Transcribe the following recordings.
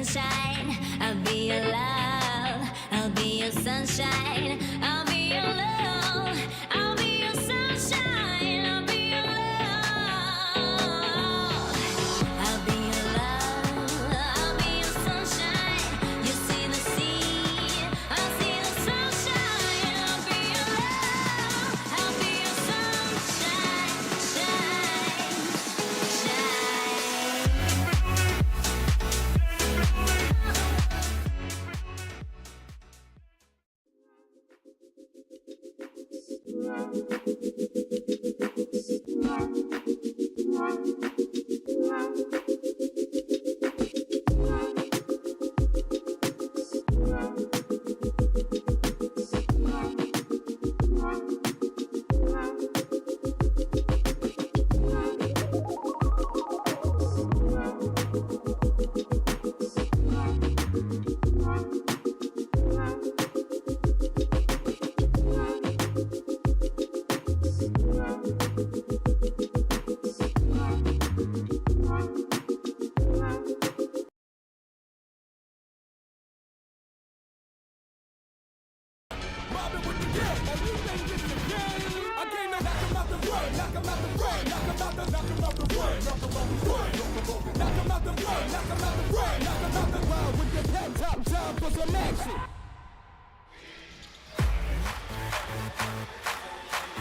sunshine. I'll be your love. I'll be your sunshine. I'll be your love. I'll be your sunshine. I'll be your love. I'll be your love. I'll be your sunshine. You see the sea. I'll see the sunshine. I'll be your love. I'll be your sunshine. Shine, shine.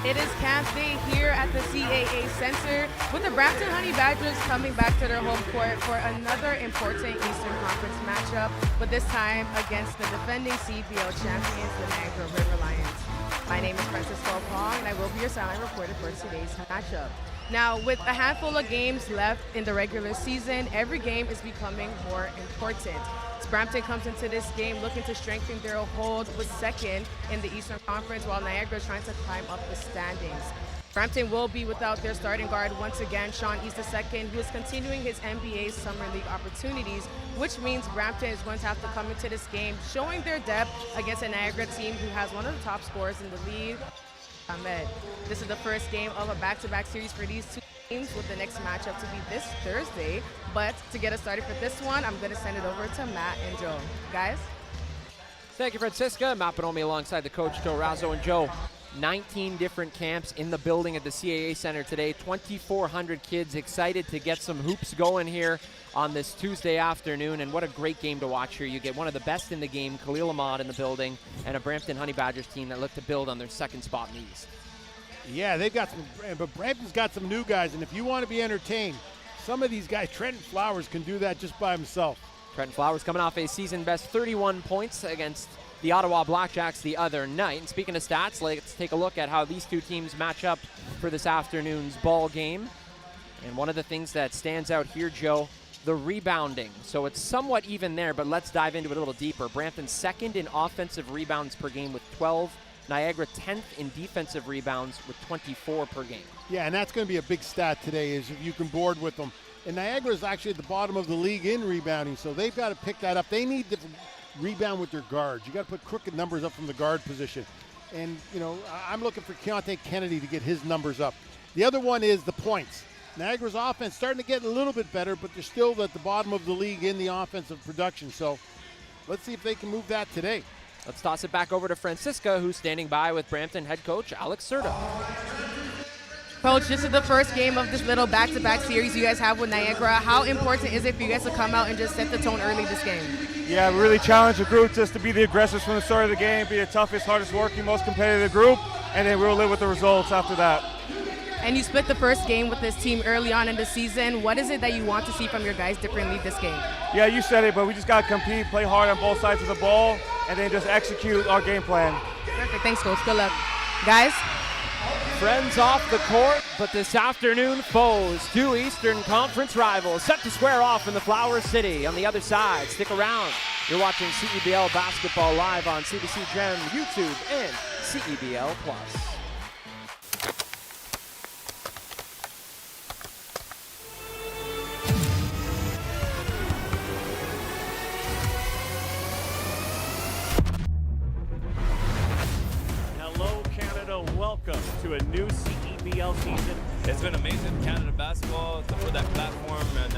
It is camp day here at the CAA Center with the Brampton Honey Badgers coming back to their home court for another important Eastern Conference matchup, but this time against the defending CEBL champions, the Niagara River Lions. My name is Francisco Pong, and I will be your sideline reporter for today's matchup. Now, with a handful of games left in the regular season, every game is becoming more important. Brampton comes into this game looking to strengthen their hold with second in the Eastern Conference, while Niagara is trying to climb up the standings. Brampton will be without their starting guard once again, Sean East II, who is continuing his NBA Summer League opportunities, which means Brampton is going to have to come into this game showing their depth against a Niagara team who has one of the top scorers in the league, Ahmed. This is the first game of a back-to-back series for these two teams, with the next matchup to be this Thursday. But to get us started for this one, I'm going to send it over to Matt and Joe. Guys? Thank you, Francisca. Matt Bonomi alongside the coach, Joe Razzo. And Joe, 19 different camps in the building at the CAA Center today. 2,400 kids excited to get some hoops going here on this Tuesday afternoon. And what a great game to watch here. You get one of the best in the game, Khalil Ahmad, in the building, and a Brampton Honey Badgers team that look to build on their second spot in the East. Yeah, they've got some, but Brampton's got some new guys, and if you want to be entertained, some of these guys, Trenton Flowers can do that just by himself. Trenton Flowers coming off a season-best 31 points against the Ottawa Blackjacks the other night. And speaking of stats, let's take a look at how these two teams match up for this afternoon's ball game. And one of the things that stands out here, Joe, the rebounding. So it's somewhat even there, but let's dive into it a little deeper. Brampton second in offensive rebounds per game with 12. Niagara 10th in defensive rebounds with 24 per game. Yeah, and that's going to be a big stat today, is if you can board with them. And Niagara is actually at the bottom of the league in rebounding, so they've got to pick that up. They need to rebound with their guards. You got to put crooked numbers up from the guard position. And, you know, I'm looking for Keontae Kennedy to get his numbers up. The other one is the points. Niagara's offense starting to get a little bit better, but they're still at the bottom of the league in the offensive production. So let's see if they can move that today. Let's toss it back over to Francisca, who's standing by with Brampton head coach Alex Serta. Coach, this is the first game of this little back-to-back series you guys have with Niagara. How important is it for you guys to come out and just set the tone early this game? Yeah, we really challenged the group just to be the aggressors from the start of the game, be the toughest, hardest working, most competitive group, and then we'll live with the results after that. And you split the first game with this team early on in the season. What is it that you want to see from your guys differently this game? Yeah, you said it, but we just got to compete, play hard on both sides of the ball, and then just execute our game plan. Perfect. Thanks, Coach. Good luck. Guys? Friends off the court, but this afternoon foes. Two Eastern Conference rivals set to square off in the Flower City. On the other side, stick around. You're watching CEBL Basketball live on CBC Gem, YouTube, and CEBL Plus. Welcome to a new CEBL CEBL season? It's been amazing, Canada basketball, to put that platform and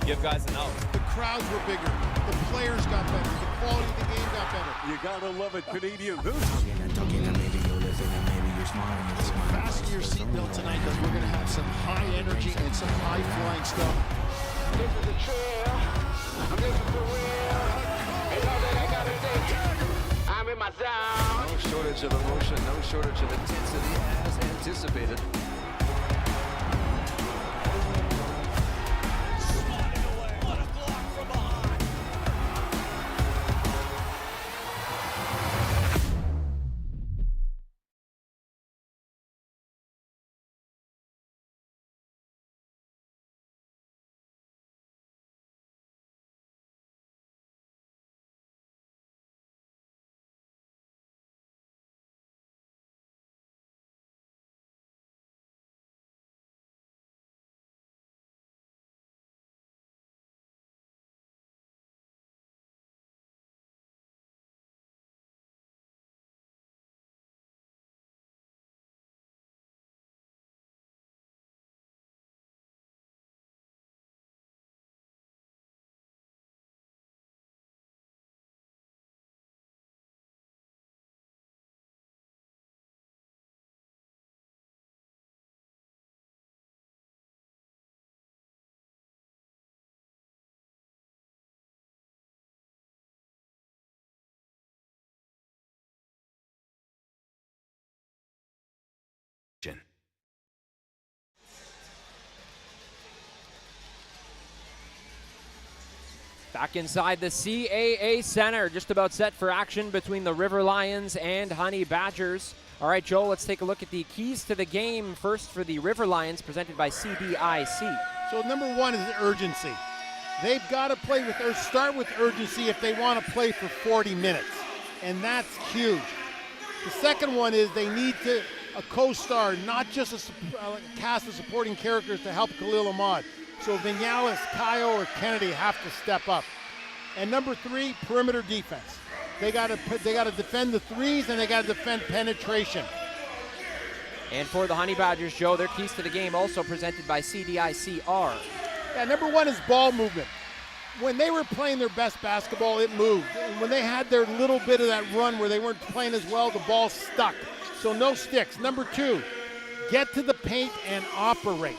give guys an out. The crowds were bigger. The players got better. The quality of the game got better. You gotta love it, Canadian Goose. Fasten your seatbelt tonight because we're going to have some high energy and some high flying stuff. This is the trail. This is the real. You know that I got it. I'm in my zone. No shortage of emotion, no shortage of intensity as anticipated. Back inside the CAA Center, just about set for action between the River Lions and Honey Badgers. All right, Joe, let's take a look at the keys to the game. First for the River Lions, presented by CBIC. So number one is urgency. They've got to play with or start with urgency if they want to play for 40 minutes, and that's huge. The second one is they need a co-star, not just a cast of supporting characters to help Khalil Ahmad. So Vinales, Kayo, or Kennedy have to step up. And number three, perimeter defense. They got to defend the threes, and they got to defend penetration. And for the Honey Badgers, Joe, their keys to the game also presented by CDICR. Yeah, number one is ball movement. When they were playing their best basketball, it moved. And when they had their little bit of that run where they weren't playing as well, the ball stuck. So no sticks. Number two, get to the paint and operate.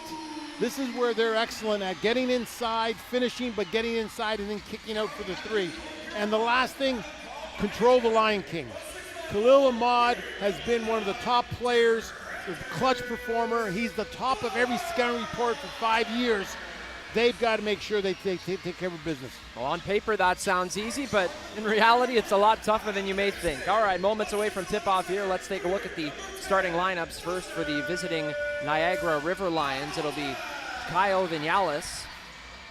This is where they're excellent at getting inside, finishing, but getting inside and then kicking out for the three. And the last thing, control the Lion King. Khalil Ahmad has been one of the top players, the clutch performer. He's the top of every scouting report for 5 years. They've got to make sure they take care of business. Well, on paper, that sounds easy, but in reality, it's a lot tougher than you may think. All right, moments away from tip-off here. Let's take a look at the starting lineups. First, for the visiting Niagara River Lions, it'll be Kayo Vinales,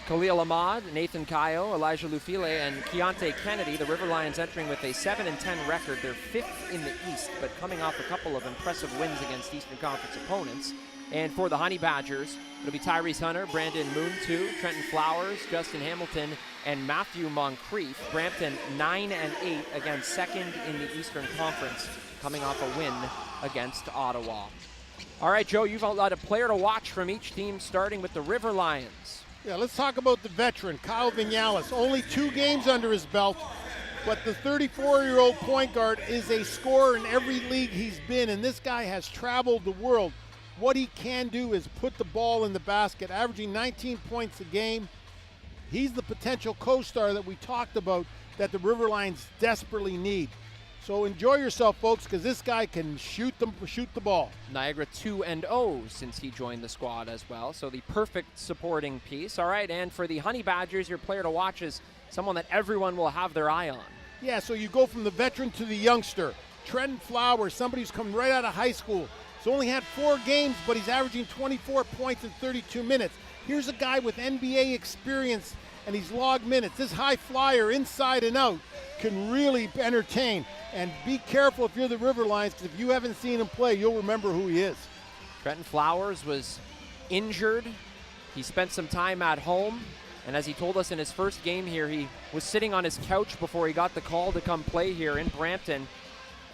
Khalil Ahmad, Nathan Kayo, Elijah Lufile, and Keontae Kennedy. The River Lions entering with a 7-10 record. They're fifth in the East, but coming off a couple of impressive wins against Eastern Conference opponents. And for the Honey Badgers, it'll be Tyrese Hunter, Brandon Moon 2, Trenton Flowers, Justin Hamilton, and Matthew Moncrief. Brampton 9-8 against second in the Eastern Conference, coming off a win against Ottawa. All right, Joe, you've got a player to watch from each team, starting with the River Lions. Yeah, let's talk about the veteran, Kyle Vinales. Only 2 games under his belt, but the 34-year-old point guard is a scorer in every league he's been, and this guy has traveled the world. What he can do is put the ball in the basket, averaging 19 points a game. He's the potential co-star that we talked about that the River Lions desperately need. So enjoy yourself, folks, because this guy can shoot the ball. Niagara 2-0 since he joined the squad as well, so the perfect supporting piece. All right, and for the Honey Badgers, your player to watch is someone that everyone will have their eye on. Yeah, so you go from the veteran to the youngster. Trenton Flowers, somebody who's come right out of high school. He's only had 4 games, but he's averaging 24 points in 32 minutes. Here's a guy with NBA experience, and he's logged minutes. This high flyer, inside and out, can really entertain. And be careful if you're the River Lions, because if you haven't seen him play, you'll remember who he is. Trenton Flowers was injured. He spent some time at home, and as he told us in his first game here, he was sitting on his couch before he got the call to come play here in Brampton.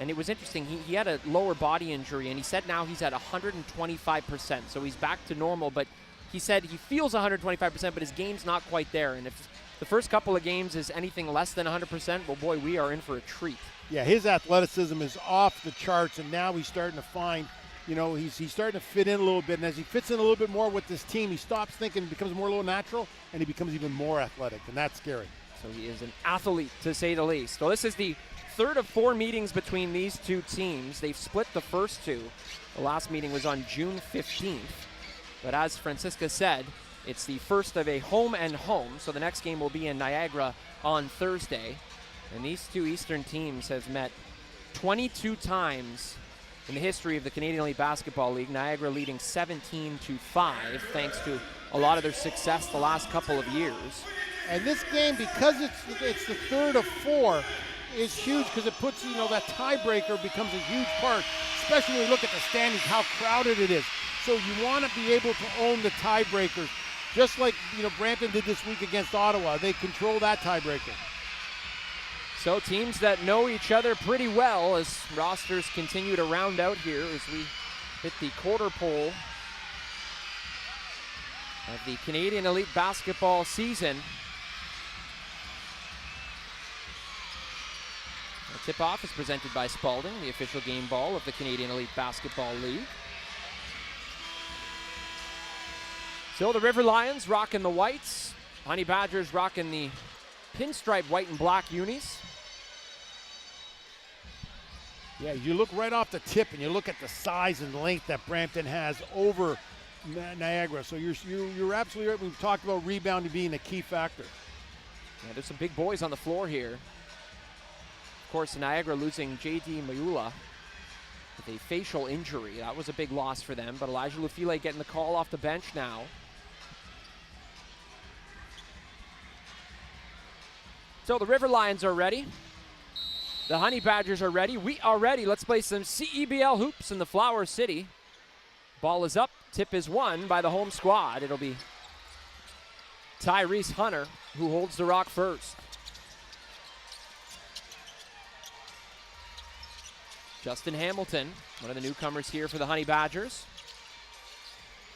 And it was interesting, he had a lower body injury, and he said now he's at 125%, so he's back to normal, but he said he feels 125%, but his game's not quite there. And if the first couple of games is anything less than 100%, well, boy, we are in for a treat. Yeah, his athleticism is off the charts, and now he's starting to find, he's starting to fit in a little bit. And as he fits in a little bit more with this team, he stops thinking, becomes more a little natural, and he becomes even more athletic, and that's scary. So he is an athlete, to say the least. Well, this is the third of 4 meetings between these two teams. They've split the first two. The last meeting was on June 15th. But as Francisca said, it's the first of a home and home, so the next game will be in Niagara on Thursday. And these two Eastern teams have met 22 times in the history of the Canadian Elite Basketball League, Niagara leading 17-5, thanks to a lot of their success the last couple of years. And this game, because it's the third of 4, is huge because it puts, that tiebreaker becomes a huge part, especially when you look at the standings, how crowded it is. So you want to be able to own the tiebreakers, just like, Brampton did this week against Ottawa. They control that tiebreaker. So teams that know each other pretty well as rosters continue to round out here as we hit the quarter pole of the Canadian Elite Basketball season. The tip-off is presented by Spalding, the official game ball of the Canadian Elite Basketball League. So the River Lions rocking the whites. Honey Badgers rocking the pinstripe white and black unis. Yeah, you look right off the tip and you look at the size and length that Brampton has over Niagara. So you're absolutely right. We've talked about rebounding being a key factor. Yeah, there's some big boys on the floor here. Of course, Niagara losing J.D. Mayula with a facial injury. That was a big loss for them, but Elijah Lufile getting the call off the bench now. So the River Lions are ready. The Honey Badgers are ready. We are ready. Let's play some CEBL hoops in the Flower City. Ball is up. Tip is won by the home squad. It'll be Tyrese Hunter who holds the rock first. Justin Hamilton, one of the newcomers here for the Honey Badgers.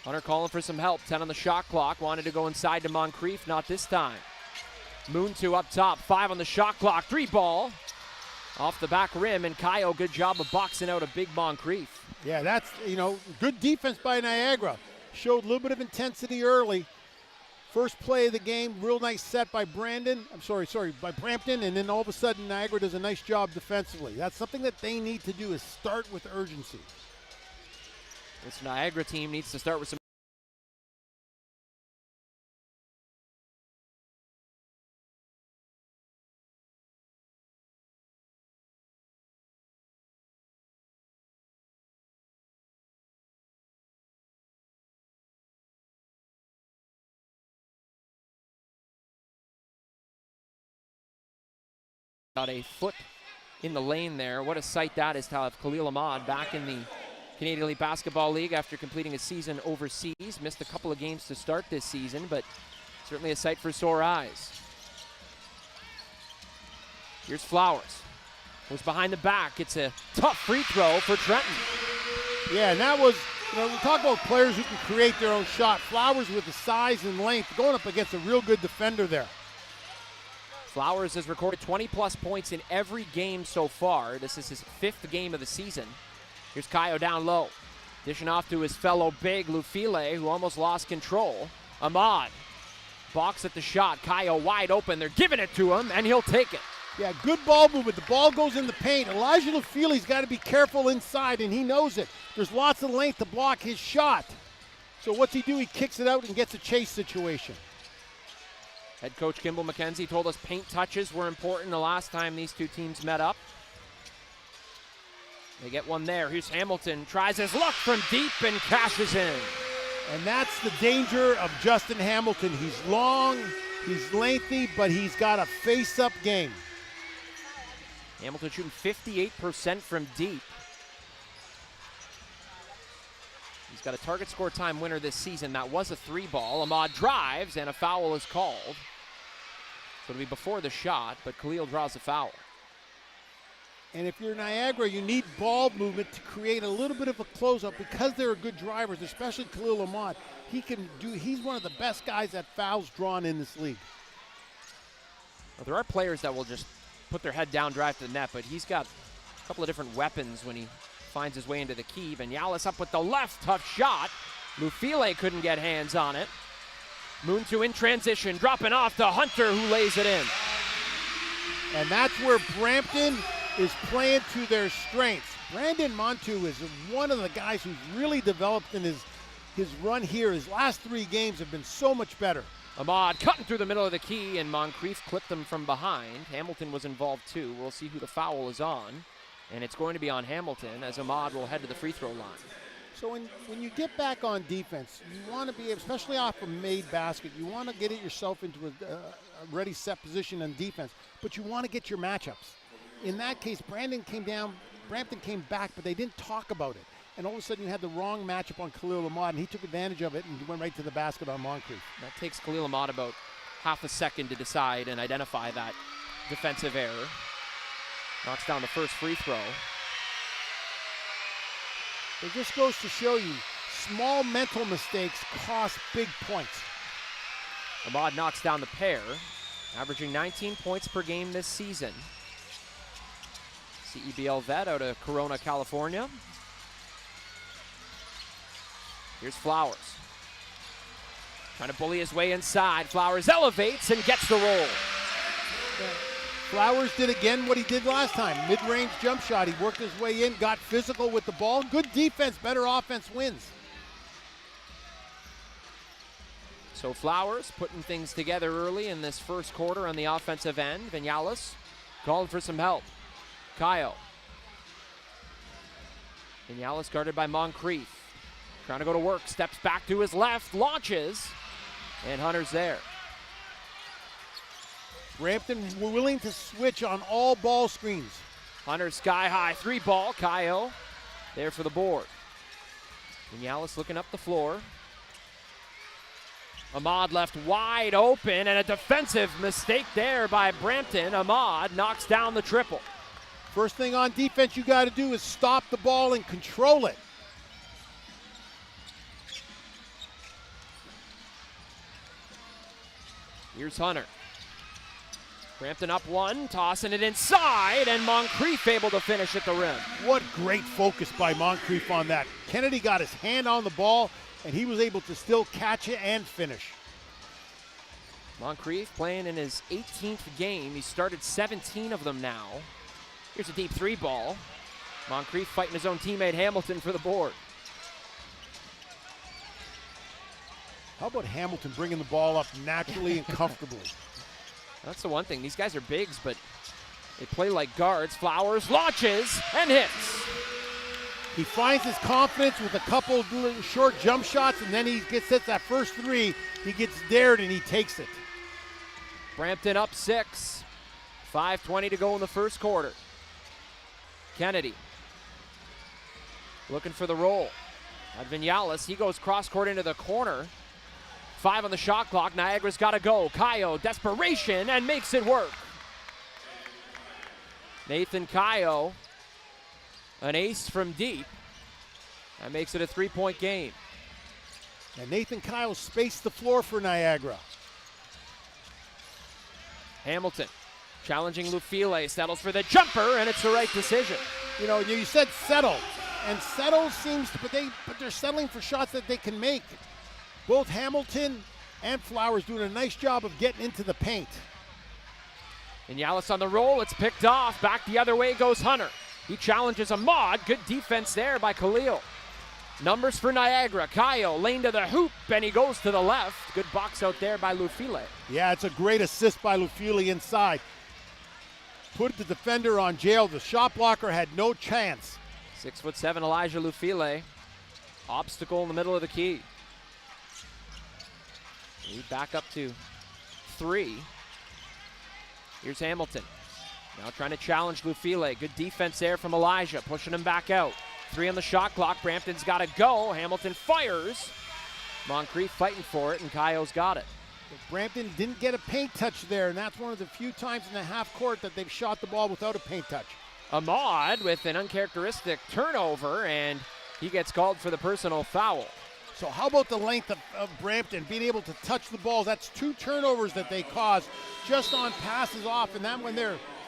Hunter calling for some help. 10 on the shot clock. Wanted to go inside to Moncrief. Not this time. Moon 2 up top. 5 on the shot clock. 3 ball. Off the back rim. And Kaio, good job of boxing out a big Moncrief. Yeah, that's, good defense by Niagara. Showed a little bit of intensity early. First play of the game, real nice set by by Brampton, and then all of a sudden Niagara does a nice job defensively. That's something that they need to do, is start with urgency. This Niagara team needs to start with some got a foot in the lane there. What a sight that is to have Khalil Ahmad back in the Canadian Elite Basketball League after completing a season overseas. Missed a couple of games to start this season, but certainly a sight for sore eyes. Here's Flowers. Goes behind the back. It's a tough free throw for Trenton. Yeah, and that was, we talk about players who can create their own shot. Flowers with the size and length going up against a real good defender there. Flowers has recorded 20-plus points in every game so far. This is his 5th game of the season. Here's Kaio down low. Dishing off to his fellow big, Lufile, who almost lost control. Ahmad, box at the shot. Kaio wide open. They're giving it to him, and he'll take it. Yeah, good ball movement. The ball goes in the paint. Elijah Lufile's got to be careful inside, and he knows it. There's lots of length to block his shot. So what's he do? He kicks it out and gets a chase situation. Head coach Kimball McKenzie told us paint touches were important the last time these two teams met up. They get one there. Here's Hamilton. Tries his luck from deep and cashes in. And that's the danger of Justin Hamilton. He's long, he's lengthy, but he's got a face-up game. Hamilton shooting 58% from deep. He's got a target score time winner this season. That was a 3-ball. Ahmad drives, and a foul is called. So it'll be before the shot, but Khalil draws a foul. And if you're Niagara, you need ball movement to create a little bit of a closeout because they're good drivers, especially Khalil Ahmad. He's one of the best guys at fouls drawn in this league. Well, there are players that will just put their head down, drive to the net, but he's got a couple of different weapons when he finds his way into the key. Vinales up with the left, tough shot. Lufile couldn't get hands on it. Moontu in transition, dropping off to Hunter, who lays it in. And that's where Brampton is playing to their strengths. Brandon Montu is one of the guys who's really developed in his run here. His last 3 games have been so much better. Ahmad cutting through the middle of the key, and Moncrief clipped them from behind. Hamilton was involved too. We'll see who the foul is on, and it's going to be on Hamilton as Ahmad will head to the free throw line. So when you get back on defense, you want to be, especially off a made basket, you want to get it yourself into a ready set position on defense, but you want to get your matchups. In that case, Brampton came back, but they didn't talk about it. And all of a sudden you had the wrong matchup on Khalil Ahmad, and he took advantage of it and went right to the basket on Moncrief. That takes Khalil Ahmad about half a second to decide and identify that defensive error. Knocks down the first free throw. It just goes to show you, small mental mistakes cost big points. Ahmad knocks down the pair, averaging 19 points per game this season. CEBL vet out of Corona, California. Here's Flowers. Trying to bully his way inside. Flowers elevates and gets the roll. Flowers did again what he did last time. Mid-range jump shot. He worked his way in, got physical with the ball. Good defense, better offense wins. So Flowers putting things together early in this first quarter on the offensive end. Vinales calling for some help. Kayo. Vinales guarded by Moncrief. Trying to go to work, steps back to his left, launches, and Hunter's there. Brampton were willing to switch on all ball screens. Hunter sky high 3-ball. Kayo there for the board. Vinales looking up the floor. Ahmad left wide open, and a defensive mistake there by Brampton. Ahmad knocks down the triple. First thing on defense you got to do is stop the ball and control it. Here's Hunter. Brampton up 1, tossing it inside, and Moncrief able to finish at the rim. What great focus by Moncrief on that. Kennedy got his hand on the ball, and he was able to still catch it and finish. Moncrief playing in his 18th game. He started 17 of them now. Here's a deep 3-ball. Moncrief fighting his own teammate Hamilton for the board. How about Hamilton bringing the ball up naturally and comfortably? That's the one thing. These guys are bigs, but they play like guards. Flowers launches and hits. He finds his confidence with a couple of short jump shots, and then he hits that first 3. He gets dared, and he takes it. Brampton up 6. 5:20 to go in the first quarter. Kennedy looking for the roll. Vinales, he goes cross-court into the corner. 5 on the shot clock. Niagara's got to go. Kayo, desperation, and makes it work. Nathan Kayo, an ace from deep. That makes it a 3-point game. And Nathan Kayo spaced the floor for Niagara. Hamilton challenging Lufile, settles for the jumper, and it's the right decision. You know, you said settle, and settle seems to, but they're settling for shots that they can make. Both Hamilton and Flowers doing a nice job of getting into the paint. Vinales on the roll, it's picked off. Back the other way goes Hunter. He challenges Ahmad. Good defense there by Khalil. Numbers for Niagara. Kayo, lane to the hoop, and he goes to the left. Good box out there by Lufile. Yeah, it's a great assist by Lufile inside. Put the defender on jail. The shot blocker had no chance. 6'7" Elijah Lufile. Obstacle in the middle of the key. Lead back up to 3. Here's Hamilton. Now trying to challenge Lufile. Good defense there from Elijah, pushing him back out. 3 on the shot clock. Brampton's got to go. Hamilton fires. Moncrief fighting for it, and Kayo's got it. But Brampton didn't get a paint touch there, and that's one of the few times in the half court that they've shot the ball without a paint touch. Ahmad with an uncharacteristic turnover, and he gets called for the personal foul. So how about the length of Brampton being able to touch the ball? That's 2 turnovers that they caused just on passes off, and that when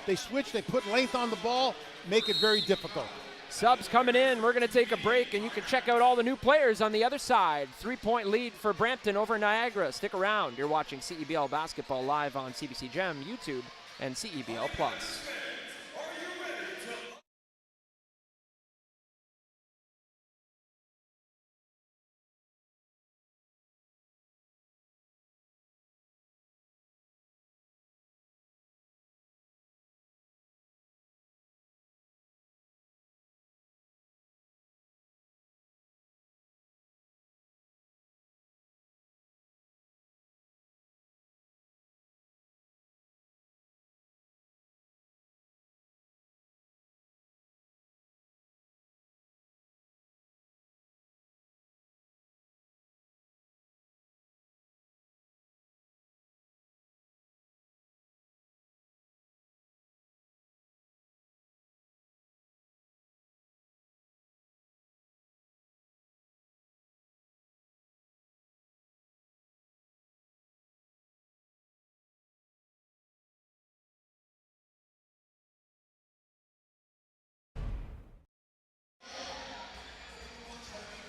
they switch, they put length on the ball, make it very difficult. Subs coming in. We're going to take a break, and you can check out all the new players on the other side. 3-point lead for Brampton over Niagara. Stick around. You're watching CEBL basketball live on CBC Gem, YouTube, and CEBL Plus.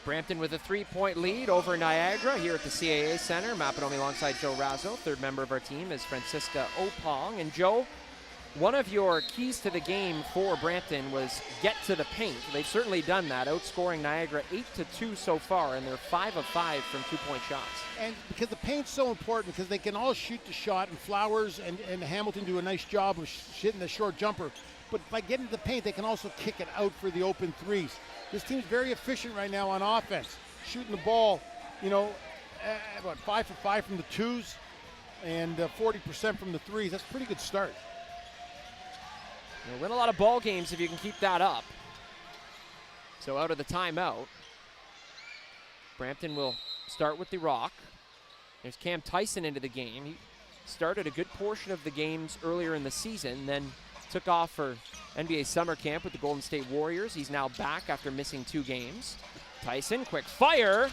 Brampton with a 3-point lead over Niagara here at the CAA Center. Mapanomi alongside Joe Razzo. Third member of our team is Francisca Opong. And Joe, one of your keys to the game for Brampton was get to the paint. They've certainly done that, outscoring Niagara 8-2 so far, and they're 5 of 5 from 2-point shots. And because the paint's so important, because they can all shoot the shot, and Flowers and Hamilton do a nice job of hitting the short jumper. But by getting to the paint, they can also kick it out for the open threes. This team's very efficient right now on offense, shooting the ball, about 5 for 5 from the twos and 40% from the threes. That's a pretty good start. You'll win a lot of ball games if you can keep that up. So out of the timeout, Brampton will start with the rock. There's Cam Tyson into the game. He started a good portion of the games earlier in the season, then took off for NBA summer camp with the Golden State Warriors. He's now back after missing 2 games. Tyson, quick fire.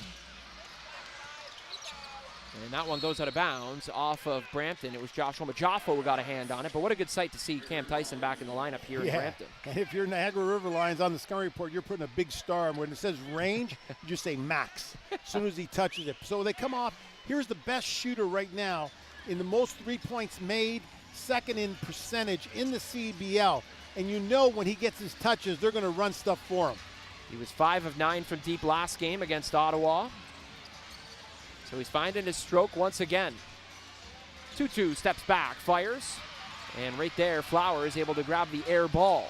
And that one goes out of bounds off of Brampton. It was Joshua Majafo who got a hand on it, but what a good sight to see Cam Tyson back in the lineup here in Brampton. And if you're Niagara River Lions on the scouting report, you're putting a big star. And when it says range, you just say max as soon as he touches it. So they come off. Here's the best shooter right now in the most 3 points made, second in percentage in the CEBL. And you know when he gets his touches, they're going to run stuff for him. He was 5 of 9 from deep last game against Ottawa. So he's finding his stroke once again. 2-2 steps back, fires. And right there, Flowers able to grab the air ball.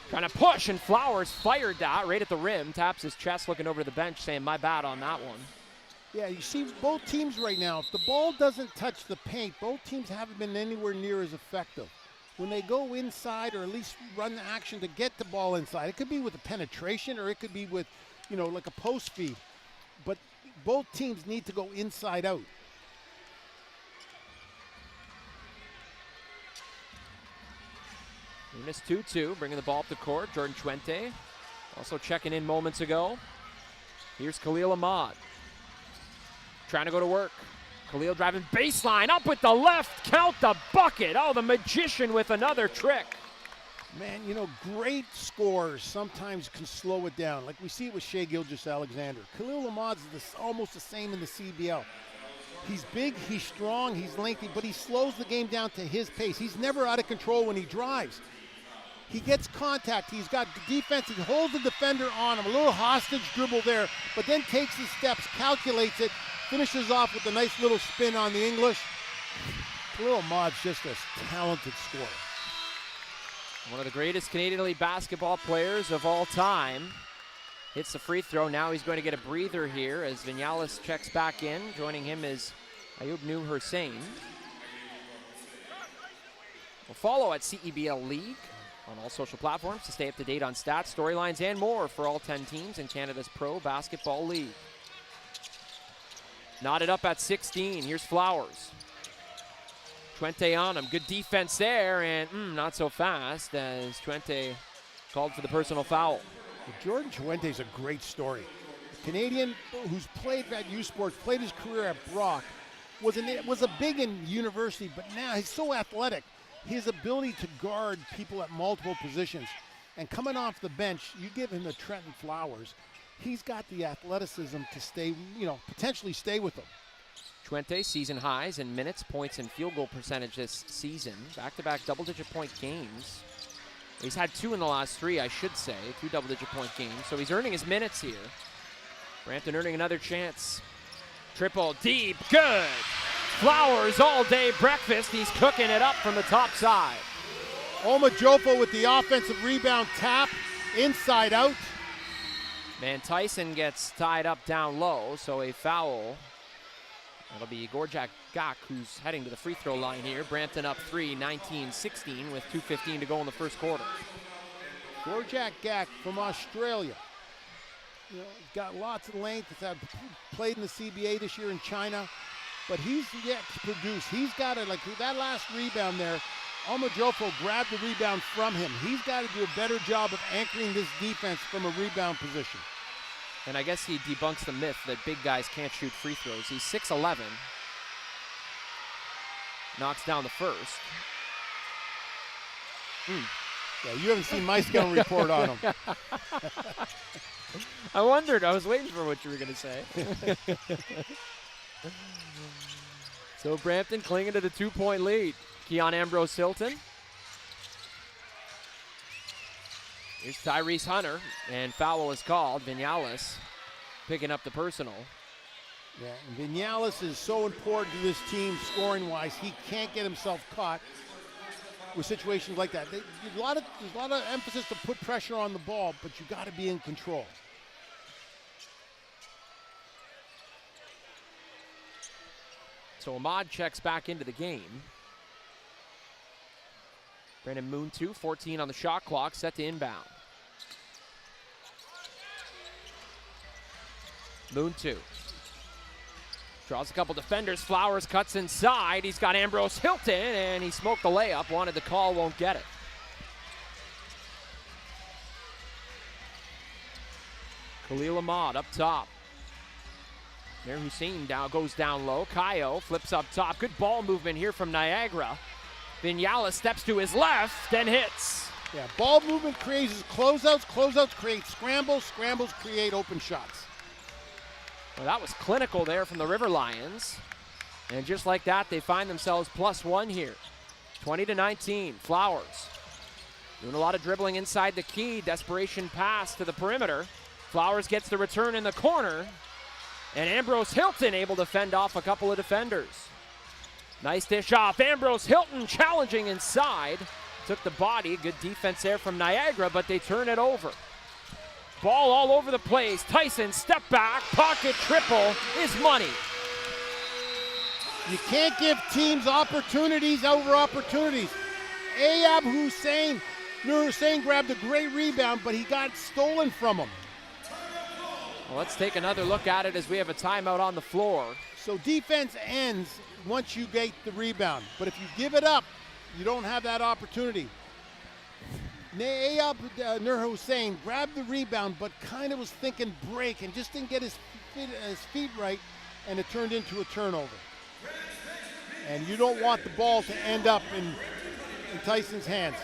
Trying to push, and Flowers fired that right at the rim. Taps his chest, looking over to the bench, saying, my bad on that one. Yeah, you see both teams right now, if the ball doesn't touch the paint, both teams haven't been anywhere near as effective. When they go inside or at least run the action to get the ball inside, it could be with a penetration or it could be with, like a post feed. But both teams need to go inside out. We missed 2-2, bringing the ball up the court. Jordan Chuente also checking in moments ago. Here's Khalil Ahmad. Trying to go to work. Khalil driving baseline, up with the left, count the bucket. Oh, the magician with another trick. Man, great scores sometimes can slow it down. Like we see it with Shai Gilgeous-Alexander. Khalil Ahmad's almost the same in the CBL. He's big, he's strong, he's lengthy, but he slows the game down to his pace. He's never out of control when he drives. He gets contact, he's got defense, he holds the defender on him. A little hostage dribble there, but then takes his steps, calculates it, finishes off with a nice little spin on the English. Khalil Ahmad's just a talented scorer. One of the greatest Canadian League basketball players of all time. Hits the free throw. Now he's going to get a breather here as Vinales checks back in. Joining him is Ayub New Hussein. We'll follow at CEBL League on all social platforms to stay up to date on stats, storylines, and more for all 10 teams in Canada's Pro Basketball League. Knotted up at 16. Here's Flowers. Twente on him. Good defense there, and not so fast as Twente called for the personal foul. Jordan Chuente is a great story. A Canadian who's played at U Sports, played his career at Brock, was a big in university, but now he's so athletic. His ability to guard people at multiple positions. And coming off the bench, you give him the Trenton Flowers. He's got the athleticism to stay, potentially stay with them. Twente, season highs in minutes, points, and field goal percentage this season. Back-to-back double-digit point games. He's had 2 in the last 3, I should say. 2 double-digit point games. So he's earning his minutes here. Brampton earning another chance. Triple deep, good. Flowers all day breakfast. He's cooking it up from the top side. Oma Jofo with the offensive rebound tap, inside out. Man, Tyson gets tied up down low, so a foul. That'll be Gorjak Gak, who's heading to the free throw line here. Brampton up 3, 19-16 with 2:15 to go in the first quarter. Gorjak Gak from Australia. He's got lots of length. He's played in the CBA this year in China, but he's yet to produce. He's got to, that last rebound there, Oma Jofo grabbed the rebound from him. He's got to do a better job of anchoring this defense from a rebound position. And I guess he debunks the myth that big guys can't shoot free throws. He's 6'11". Knocks down the first. Yeah, you haven't seen my scouting report on him. I wondered. I was waiting for what you were going to say. So Brampton clinging to the 2-point lead. Keon Ambrose Hilton. Here's Tyrese Hunter, and foul is called. Vinales picking up the personal. Yeah, and Vinales is so important to this team scoring-wise. He can't get himself caught with situations like that. There's a lot of emphasis to put pressure on the ball, but you got to be in control. So Ahmad checks back into the game. Brandon Moon 14 on the shot clock, set to inbound. Moon 2. Draws a couple defenders. Flowers cuts inside. He's got Ambrose Hilton, and he smoked the layup. Wanted the call, won't get it. Khalil Ahmad up top. There Hussein goes down low. Kayo flips up top. Good ball movement here from Niagara. Vinales steps to his left and hits. Yeah, ball movement creates closeouts. Closeouts create scrambles. Scrambles create open shots. Well, that was clinical there from the River Lions. And just like that, they find themselves +1 here. 20-19, Flowers. Doing a lot of dribbling inside the key. Desperation pass to the perimeter. Flowers gets the return in the corner. And Ambrose Hilton able to fend off a couple of defenders. Nice dish off. Ambrose Hilton challenging inside. Took the body. Good defense there from Niagara, but they turn it over. Ball all over the place. Tyson, step back. Pocket triple is money. You can't give teams opportunities over opportunities. Ayab Hussein, Nur Hussein grabbed a great rebound, but he got stolen from him. Well, let's take another look at it as we have a timeout on the floor. So defense ends once you get the rebound, but if you give it up, you don't have that opportunity. Ayab Nur Hussein grabbed the rebound, but kind of was thinking break and just didn't get his feet right, and it turned into a turnover. And you don't want the ball to end up in Tyson's hands.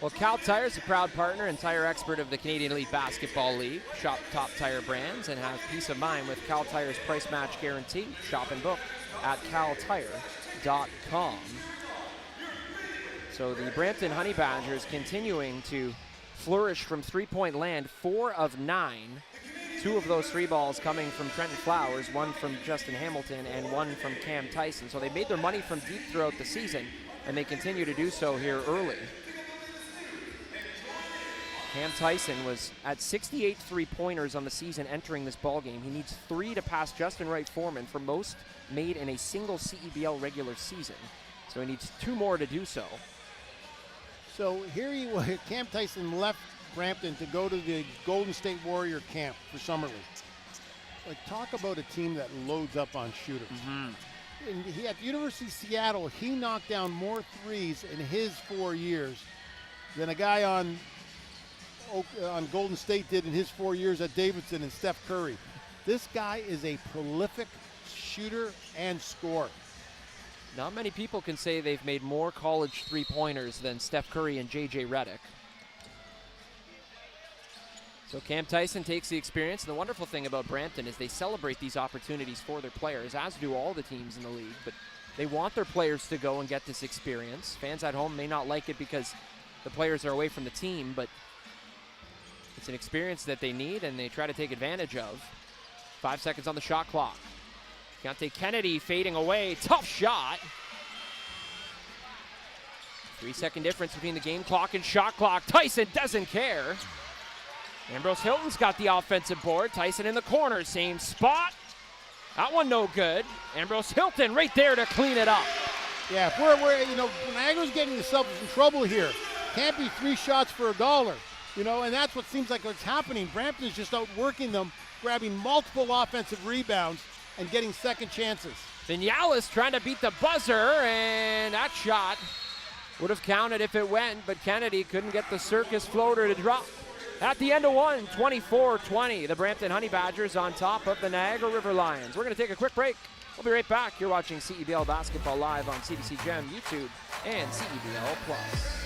Well, Cal Tire is a proud partner and tire expert of the Canadian Elite Basketball League. Shop top tire brands and have peace of mind with Cal Tire's price match guarantee. Shop and book at caltire.com. So the Brampton Honey Badgers continuing to flourish from three-point land, 4 of 9. 2 of those 3 balls coming from Trenton Flowers, 1 from Justin Hamilton, and 1 from Cam Tyson. So they made their money from deep throughout the season, and they continue to do so here early. Cam Tyson was at 68 three-pointers on the season entering this ballgame. He needs 3 to pass Justin Wright Foreman for most made in a single CEBL regular season. So he needs 2 more to do so. So here he was. Cam Tyson left Brampton to go to the Golden State Warrior camp for Summer League. Like, talk about a team that loads up on shooters. At the University of Seattle, he knocked down more threes in his 4 years than a guy on Golden State did in his 4 years at Davidson and Steph Curry. This guy is a prolific shooter and scorer. Not many people can say they've made more college three-pointers than Steph Curry and J.J. Redick. So Cam Tyson takes the experience. And the wonderful thing about Brampton is they celebrate these opportunities for their players, as do all the teams in the league. But they want their players to go and get this experience. Fans at home may not like it because the players are away from the team, but it's an experience that they need and they try to take advantage of. 5 seconds on the shot clock. Keontae Kennedy fading away. Tough shot. 3-second difference between the game clock and shot clock. Tyson doesn't care. Ambrose Hilton's got the offensive board. Tyson in the corner, same spot. That one no good. Ambrose Hilton right there to clean it up. Yeah, if we're Niagara's getting themselves in trouble here. Can't be 3 shots for $1, and that's what seems like what's happening. Brampton is just outworking them, grabbing multiple offensive rebounds and getting second chances. Vinales trying to beat the buzzer, and that shot would have counted if it went, but Kennedy couldn't get the circus floater to drop. At the end of one, 24-20, the Brampton Honey Badgers on top of the Niagara River Lions. We're going to take a quick break. We'll be right back. You're watching CEBL Basketball live on CDC Gem, YouTube, and CEBL Plus.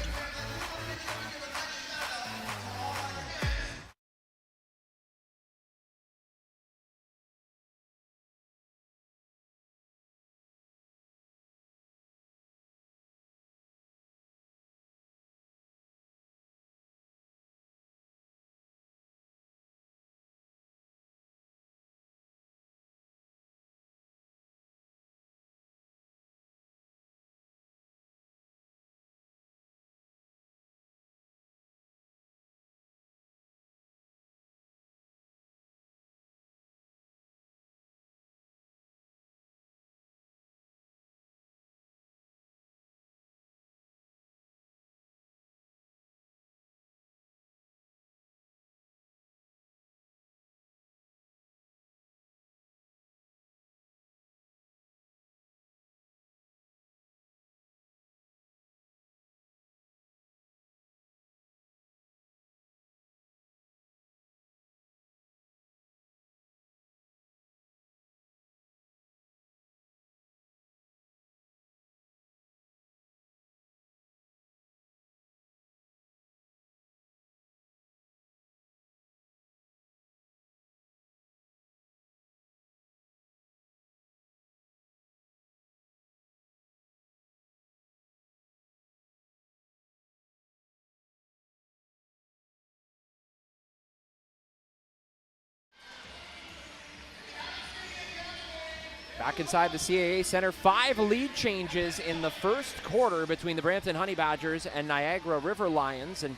Back inside the CAA Center, 5 lead changes in the first quarter between the Brampton Honey Badgers and Niagara River Lions. And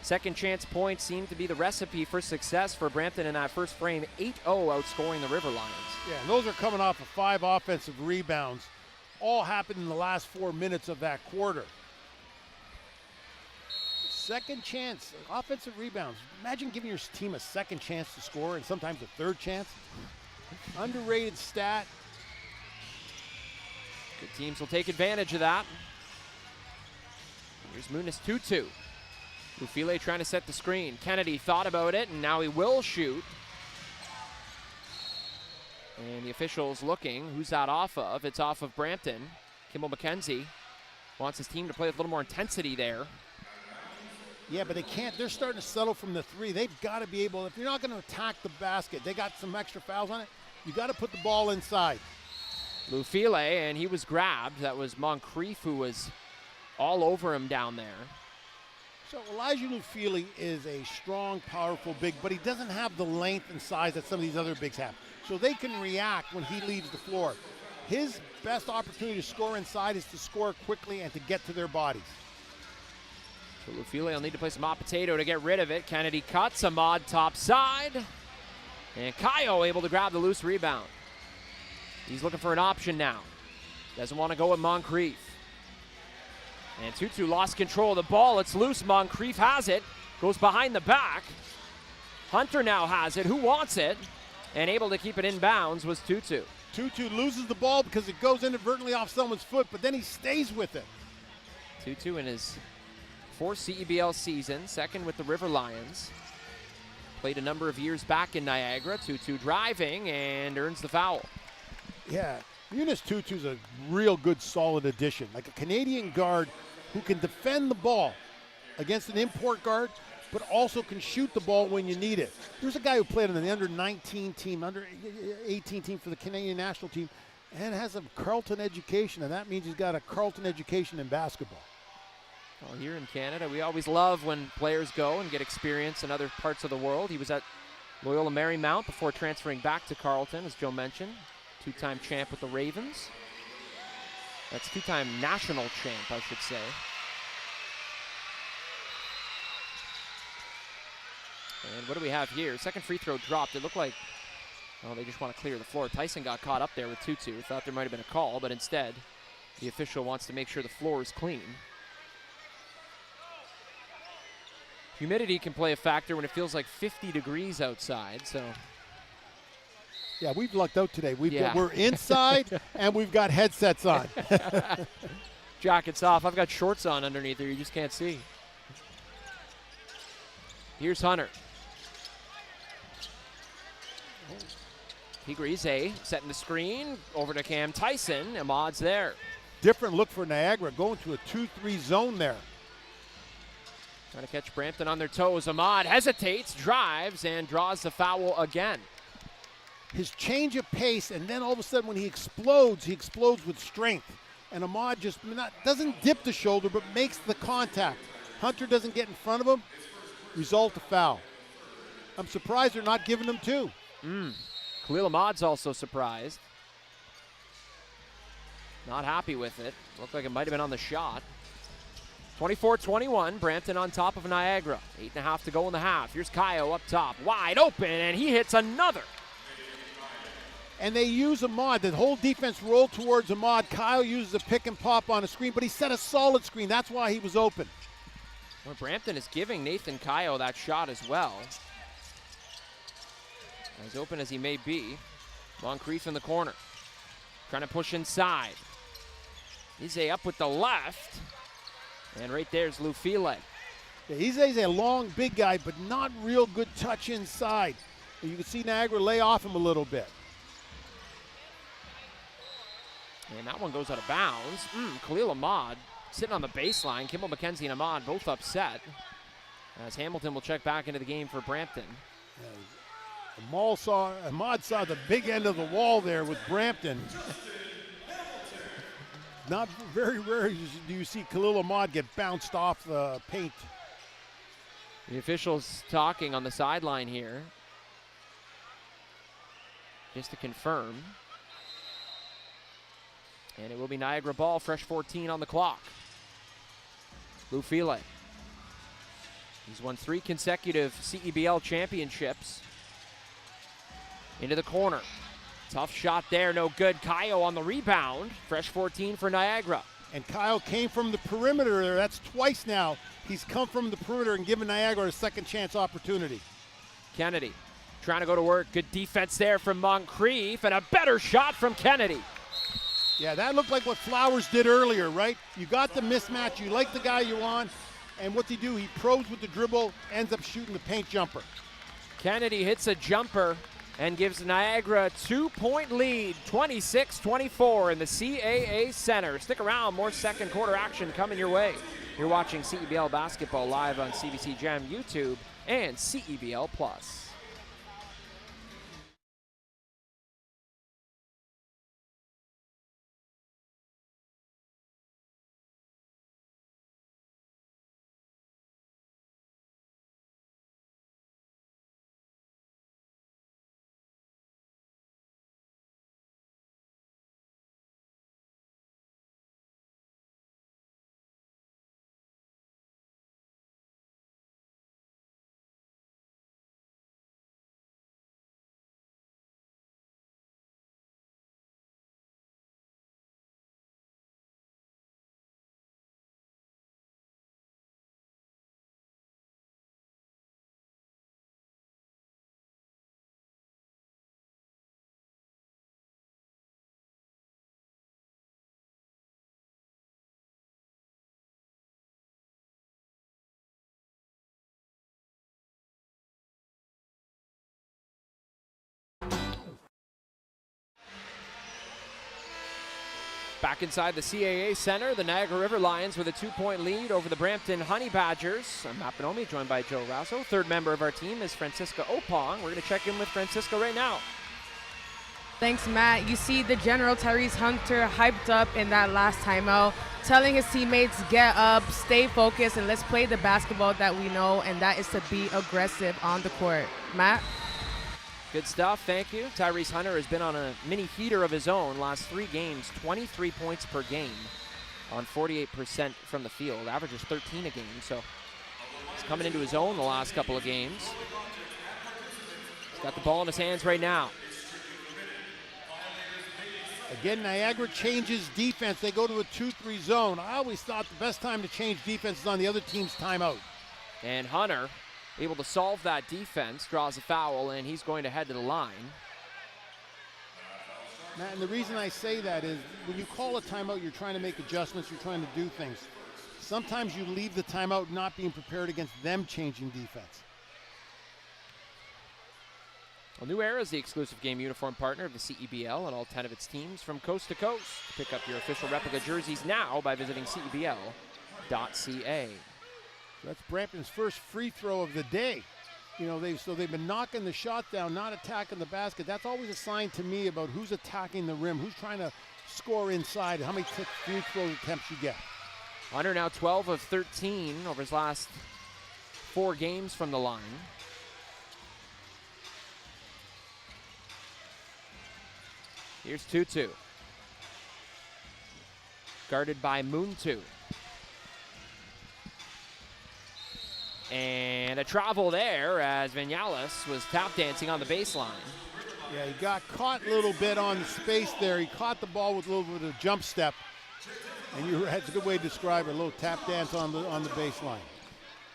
second chance points seem to be the recipe for success for Brampton in that first frame, 8-0 outscoring the River Lions. Yeah, and those are coming off of 5 offensive rebounds. All happened in the last 4 minutes of that quarter. Second chance, offensive rebounds. Imagine giving your team a second chance to score and sometimes a third chance. Underrated stat. Good teams will take advantage of that. Here's Munis Tutu. Lufile trying to set the screen. Kennedy thought about it, and now he will shoot. And the officials looking. Who's that off of? It's off of Brampton. Kimball McKenzie wants his team to play with a little more intensity there. Yeah, but they can't. They're starting to settle from the 3. They've got to be able, if you're not going to attack the basket, they got some extra fouls on it, you got to put the ball inside. Lufile, and he was grabbed. That was Moncrief who was all over him down there. So Elijah Lufile is a strong, powerful big, but he doesn't have the length and size that some of these other bigs have. So they can react when he leaves the floor. His best opportunity to score inside is to score quickly and to get to their bodies. So Lufile will need to play some hot potato to get rid of it. Kennedy cuts, Ahmad top side. And Kayo able to grab the loose rebound. He's looking for an option now. Doesn't want to go with Moncrief. And Tutu lost control of the ball. It's loose. Moncrief has it. Goes behind the back. Hunter now has it. Who wants it? And able to keep it in bounds was Tutu. 2-2 loses the ball because it goes inadvertently off someone's foot, but then he stays with it. 2-2 in his fourth CEBL season, second with the River Lions. Played a number of years back in Niagara. 2-2 driving and earns the foul. Yeah, Munis 2-2 is a real good, solid addition. Like a Canadian guard who can defend the ball against an import guard, but also can shoot the ball when you need it. There's a guy who played on the under-19 team, under-18 team for the Canadian national team, and has a Carleton education, and that means he's got a Carleton education in basketball. Well, here in Canada, we always love when players go and get experience in other parts of the world. He was at Loyola Marymount before transferring back to Carleton, as Joe mentioned. Two-time champ with the Ravens. That's two-time national champ, I should say. And what do we have here? Second free throw dropped. It looked like, oh, they just want to clear the floor. Tyson got caught up there with 2-2. Thought there might have been a call, but instead, the official wants to make sure the floor is clean. Humidity can play a factor when it feels like 50 degrees outside, so. Yeah, we've lucked out today. Yeah. We're inside and we've got headsets on. Jackets off. I've got shorts on underneath there. You just can't see. Here's Hunter. Pigrize setting the screen over to Cam Tyson. Ahmad's there. Different look for Niagara, going to a 2-3 zone there. Trying to catch Brampton on their toes. Ahmad hesitates, drives, and draws the foul again. His change of pace, and then all of a sudden when he explodes with strength. And Ahmad just doesn't dip the shoulder, but makes the contact. Hunter doesn't get in front of him. Result, a foul. I'm surprised they're not giving him two. Khalil Ahmad's also surprised. Not happy with it. Looked like it might have been on the shot. 24-21, Brampton on top of Niagara. 8.5 to go in the half. Here's Kaio up top, wide open, and he hits another. And they use Ahmad. The whole defense rolled towards Ahmad. Kyle uses a pick and pop on a screen, but he set a solid screen. That's why he was open. Well, Brampton is giving Nathan Kaio that shot as well. As open as he may be. Moncrief in the corner. Trying to push inside. Ize up with the left. And right there's Lufile. Yeah, he's a long, big guy, but not real good touch inside. You can see Niagara lay off him a little bit. And that one goes out of bounds. Khalil Ahmad sitting on the baseline. Kimball McKenzie and Ahmad both upset. As Hamilton will check back into the game for Brampton. Ahmad saw the big end of the wall there with Brampton. Not very rare do you see Khalil Ahmad get bounced off the paint. The officials talking on the sideline here. Just to confirm. And it will be Niagara ball, fresh 14 on the clock. Lufile. He's won 3 consecutive CEBL championships. Into the corner. Tough shot there, no good. Kaio on the rebound. Fresh 14 for Niagara. And Kyle came from the perimeter there. That's twice now. He's come from the perimeter and given Niagara a second chance opportunity. Kennedy trying to go to work. Good defense there from Moncrief, and a better shot from Kennedy. Yeah, that looked like what Flowers did earlier, right? You got the mismatch, you like the guy you're on, and what's he do? He probes with the dribble, ends up shooting the paint jumper. Kennedy hits a jumper and gives Niagara a 2-point lead, 26-24 in the CAA Center. Stick around, more second quarter action coming your way. You're watching CEBL Basketball live on CBC Gem, YouTube, and CEBL Plus. Back inside the CAA Center, the Niagara River Lions with a 2-point lead over the Brampton Honey Badgers. I'm Matt Bonomi, joined by Joe Rasso. Third member of our team is Francisca Opong. We're going to check in with Francisca right now. Thanks, Matt. You see the General Tyrese Hunter hyped up in that last timeout, telling his teammates, get up, stay focused, and let's play the basketball that we know, and that is to be aggressive on the court. Matt? Good stuff, thank you. Tyrese Hunter has been on a mini heater of his own. Last 3 games, 23 points per game on 48% from the field. Averages 13 a game, so he's coming into his own the last couple of games. He's got the ball in his hands right now. Again, Niagara changes defense. They go to a 2-3 zone. I always thought the best time to change defense is on the other team's timeout. And Hunter, able to solve that defense, draws a foul, and he's going to head to the line. Matt, and the reason I say that is when you call a timeout, you're trying to make adjustments, you're trying to do things. Sometimes you leave the timeout not being prepared against them changing defense. Well, New Era is the exclusive game uniform partner of the CEBL and all 10 of its teams from coast to coast. Pick up your official replica jerseys now by visiting CEBL.ca. That's Brampton's first free throw of the day. You know, they've been knocking the shot down, not attacking the basket. That's always a sign to me about who's attacking the rim, who's trying to score inside, how many free throw attempts you get. Hunter now 12 of 13 over his last 4 games from the line. Here's Tutu. Guarded by Muntu. And a travel there as Vinales was tap dancing on the baseline. Yeah, he got caught a little bit on the space there. He caught the ball with a little bit of jump step. And that's a good way to describe it, a little tap dance on the baseline.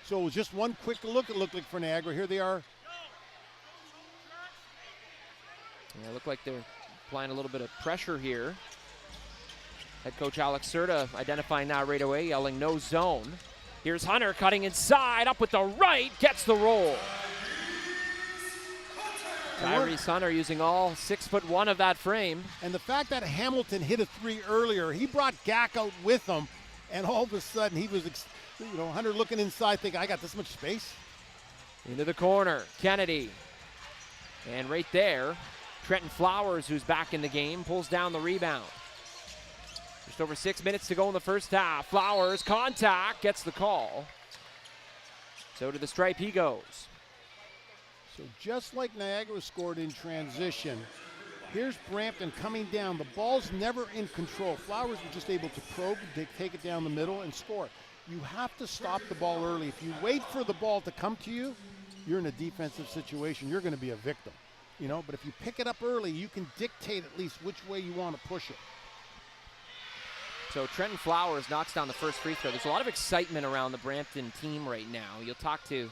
So it was just one quick look, it looked like, for Niagara. Here they are. Yeah, it looked like they're applying a little bit of pressure here. Head coach Alex Serta identifying that right away, yelling no zone. Here's Hunter cutting inside, up with the right, gets the roll. Tyrese Hunter using all 6'1" of that frame. And the fact that Hamilton hit a 3 earlier, he brought Gak out with him, and all of a sudden he was, Hunter looking inside thinking, I got this much space? Into the corner, Kennedy. And right there, Trenton Flowers, who's back in the game, pulls down the rebound. Just over 6 minutes to go in the first half. Flowers, contact, gets the call. So to the stripe he goes. So just like Niagara scored in transition, here's Brampton coming down. The ball's never in control. Flowers was just able to probe, take it down the middle, and score. You have to stop the ball early. If you wait for the ball to come to you, you're in a defensive situation. You're going to be a victim. But if you pick it up early, you can dictate at least which way you want to push it. So Trenton Flowers knocks down the first free throw. There's a lot of excitement around the Brampton team right now. You'll talk to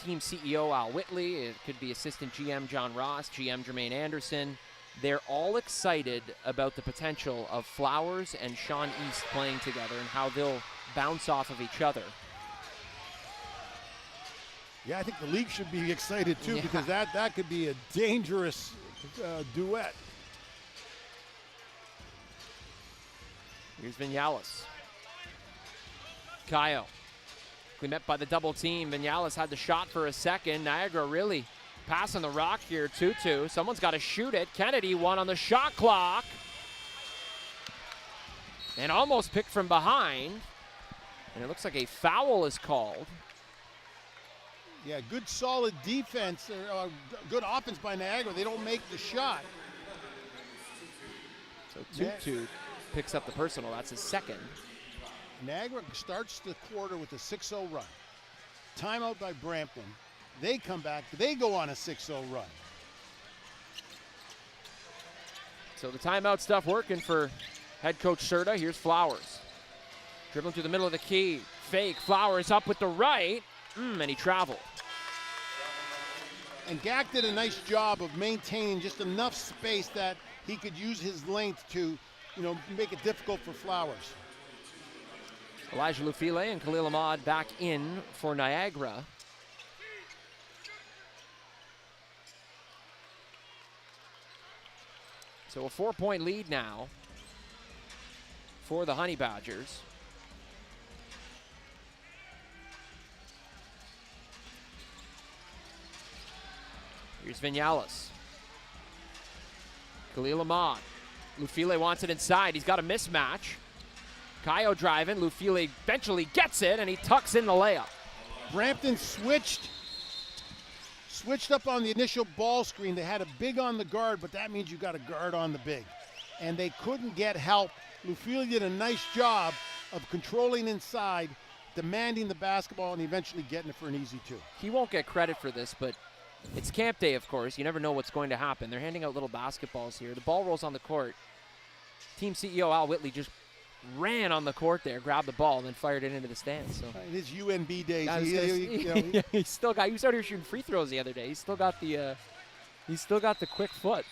team CEO Al Whitley. It could be assistant GM John Ross, GM Jermaine Anderson. They're all excited about the potential of Flowers and Sean East playing together and how they'll bounce off of each other. Yeah, I think the league should be excited too, because that could be a dangerous duet. Here's Vinales. Kyle. We met by the double team. Vinales had the shot for a second. Niagara really passing the rock here, 2-2. Someone's got to shoot it. Kennedy won on the shot clock. And almost picked from behind. And it looks like a foul is called. Yeah, good solid defense, good offense by Niagara. They don't make the shot. So Tutu picks up the personal. That's his second. Niagara starts the quarter with a 6-0 run. Timeout by Brampton. They come back. They go on a 6-0 run. So the timeout stuff working for head coach Serta. Here's Flowers. Dribbling through the middle of the key. Fake. Flowers up with the right. And he traveled. And Gak did a nice job of maintaining just enough space that he could use his length to, make it difficult for Flowers. Elijah Lufile and Khalil Ahmad back in for Niagara. So a 4-point lead now for the Honey Badgers. Here's Vinales. Khalil Ahmad. Lufile wants it inside. He's got a mismatch. Kayo driving. Lufile eventually gets it, and he tucks in the layup. Brampton switched up on the initial ball screen. They had a big on the guard, but that means you got a guard on the big. And they couldn't get help. Lufile did a nice job of controlling inside, demanding the basketball, and eventually getting it for an easy two. He won't get credit for this, but it's camp day, of course. You never know what's going to happen. They're handing out little basketballs here. The ball rolls on the court. Team CEO Al Whitley just ran on the court there, grabbed the ball, and then fired it into the stands. So In his UNB days, he's still got. He was out here shooting free throws the other day. He's still got the quick foot.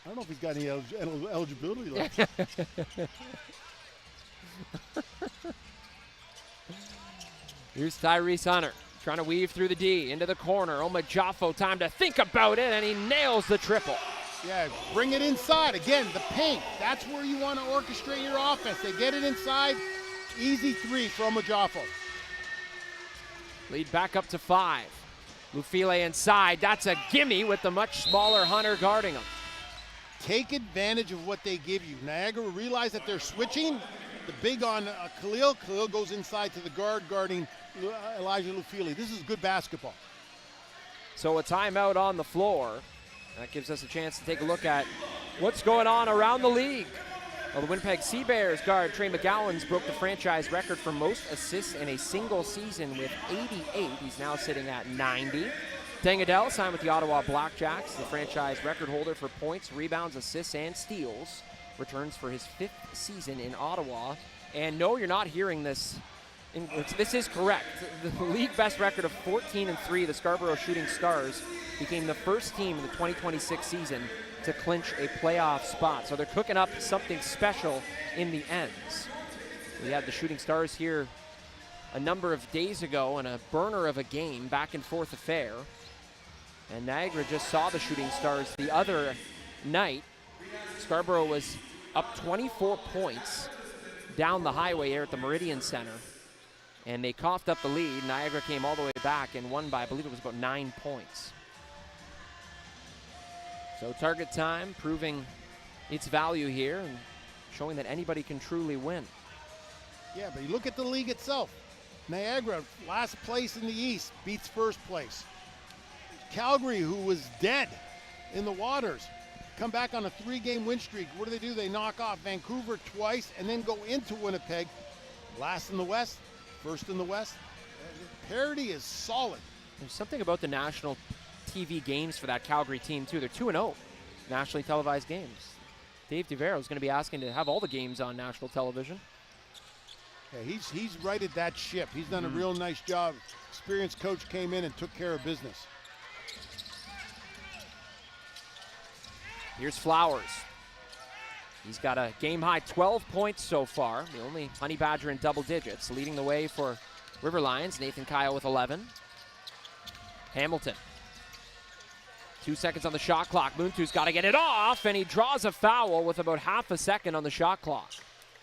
I don't know if he's got any eligibility left. Here's Tyrese Hunter trying to weave through the D into the corner. Oma Jaffo, time to think about it, and he nails the triple. Yeah, bring it inside. Again, the paint. That's where you want to orchestrate your offense. They get it inside. Easy three from Jaffo. Lead back up to 5. Lufile inside. That's a gimme with the much smaller Hunter guarding him. Take advantage of what they give you. Niagara realize that they're switching. The big on Khalil. Khalil goes inside to the guard guarding Elijah Lufile. This is good basketball. So a timeout on the floor. That gives us a chance to take a look at what's going on around the league. Well, the Winnipeg Sea Bears guard Trey McGowan's broke the franchise record for most assists in a single season with 88. He's now sitting at 90. Tangadell signed with the Ottawa Blackjacks, the franchise record holder for points, rebounds, assists, and steals. Returns for his 5th season in Ottawa. And no, you're not hearing this. This is correct. The league best record of 14-3, the Scarborough Shooting Stars became the first team in the 2026 season to clinch a playoff spot. So they're cooking up something special in the ends. We had the Shooting Stars here a number of days ago in a burner of a game, back and forth affair. And Niagara just saw the Shooting Stars the other night. Scarborough was up 24 points down the highway here at the Meridian Center. And they coughed up the lead. Niagara came all the way back and won by, I believe it was about 9 points. So target time proving its value here and showing that anybody can truly win. Yeah, but you look at the league itself. Niagara, last place in the East, beats first place. Calgary, who was dead in the waters, come back on a 3-game win streak. What do? They knock off Vancouver twice and then go into Winnipeg. Last in the West, first in the West. Parity is solid. There's something about the national TV games for that Calgary team, too. They're 2-0 nationally televised games. Dave DeVero is going to be asking to have all the games on national television. Yeah, he's righted that ship. He's done a real nice job. Experienced coach came in and took care of business. Here's Flowers. He's got a game-high 12 points so far, the only Honey Badger in double digits. Leading the way for River Lions, Nathan Kyle with 11. Hamilton. 2 seconds on the shot clock. Muntu got to get it off, and he draws a foul with about half a second on the shot clock.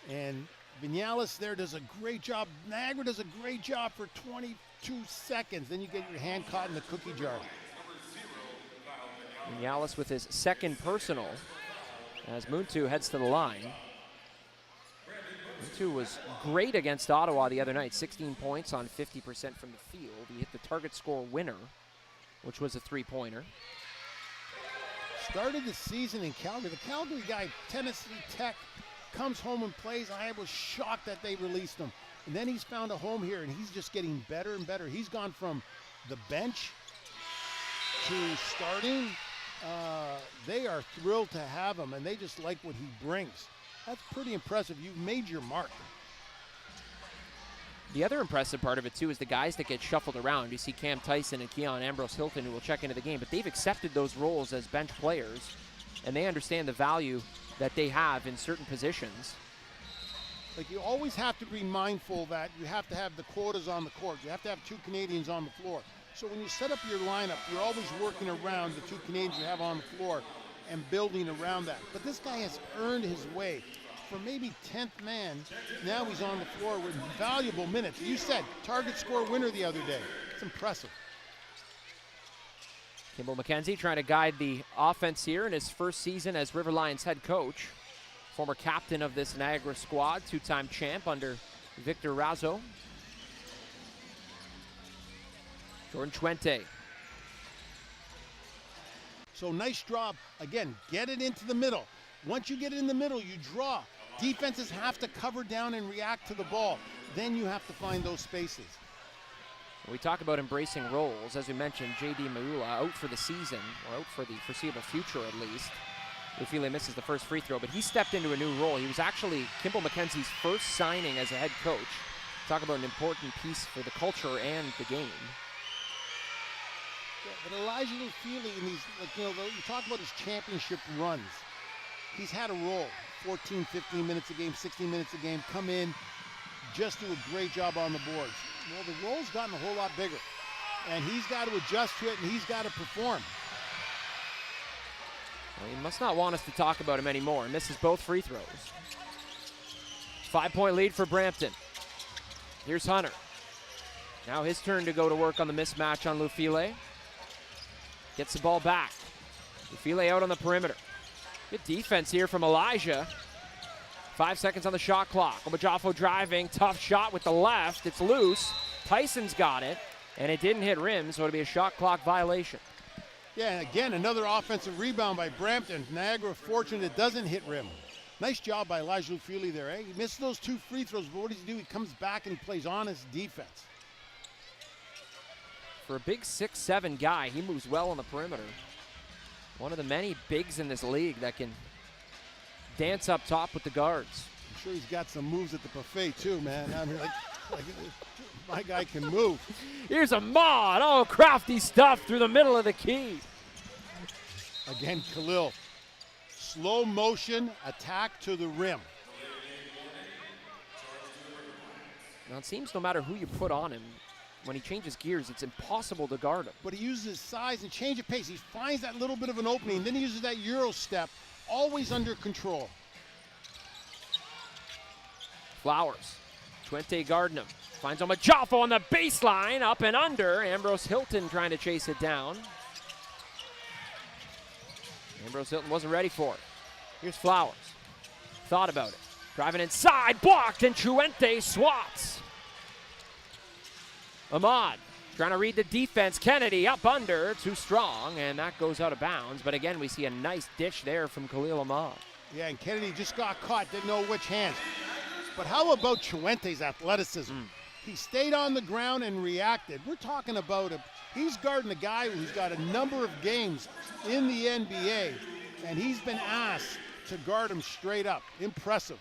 And Vinales there does a great job. Niagara does a great job for 22 seconds. Then you get your hand caught in the cookie jar. Vinales with his second personal as Muntu heads to the line. Muntu was great against Ottawa the other night. 16 points on 50% from the field. He hit the target score winner, which was a 3-pointer. Started the season in Calgary. The Calgary guy, Tennessee Tech, comes home and plays. I was shocked that they released him. And then he's found a home here, and he's just getting better and better. He's gone from the bench to starting. They are thrilled to have him, and they just like what he brings. That's pretty impressive. You've made your mark. The other impressive part of it, too, is the guys that get shuffled around. You see Cam Tyson and Keon Ambrose Hilton, who will check into the game, but they've accepted those roles as bench players, and they understand the value that they have in certain positions. Like, you always have to be mindful that you have to have the quotas on the court. You have to have 2 Canadians on the floor. So when you set up your lineup, you're always working around the 2 Canadians you have on the floor and building around that. But this guy has earned his way. for maybe 10th man. Now he's on the floor with valuable minutes. You said target score winner the other day. It's impressive. Kimball McKenzie trying to guide the offense here in his first season as River Lions head coach. Former captain of this Niagara squad, two-time champ under Victor Razzo. Jordan Chuente. So nice drop. Again, get it into the middle. Once you get it in the middle, you draw. Defenses have to cover down and react to the ball. Then you have to find those spaces. We talk about embracing roles. As we mentioned, J.D. Maula out for the season, or out for the foreseeable future at least. Lufile misses the first free throw, but he stepped into a new role. He was actually Kimball McKenzie's first signing as a head coach. Talk about an important piece for the culture and the game. Yeah, but Elijah Lufile in these, you talk about his championship runs. He's had a role, 14, 15 minutes a game, 16 minutes a game, come in, just do a great job on the boards. Well, the role's gotten a whole lot bigger, and he's got to adjust to it, and he's got to perform. Well, he must not want us to talk about him anymore. He misses both free throws. 5-point lead for Brampton. Here's Hunter. Now his turn to go to work on the mismatch on Lufile. Gets the ball back. Lufile out on the perimeter. Good defense here from Elijah. 5 seconds on the shot clock. Omajafo driving, tough shot with the left. It's loose. Tyson's got it, and it didn't hit rim, so it'll be a shot clock violation. Yeah, and again, another offensive rebound by Brampton. Niagara fortunate it doesn't hit rim. Nice job by Elijah Lufile there, eh? He missed those 2 free throws, but what does he do? He comes back and he plays honest defense. For a big 6'7" guy, he moves well on the perimeter. One of the many bigs in this league that can dance up top with the guards. I'm sure he's got some moves at the buffet too, man. I mean, like my guy can move. Here's Ahmad. Oh, crafty stuff through the middle of the key. Again, Khalil. Slow motion attack to the rim. Now it seems no matter who you put on him, when he changes gears, it's impossible to guard him. But he uses his size and change of pace. He finds that little bit of an opening, then he uses that Euro step, always under control. Flowers. Chuente guarding him. Finds Omajafo on the baseline, up and under. Ambrose Hilton trying to chase it down. Ambrose Hilton wasn't ready for it. Here's Flowers. Thought about it. Driving inside, blocked, and Chuente swats. Ahmad trying to read the defense. Kennedy up under, too strong, and that goes out of bounds. But again, we see a nice dish there from Khalil Ahmad. Yeah, and Kennedy just got caught, didn't know which hands. But how about Chuente's athleticism? He stayed on the ground and reacted. We're talking about he's guarding a guy who's got a number of games in the NBA, and he's been asked to guard him straight up. Impressive.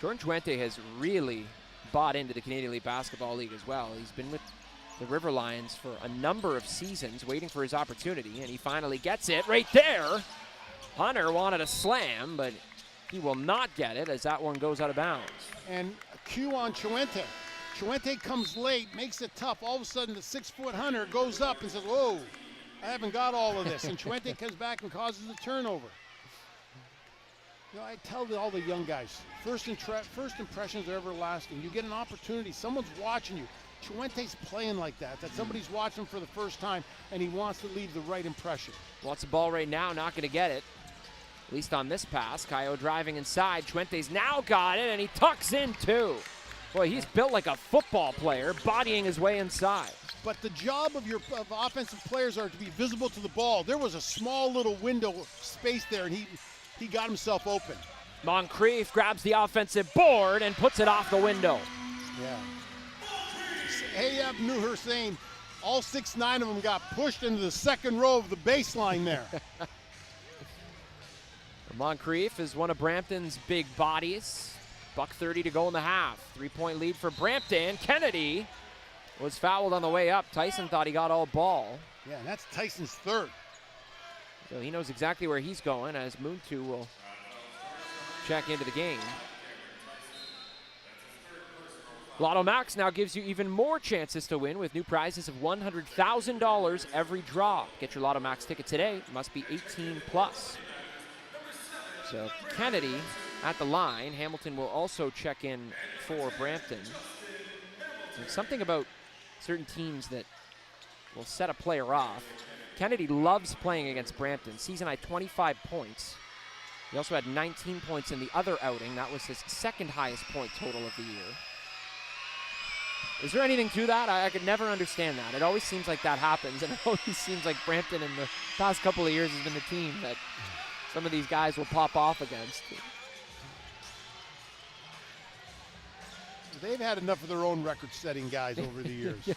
Jordan Chuente has really bought into the Canadian Elite Basketball League as well. He's been with the River Lions for a number of seasons, waiting for his opportunity, and he finally gets it right there. Hunter wanted a slam, but he will not get it as that one goes out of bounds. And a cue on Chuente. Chuente comes late, makes it tough. All of a sudden, the 6-foot Hunter goes up and says, whoa, I haven't got all of this. And Chuente comes back and causes a turnover. You know, I tell all the young guys, first impressions are everlasting. You get an opportunity, someone's watching you. Chuente's playing like that somebody's watching for the first time, and he wants to leave the right impression. Wants the ball right now, not going to get it. At least on this pass. Kayo driving inside. Chuente's now got it, and he tucks in too. Boy, he's built like a football player, bodying his way inside. But the job of offensive players are to be visible to the ball. There was a small little window space there, and he got himself open. Moncrief grabs the offensive board and puts it off the window. Yeah. Hayab Nuher saying all 6'9" of them got pushed into the second row of the baseline there. Moncrief is one of Brampton's big bodies. $1:30 to go in the half. 3-point lead for Brampton. Kennedy was fouled on the way up. Tyson thought he got all ball. Yeah, and that's Tyson's third. So he knows exactly where he's going as Muntu will check into the game. Lotto Max now gives you even more chances to win with new prizes of $100,000 every draw. Get your Lotto Max ticket today. It must be 18 plus. So Kennedy at the line. Hamilton will also check in for Brampton. There's something about certain teams that will set a player off. Kennedy loves playing against Brampton. Season high 25 points. He also had 19 points in the other outing. That was his second highest point total of the year. Is there anything to that? I could never understand that. It always seems like that happens, and it always seems like Brampton in the past couple of years has been the team that some of these guys will pop off against. They've had enough of their own record-setting guys over the years.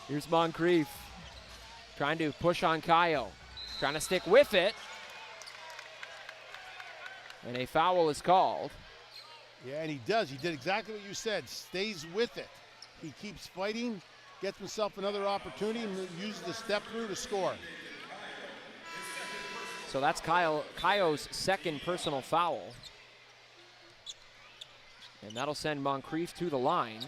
Here's Moncrief trying to push on Kayo, trying to stick with it. And a foul is called. Yeah, and he does. He did exactly what you said. Stays with it. He keeps fighting, gets himself another opportunity, and uses the step through to score. So that's Kayo's second personal foul. And that'll send Moncrief to the line.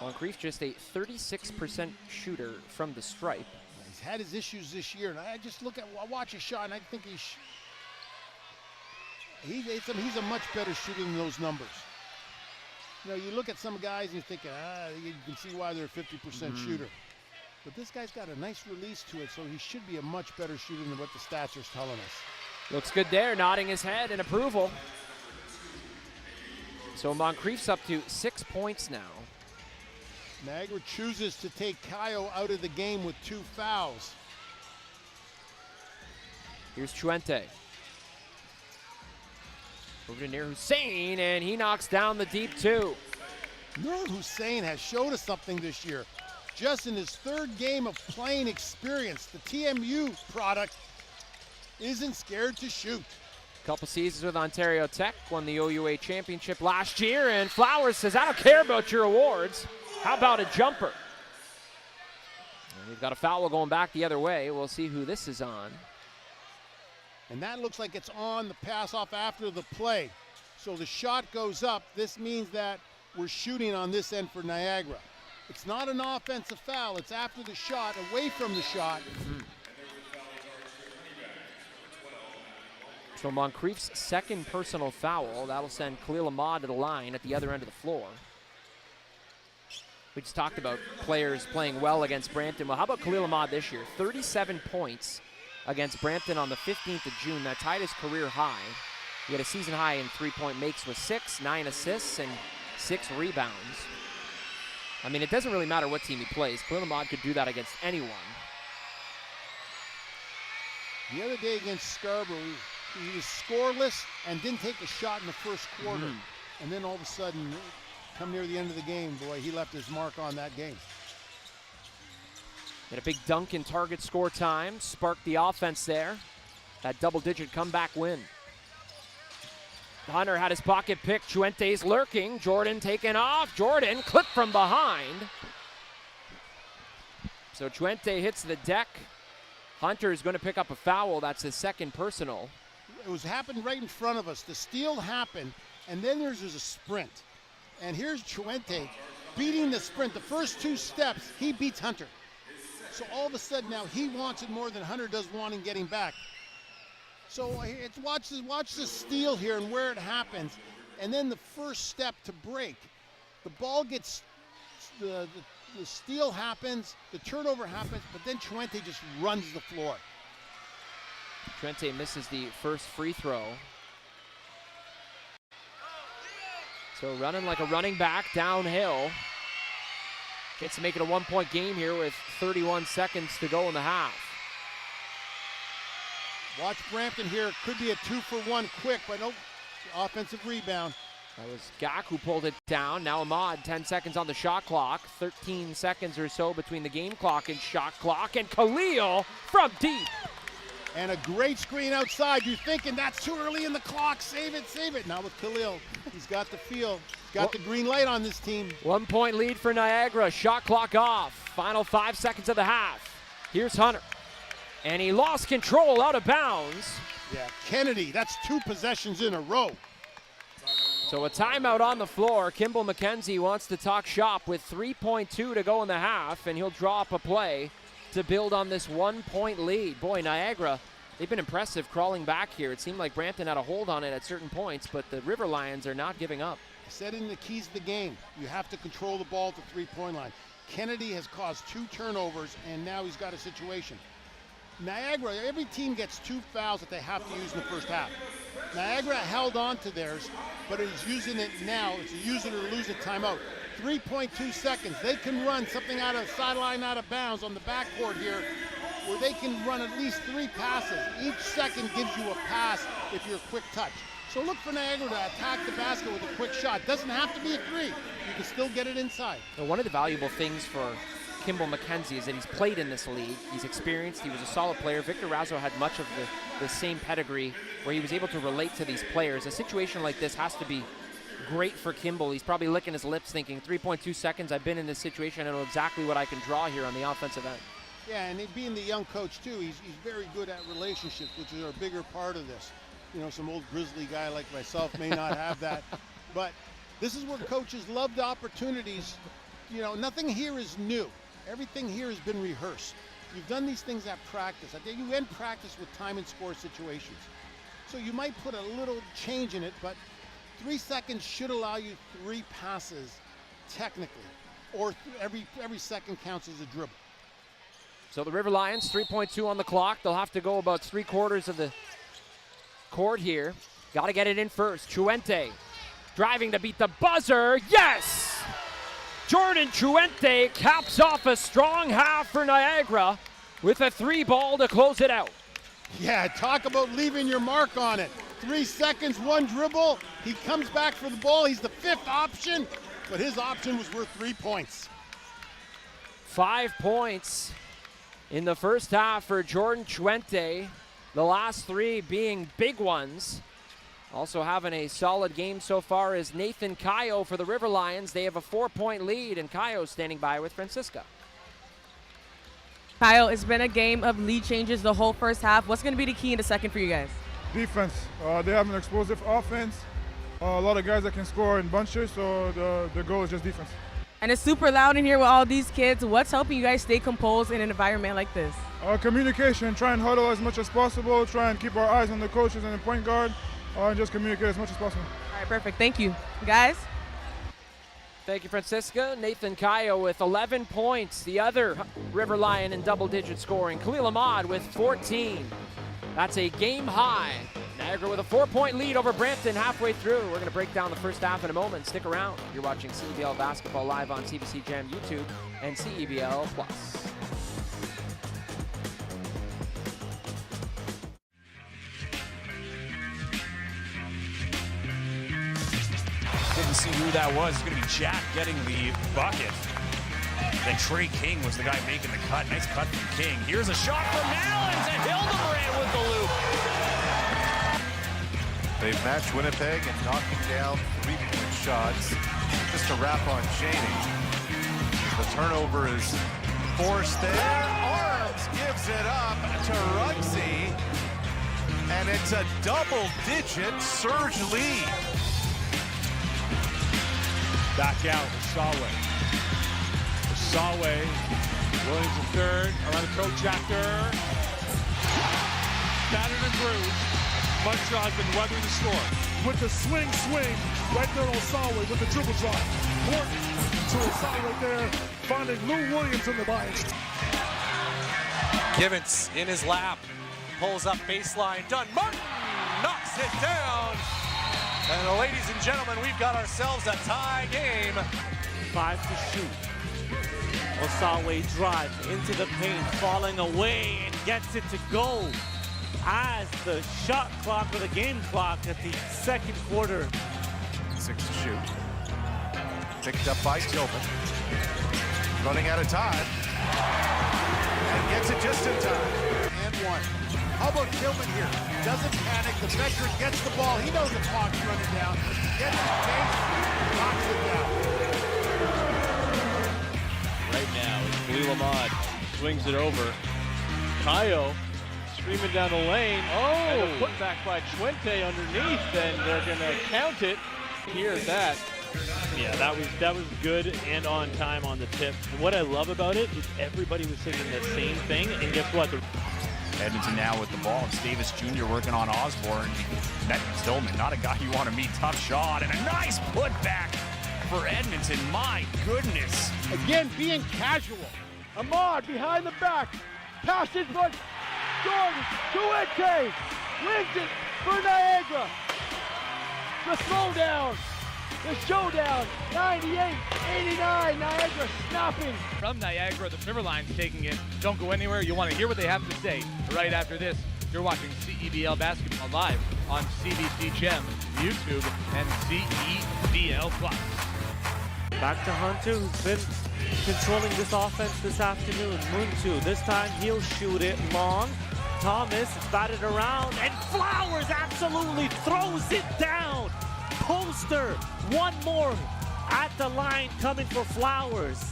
Moncrief just a 36% shooter from the stripe. He's had his issues this year, and I just watch his shot, and I think he's a much better shooter than those numbers. You know, you look at some guys and you're thinking, you can see why they're a 50% shooter. But this guy's got a nice release to it, so he should be a much better shooter than what the stats are telling us. Looks good there, nodding his head in approval. So Moncrief's up to 6 points now. Niagara chooses to take Kayo out of the game with 2 fouls. Here's Chuente. Over to near Hussein, and he knocks down the deep 2. Nur Hussein has showed us something this year. Just in his 3rd game of playing experience, the TMU product isn't scared to shoot. Couple seasons with Ontario Tech, won the OUA championship last year, and Flowers says, I don't care about your awards. How about a jumper? And we've got a foul going back the other way. We'll see who this is on. And that looks like it's on the pass off after the play. So the shot goes up. This means that we're shooting on this end for Niagara. It's not an offensive foul. It's after the shot, away from the shot. So Moncrief's second personal foul. That'll send Khalil Ahmad to the line at the other end of the floor. We just talked about players playing well against Brampton. Well, how about Khalil Ahmad this year? 37 points against Brampton on the 15th of June. That tied his career high. He had a season high in three-point makes with 6, 9 assists, and 6 rebounds. I mean, it doesn't really matter what team he plays. Khalil Ahmad could do that against anyone. The other day against Scarborough, he was scoreless and didn't take a shot in the first quarter. And then all of a sudden, come near the end of the game, boy, he left his mark on that game. Had a big dunk in target score time, sparked the offense there. That double-digit comeback win. Hunter had his pocket picked. Chuente's lurking. Jordan taken off. Jordan clipped from behind. So Chuente hits the deck. Hunter is going to pick up a foul. That's his second personal. It was happened right in front of us. The steal happened, and then there's a sprint. And here's Chuente beating the sprint. The first 2 steps, he beats Hunter. So all of a sudden now he wants it more than Hunter does wanting getting back. So it's watch the steal here and where it happens. And then the first step to break. The ball gets, the steal happens, the turnover happens, but then Chuente just runs the floor. Chuente misses the first free throw. So running like a running back downhill. Gets to make it a 1-point game here with 31 seconds to go in the half. Watch Brampton here. Could be a 2-for-1 quick, but nope. Offensive rebound. That was Gak who pulled it down. Now Ahmad, 10 seconds on the shot clock. 13 seconds or so between the game clock and shot clock. And Khalil from deep. And a great screen outside. You're thinking that's too early in the clock. Save it, save it. Now with Khalil, he's got the feel. Got the green light on this team. 1-point lead for Niagara. Shot clock off. Final 5 seconds of the half. Here's Hunter. And he lost control out of bounds. Yeah, Kennedy, that's 2 possessions in a row. So a timeout on the floor. Kimball McKenzie wants to talk shop with 3.2 to go in the half, and he'll draw up a play. to build on this 1-point lead. Boy, Niagara, they've been impressive crawling back here. It seemed like Brampton had a hold on it at certain points, but the River Lions are not giving up. I said in the keys of the game, you have to control the ball at the three-point line. Kennedy has caused 2 turnovers, and now he's got a situation. Niagara, every team gets 2 fouls that they have to use in the first half. Niagara held on to theirs, but is using it now. It's a use it or lose it timeout. 3.2 seconds. They can run something out of sideline, out of bounds on the backcourt here, where they can run at least 3 passes. Each second gives you a pass if you're a quick touch. So look for Niagara to attack the basket with a quick shot. Doesn't have to be a 3. You can still get it inside. Well, one of the valuable things for Kimball McKenzie is that he's played in this league. He's experienced. He was a solid player. Victor Razzo had much of the same pedigree where he was able to relate to these players. A situation like this has to be great for Kimball. He's probably licking his lips thinking, 3.2 seconds, I've been in this situation. I know exactly what I can draw here on the offensive end. Yeah, and being the young coach, too, he's very good at relationships, which is a bigger part of this. You know, some old grizzly guy like myself may not have that. But this is where coaches love the opportunities. You know, nothing here is new. Everything here has been rehearsed. You've done these things at practice. You end practice with time and score situations. So you might put a little change in it, but 3 seconds should allow you 3 passes technically, or every second counts as a dribble. So the River Lions, 3.2 on the clock. They'll have to go about 3/4 of the court here. Got to get it in first. Truente driving to beat the buzzer. Yes! Jordan Truente caps off a strong half for Niagara with a 3-ball to close it out. Yeah, talk about leaving your mark on it. 3 seconds, 1 dribble. He comes back for the ball. He's the 5th option, but his option was worth 3 points. 5 points in the first half for Jordan Truente. The last 3 being big ones. Also having a solid game so far is Nathan Cayo for the River Lions. They have a 4-point lead, and Cayo standing by with Francisca. Kyle, it's been a game of lead changes the whole first half. What's going to be the key in the second for you guys? Defense. They have an explosive offense. A lot of guys that can score in bunches, so the goal is just defense. And it's super loud in here with all these kids. What's helping you guys stay composed in an environment like this? Communication. Try and huddle as much as possible. Try and keep our eyes on the coaches and the point guard. And just communicate as much as possible. All right, perfect. Thank you. Guys? Thank you, Francisca. Nathan Cayo with 11 points. The other River Lion in double-digit scoring. Khalil Ahmad with 14. That's a game high. Niagara with a 4-point lead over Brampton halfway through. We're going to break down the first half in a moment. Stick around. You're watching CEBL Basketball live on CBC Jam YouTube and CEBL Plus. Didn't see who that was. It's going to be Jack getting the bucket. Then Trey King was the guy making the cut. Nice cut from King. Here's a shot from Nallins, and Hildebrand with the loop. They've matched Winnipeg and knocking down 3-point shots. Just a wrap on Cheney. The turnover is forced there. Arms gives it up to Ruggsy. And it's a double-digit surge lead. Back out with Salway. Salway, Williams the third, around the protractor. Battered and bruised. Montreal has been weathering the storm. With the swing, right there on Salway with the dribble drop. Morton to a side right there, finding Lou Williams in the bias. Givens in his lap, pulls up baseline, done. Martin knocks it down. And ladies and gentlemen, we've got ourselves a tie game. 5 to shoot. Osawe drives into the paint, falling away and gets it to go as the shot clock or the game clock at the second quarter. 6 to shoot. Picked up by Tillman. Running out of time. And gets it just in time. And 1. How about Tillman here? Doesn't panic. The veteran gets the ball. He knows the clock's running down. Gets his pace, knocks it down. Right now, it's Khalil Ahmad swings it over. Cayo streaming down the lane. And a putback by Truente underneath, and they're going to count it. Here's that. Yeah, that was good and on time on the tip. And what I love about it is everybody was singing the same thing, and guess what? Edmonton now with the ball. It's Davis Jr. working on Osborne. That Stillman, not a guy you want to meet. Tough shot and a nice putback for Edmonton. My goodness. Again, being casual. Ahmad behind the back. Pass in front. Jordan. Chuente. Wins it for Niagara. The throwdown. The showdown. 98-89. Niagara snapping. From Niagara, the Riverline's taking it. Don't go anywhere. You want to hear what they have to say right after this. You're watching CEBL Basketball live on CBC Gem, YouTube, and CEBL Plus. Back to Hunter, who's been controlling this offense this afternoon. Muntu, this time he'll shoot it long. Thomas batted around, and Flowers absolutely throws it down. Poster, one more at the line coming for Flowers.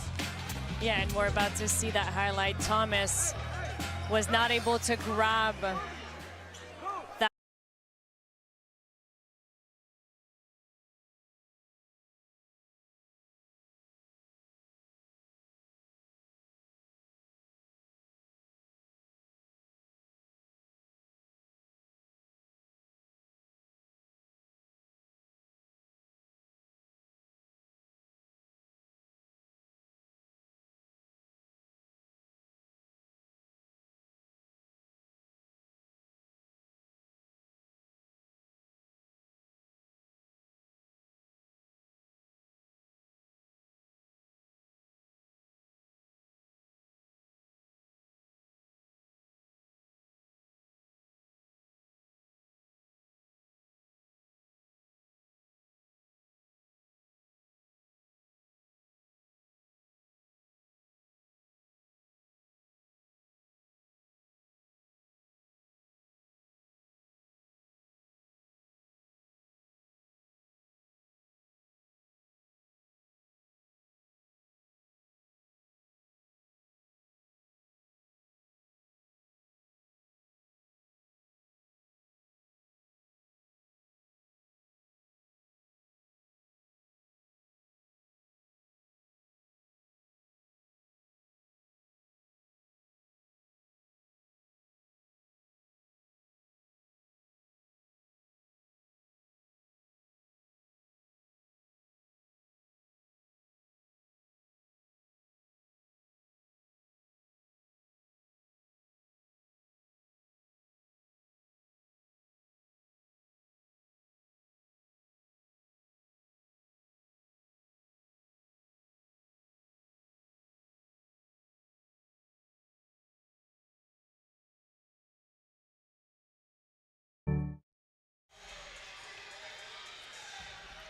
Yeah, and we're about to see that highlight. Thomas was not able to grab that.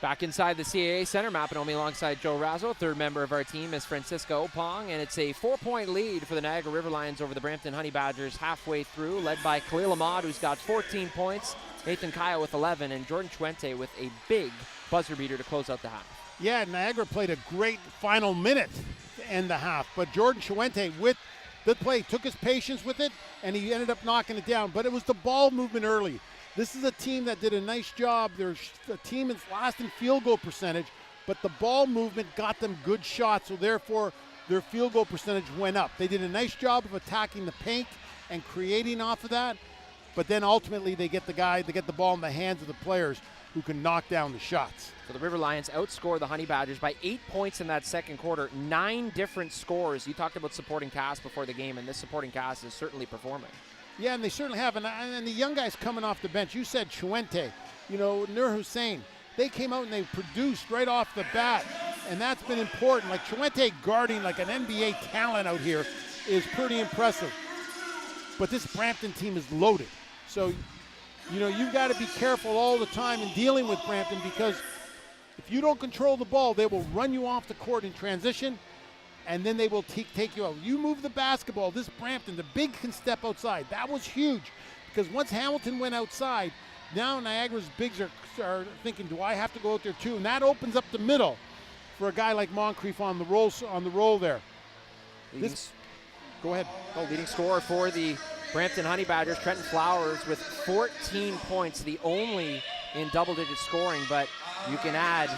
Back inside the CAA Center, Mapanome alongside Joe Razzo. Third member of our team is Francisco Opong, and it's a 4-point lead for the Niagara Riverlions over the Brampton Honey Badgers halfway through, led by Khalil Ahmad, who's got 14 points, Nathan Kaya with 11, and Jordan Chuente with a big buzzer beater to close out the half. Yeah, Niagara played a great final minute to end the half, but Jordan Chuente with the play took his patience with it, and he ended up knocking it down, but it was the ball movement early. This is a team that did a nice job. They're a team that's last in field goal percentage, but the ball movement got them good shots, so therefore their field goal percentage went up. They did a nice job of attacking the paint and creating off of that, but then ultimately they get the ball in the hands of the players who can knock down the shots. So the River Lions outscore the Honey Badgers by 8 points in that second quarter, 9 different scores. You talked about supporting cast before the game, and this supporting cast is certainly performing. Yeah, and they certainly have. And the young guys coming off the bench, you said Chuente, Nur Hussein, they came out and they produced right off the bat, and that's been important. Like Chuente guarding like an NBA talent out here is pretty impressive. But this Brampton team is loaded. So, you've got to be careful all the time in dealing with Brampton, because if you don't control the ball, they will run you off the court in transition, and then they will take you out. You move the basketball, this Brampton, the big can step outside. That was huge, because once Hamilton went outside, now Niagara's bigs are thinking, do I have to go out there too? And that opens up the middle for a guy like Moncrief on the roll there. Go ahead. Leading scorer for the Brampton Honey Badgers, Trenton Flowers, with 14 points, the only in double-digit scoring, but you can add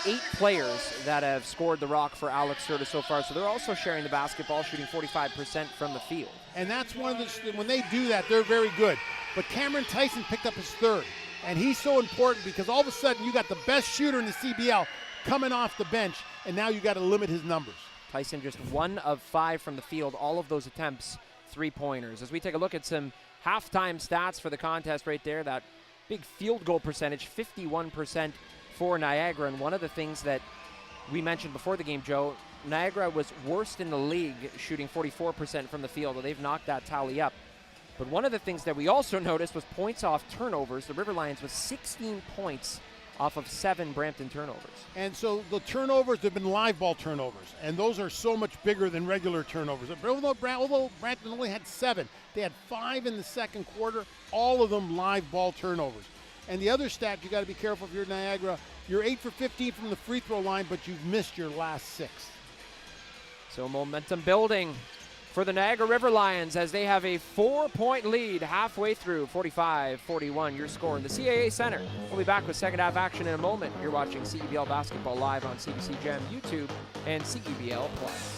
8 players that have scored the rock for Alex Serta so far, so they're also sharing the basketball, shooting 45% from the field. And that's one of the, when they do that, they're very good. But Cameron Tyson picked up his 3rd, and he's so important because all of a sudden you got the best shooter in the CBL coming off the bench, and now you got to limit his numbers. Tyson just 1 of 5 from the field, all of those attempts 3-pointers. As we take a look at some halftime stats for the contest right there, that big field goal percentage, 51% for Niagara. And one of the things that we mentioned before the game, Joe, Niagara was worst in the league, shooting 44% from the field. Well, they've knocked that tally up. But one of the things that we also noticed was points off turnovers. The River Lions was 16 points off of 7 Brampton turnovers. And so the turnovers have been live ball turnovers, and those are so much bigger than regular turnovers. Although Brampton only had 7, they had 5 in the second quarter, all of them live ball turnovers. And the other stat you got to be careful if you're Niagara, you're 8 for 15 from the free throw line, but you've missed your last 6. So momentum building for the Niagara River Lions as they have a 4-point lead halfway through, 45-41 your score in the CAA Center. We'll be back with second half action in a moment. You're watching CEBL Basketball live on CBC Gem, YouTube, and CEBL Plus.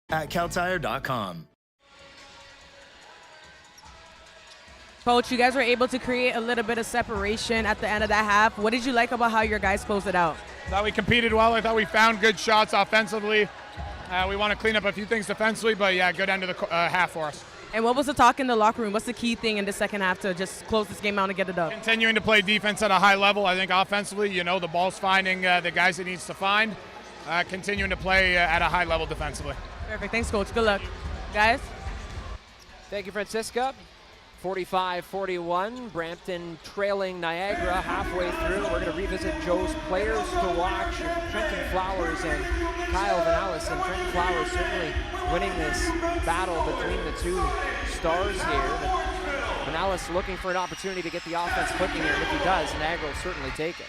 At CalTire.com. Coach, you guys were able to create a little bit of separation at the end of that half. What did you like about how your guys closed it out? I thought we competed well. I thought we found good shots offensively. We want to clean up a few things defensively, but yeah, good end of the half for us. And what was the talk in the locker room? What's the key thing in the second half to just close this game out and get it up? Continuing to play defense at a high level. I think offensively, the ball's finding the guys it needs to find. Continuing to play at a high level defensively. Perfect. Thanks, Coach. Good luck. Guys? Thank you, Francisca. 45-41, Brampton trailing Niagara halfway through. We're going to revisit Joe's players to watch, Trenton Flowers and Kyle Vanellis. And Trenton Flowers certainly winning this battle between the two stars here. But Vanellis looking for an opportunity to get the offense clicking here, and if he does, Niagara will certainly take it.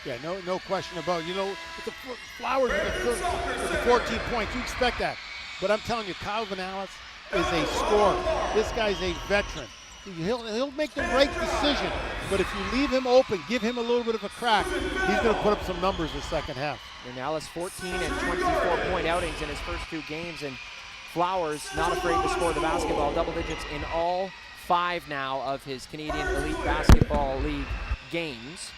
Yeah, no question about it. With the Flowers with the 14 points, you expect that. But I'm telling you, Kyle Vanellis is a scorer. This guy's a veteran. He'll make the right decision but if you leave him open, give him a little bit of a crack, he's going to put up some numbers in the second half. Vinales 14 and 24-point outings in his first 2 games, and Flowers not afraid to score the basketball, double digits in all 5 now of his Canadian Elite Basketball League games.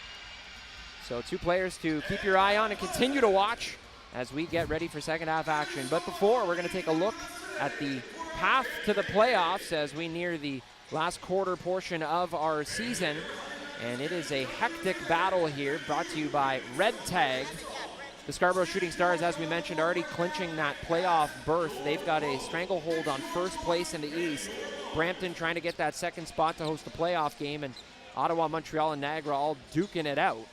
So 2 players to keep your eye on and continue to watch as we get ready for second half action. But before, we're going to take a look at the path to the playoffs as we near the last quarter portion of our season. And it is a hectic battle here, brought to you by Red Tag. The Scarborough Shooting Stars, as we mentioned, already clinching that playoff berth. They've got a stranglehold on first place in the East. Brampton trying to get that second spot to host the playoff game, and Ottawa, Montreal, and Niagara all duking it out.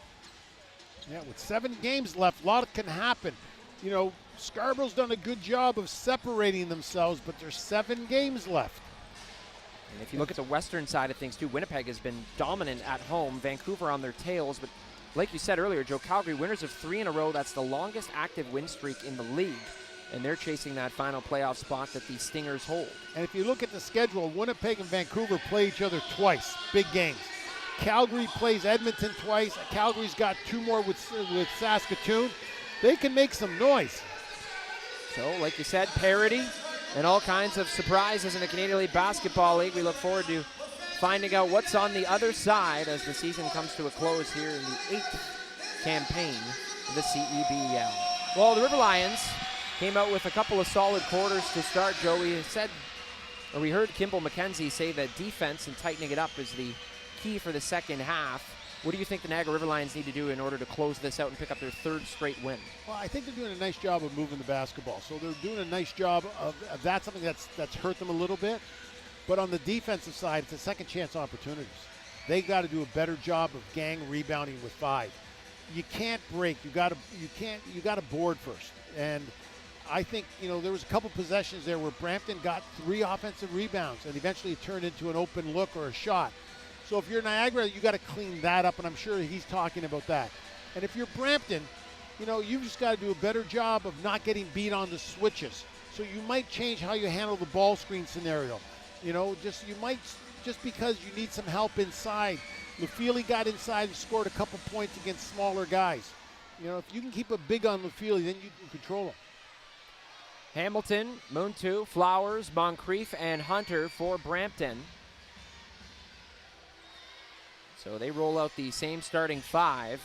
Yeah, with 7 games left, a lot can happen. You know, Scarborough's done a good job of separating themselves, but there's 7 games left. And if you look at the western side of things, too, Winnipeg has been dominant at home. Vancouver on their tails, but like you said earlier, Joe, Calgary winners of 3 in a row. That's the longest active win streak in the league, and they're chasing that final playoff spot that the Stingers hold. And if you look at the schedule, Winnipeg and Vancouver play each other twice, big games. Calgary plays Edmonton twice. Calgary's got 2 more with Saskatoon. They can make some noise. So, like you said, parity and all kinds of surprises in the Canadian Elite Basketball League. We look forward to finding out what's on the other side as the season comes to a close here in the 8th campaign of the CEBL. Well, the River Lions came out with a couple of solid quarters to start, Joe. We heard Kimball McKenzie say that defense and tightening it up is the key for the second half. What do you think the Niagara River Lions need to do in order to close this out and pick up their 3rd straight win? Well, I think they're doing a nice job of moving the basketball. So they're doing a nice job of that's something that's hurt them a little bit. But on the defensive side, it's a second chance opportunities. They got to do a better job of gang rebounding with 5. You can't break. You got to board first. And I think, you know, there was a couple possessions there where Brampton got 3 offensive rebounds and eventually it turned into an open look or a shot. So if you're Niagara, you got to clean that up, and I'm sure he's talking about that. And if you're Brampton, you know, you've just got to do a better job of not getting beat on the switches. So you might change how you handle the ball screen scenario. You know, just because you need some help inside. Lufili got inside and scored a couple points against smaller guys. You know, if you can keep a big on Lufili, then you can control him. Hamilton, Muntu, Flowers, Moncrief, and Hunter for Brampton. So they roll out the same starting 5.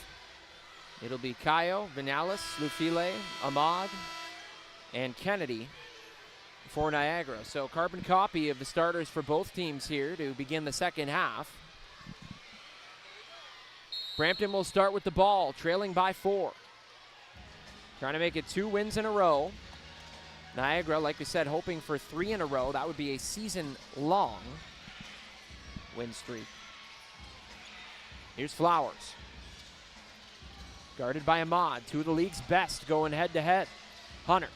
It'll be Caio, Vinales, Lufile, Ahmad, and Kennedy for Niagara. So carbon copy of the starters for both teams here to begin the second half. Brampton will start with the ball, trailing by 4. Trying to make it 2 wins in a row. Niagara, like we said, hoping for 3 in a row. That would be a season-long win streak. Here's Flowers. Guarded by Ahmad, 2 of the league's best going head-to-head. Hunter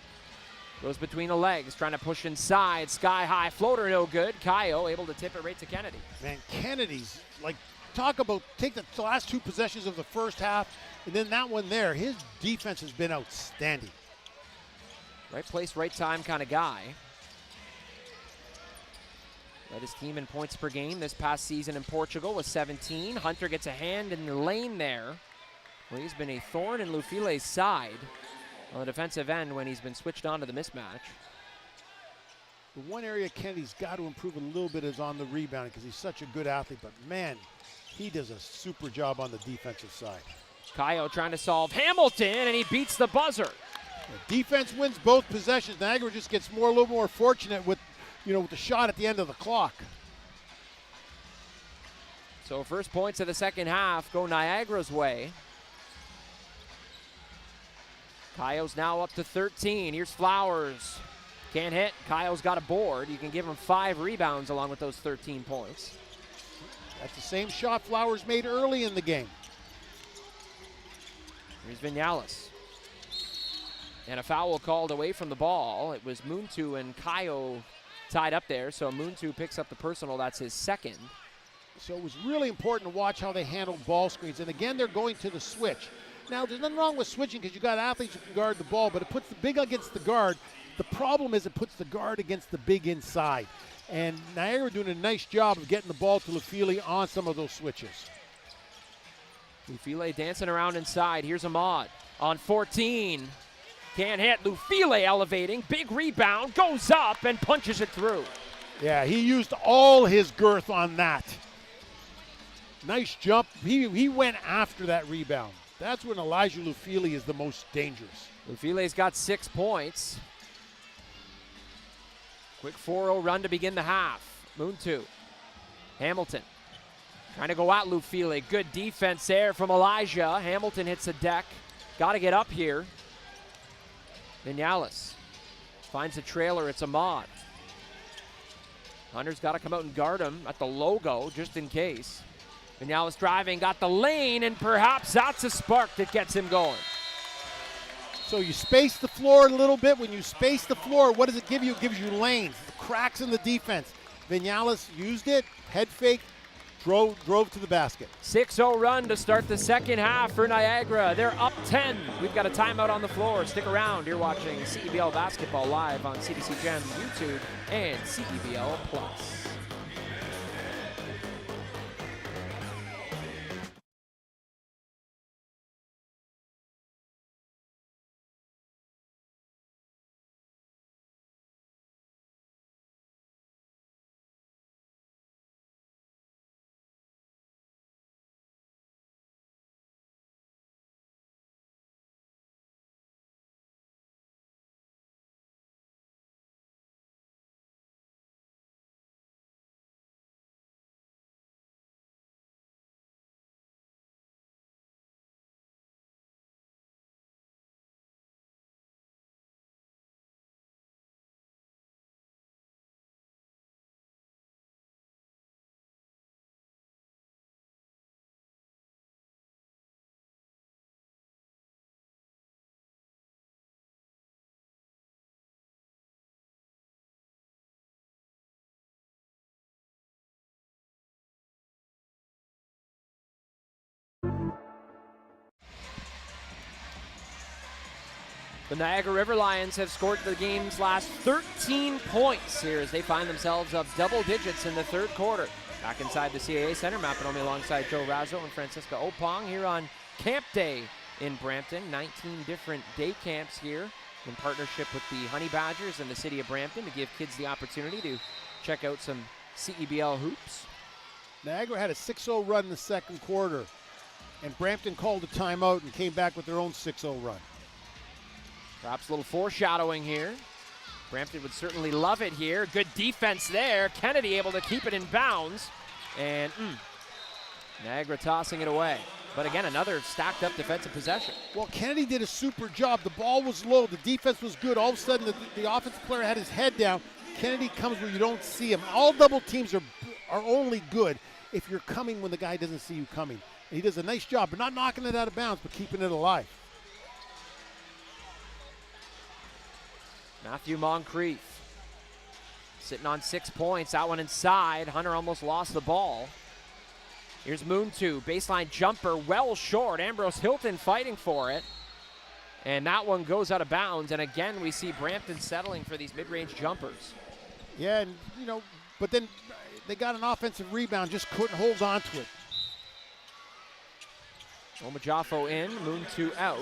goes between the legs, trying to push inside. Sky-high floater, no good. Caio able to tip it right to Kennedy. Man, Kennedy's, like, take the last 2 possessions of the first half, and then that one there. His defense has been outstanding. Right place, right time kind of guy. Led his team in points per game this past season in Portugal with 17. Hunter gets a hand in the lane there. Well, he's been a thorn in Lufile's side on the defensive end when he's been switched on to the mismatch. The one area Kennedy's got to improve a little bit is on the rebounding because he's such a good athlete, but man, he does a super job on the defensive side. Caio trying to solve Hamilton, and he beats the buzzer. The defense wins both possessions. Niagara just gets a little more fortunate with the shot at the end of the clock. So first points of the second half go Niagara's way. Caio's now up to 13. Here's Flowers. Can't hit. Caio's got a board. You can give him 5 rebounds along with those 13 points. That's the same shot Flowers made early in the game. Here's Vinales. And a foul called away from the ball. It was Muntu and Caio tied up there, so Muntu picks up the personal. That's his 2nd. So it was really important to watch how they handled ball screens. And again, they're going to the switch. Now, there's nothing wrong with switching because you got athletes who can guard the ball, but it puts the big against the guard. The problem is it puts the guard against the big inside. And Niagara doing a nice job of getting the ball to Lufili on some of those switches. Lufile dancing around inside. Here's Ahmad on 14. Can't hit. Lufile elevating. Big rebound. Goes up and punches it through. Yeah, he used all his girth on that. Nice jump. He went after that rebound. That's when Elijah Lufile is the most dangerous. Lufile's got 6 points. Quick 4-0 run to begin the half. Moon 2. Hamilton trying to go at Lufile. Good defense there from Elijah. Hamilton hits the deck. Got to get up here. Vinales finds a trailer. It's Ahmad. Hunter's got to come out and guard him at the logo just in case. Vinales driving, got the lane, and perhaps that's a spark that gets him going. So you space the floor a little bit. When you space the floor, what does it give you? It gives you lanes, cracks in the defense. Vinales used it, head fake, drove to the basket. 6-0 run to start the second half for Niagara. They're up 10. We've got a timeout on the floor. Stick around. You're watching CEBL Basketball live on CBC Gem YouTube and CEBL Plus. The Niagara River Lions have scored the game's last 13 points here as they find themselves up double digits in the third quarter. Back inside the CAA Center, Mapinomi alongside Joe Razzo and Francisca Opong here on Camp Day in Brampton. 19 different day camps here in partnership with the Honey Badgers and the city of Brampton to give kids the opportunity to check out some CEBL hoops. Niagara had a 6-0 run in the second quarter, and Brampton called a timeout and came back with their own 6-0 run. Perhaps a little foreshadowing here. Brampton would certainly love it here. Good defense there. Kennedy able to keep it in bounds. And Niagara tossing it away. But again, another stacked up defensive possession. Well, Kennedy did a super job. The ball was low. The defense was good. All of a sudden, the offensive player had his head down. Kennedy comes where you don't see him. All double teams are only good if you're coming when the guy doesn't see you coming. And he does a nice job, but not knocking it out of bounds, but keeping it alive. Matthew Moncrief sitting on 6 points. That one inside. Hunter almost lost the ball. Here's Moon 2. Baseline jumper well short. Ambrose Hilton fighting for it. And that one goes out of bounds. And again, we see Brampton settling for these mid-range jumpers. Yeah, and but then they got an offensive rebound, just couldn't hold on to it. Omajafo in, Moon 2 out.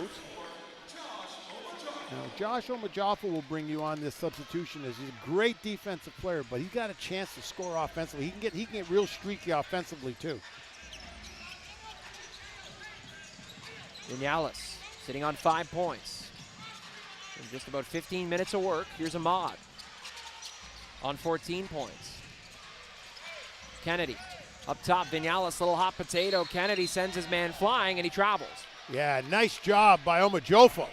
Now, Josh Omajafo will bring you on this substitution as he's a great defensive player, but he's got a chance to score offensively. He can get real streaky offensively too. Vinales sitting on 5 points. In just about 15 minutes of work, here's Ahmad on 14 points. Kennedy up top, Vinales, little hot potato. Kennedy sends his man flying and he travels. Yeah, nice job by Omajafo.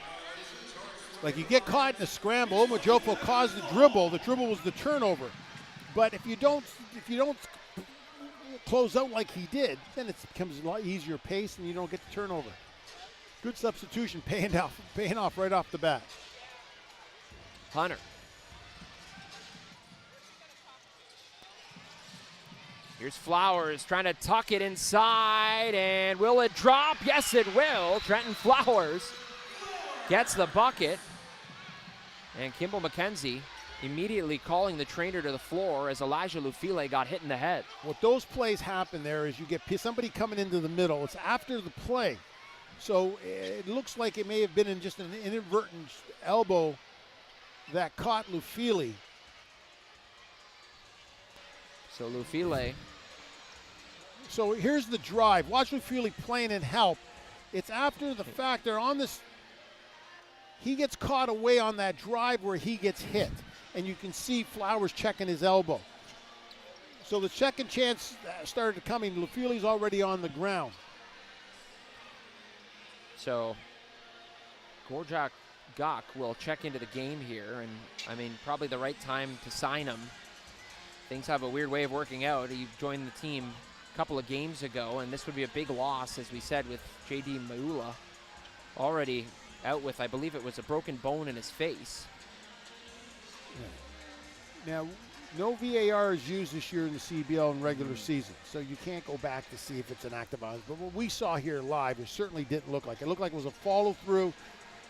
Like, you get caught in a scramble, Omajafo caused the dribble. The dribble was the turnover. But if you don't close out like he did, then it becomes a lot easier pace and you don't get the turnover. Good substitution, paying off right off the bat. Hunter. Here's Flowers trying to tuck it inside, and will it drop? Yes, it will. Trenton Flowers gets the bucket. And Kimball McKenzie immediately calling the trainer to the floor as Elijah Lufile got hit in the head. What those plays happen there is you get somebody coming into the middle. It's after the play. So it looks like it may have been in just an inadvertent elbow that caught Lufile. So Lufile. So here's the drive. Watch Lufile playing in help. It's after the fact they're on this. He gets caught away on that drive where he gets hit. And you can see Flowers checking his elbow. So the second chance started coming. Lufile's already on the ground. So Gorjak Gok will check into the game here, and I mean, probably the right time to sign him. Things have a weird way of working out. He joined the team a couple of games ago, and this would be a big loss, as we said, with J.D. Maula already out with, I believe it was a broken bone in his face. Now, no VAR is used this year in the CEBL in regular season, so you can't go back to see if it's an act of violence. But what we saw here live, it certainly didn't look like it. It looked like it was a follow-through.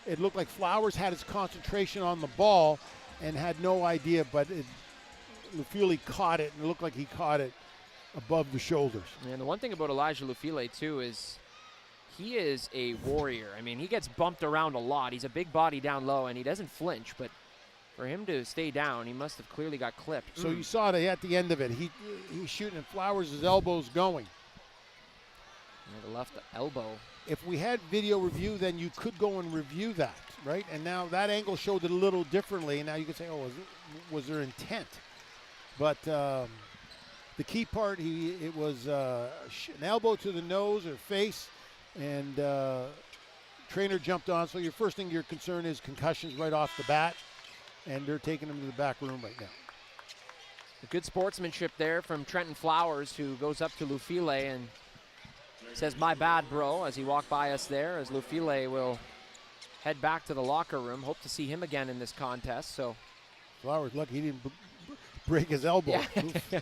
It looked like Flowers had his concentration on the ball and had no idea, but Lufile caught it, and it looked like he caught it above the shoulders. And the one thing about Elijah Lufile, too, is he is a warrior. I mean, he gets bumped around a lot. He's a big body down low, and he doesn't flinch, but for him to stay down, he must have clearly got clipped. So you saw it at the end of it. He's shooting and Flowers' elbow's going. Yeah, the left elbow. If we had video review, then you could go and review that, right? And now that angle showed it a little differently, and now you could say, oh, was there intent? But the key part, it was an elbow to the nose or face, and trainer jumped on. So your first thing, your concern is concussions right off the bat, and they're taking him to the back room right now. Good sportsmanship there from Trenton Flowers, who goes up to Lufile and says, "My bad, bro," as he walked by us there, as Lufile will head back to the locker room. Hope to see him again in this contest. So Flowers lucky he didn't break his elbow. Yeah.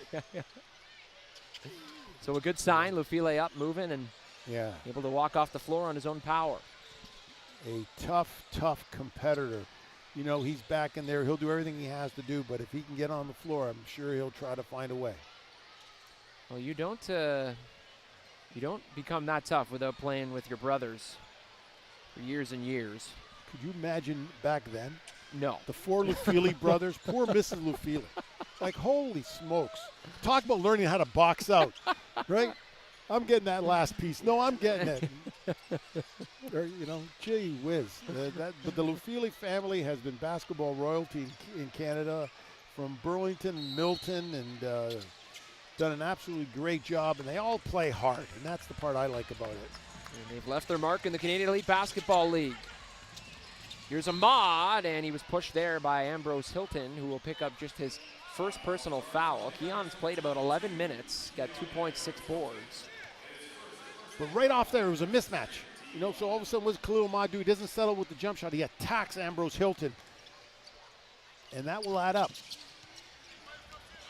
So a good sign. Lufile up, moving, and able to walk off the floor on his own power. A tough competitor. You know, he's back in there. He'll do everything he has to do, but if he can get on the floor, I'm sure he'll try to find a way. Well, you don't become that tough without playing with your brothers for years and years. Could you imagine back then? No. The four Lufile brothers, poor Mrs. Lufile. Like, holy smokes. Talk about learning how to box out, right? I'm getting that last piece. No, I'm getting it. Or, you know, gee whiz. But the Lufile family has been basketball royalty in Canada from Burlington and Milton, and done an absolutely great job, and they all play hard, and that's the part I like about it. And they've left their mark in the Canadian Elite Basketball League. Here's Ahmad, and he was pushed there by Ambrose Hilton, who will pick up just his first personal foul. Keon's played about 11 minutes, got 2.6 boards. But right off there, it was a mismatch. You know, so all of a sudden, what does Khalil Ahmad do? He doesn't settle with the jump shot. He attacks Ambrose Hilton, and that will add up.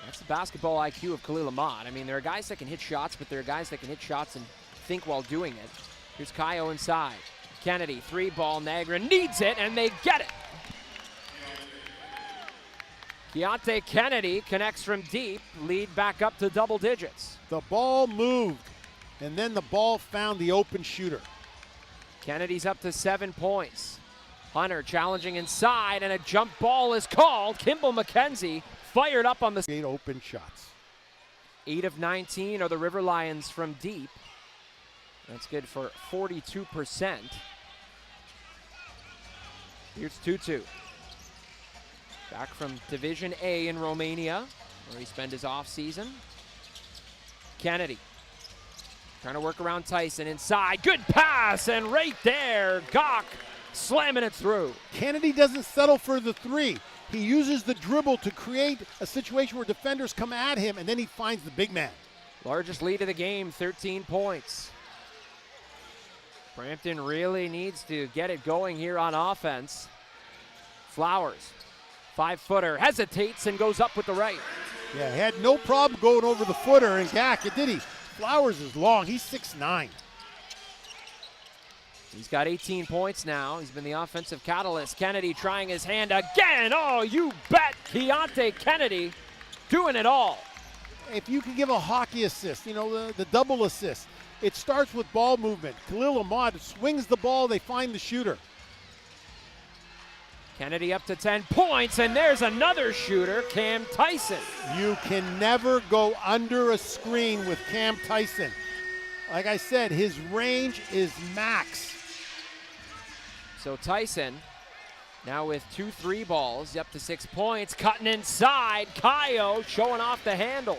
That's the basketball IQ of Khalil Ahmad. I mean, there are guys that can hit shots, but there are guys that can hit shots and think while doing it. Here's Kaio inside. Kennedy, three ball. Niagara needs it, and they get it. Keontae Kennedy connects from deep, lead back up to double digits. The ball moved, and then the ball found the open shooter. Kennedy's up to 7 points. Hunter challenging inside, and a jump ball is called. Kimball McKenzie fired up on the 8 open shots. 8 of 19 are the River Lions from deep. That's good for 42%. Here's Tutu. Back from Division A in Romania, where he spent his offseason. Kennedy trying to work around Tyson inside. Good pass, and right there, Gok slamming it through. Kennedy doesn't settle for the three. He uses the dribble to create a situation where defenders come at him, and then he finds the big man. Largest lead of the game, 13 points. Brampton really needs to get it going here on offense. Flowers, 5-footer, hesitates and goes up with the right. Yeah, he had no problem going over the footer, and Gak, did he? Flowers is long. He's 6'9". He's got 18 points now. He's been the offensive catalyst. Kennedy trying his hand again. Oh, you bet. Keontae Kennedy doing it all. If you can give a hockey assist, the double assist, it starts with ball movement. Khalil Ahmad swings the ball, they find the shooter. Kennedy up to 10 points, and there's another shooter, Cam Tyson. You can never go under a screen with Cam Tyson. Like I said, his range is max. So Tyson now with 2 3 balls, up to 6 points, cutting inside. Kayo showing off the handles.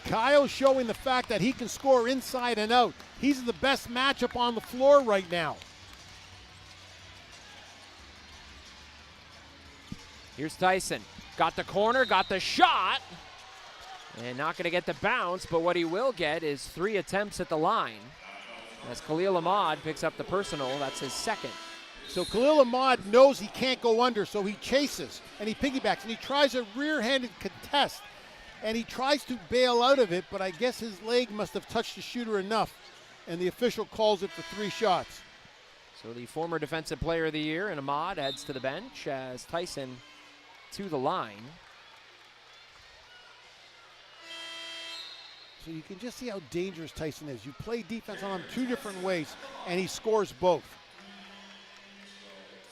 Kayo showing the fact that he can score inside and out. He's the best matchup on the floor right now. Here's Tyson. Got the corner, got the shot. And not going to get the bounce, but what he will get is 3 attempts at the line. As Khalil Ahmad picks up the personal, that's his second. So Khalil Ahmad knows he can't go under, so he chases and he piggybacks and he tries a rear-handed contest. And he tries to bail out of it, but I guess his leg must have touched the shooter enough, and the official calls it for 3 shots. So the former Defensive Player of the Year and Ahmad heads to the bench as Tyson to the line. So you can just see how dangerous Tyson is. You play defense on him 2 different ways, and he scores both.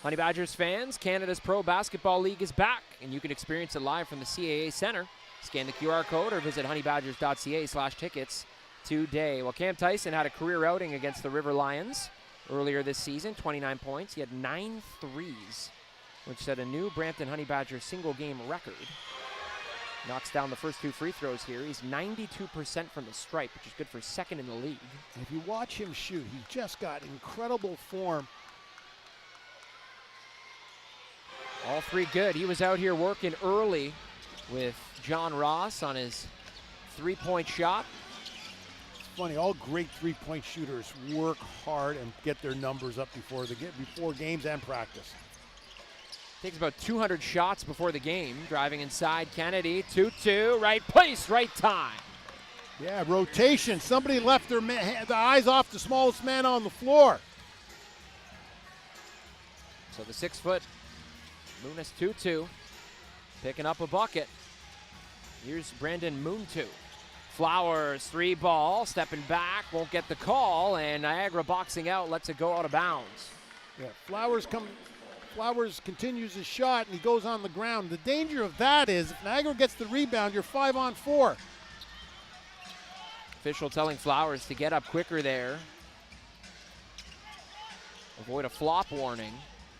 Honey Badgers fans, Canada's Pro Basketball League is back, and you can experience it live from the CAA Center. Scan the QR code or visit honeybadgers.ca/tickets today. Well, Cam Tyson had a career outing against the River Lions earlier this season, 29 points. He had 9 threes, which set a new Brampton Honey Badger single-game record. Knocks down the first 2 free throws here. He's 92% from the stripe, which is good for second in the league. And if you watch him shoot, he's just got incredible form. All 3 good. He was out here working early with John Ross on his 3-point shot. It's funny, all great 3-point shooters work hard and get their numbers up before games and practice. Takes about 200 shots before the game. Driving inside, Kennedy, 2-2, right place, right time. Yeah, rotation. Somebody left their the eyes off the smallest man on the floor. So the 6-foot Munis 2-2, picking up a bucket. Here's Brandon Moontu. Flowers, 3-ball, stepping back, won't get the call, and Niagara boxing out, lets it go out of bounds. Yeah, Flowers continues his shot, and he goes on the ground. The danger of that is if Niagara gets the rebound, you're 5-on-4. Official telling Flowers to get up quicker there. Avoid a flop warning.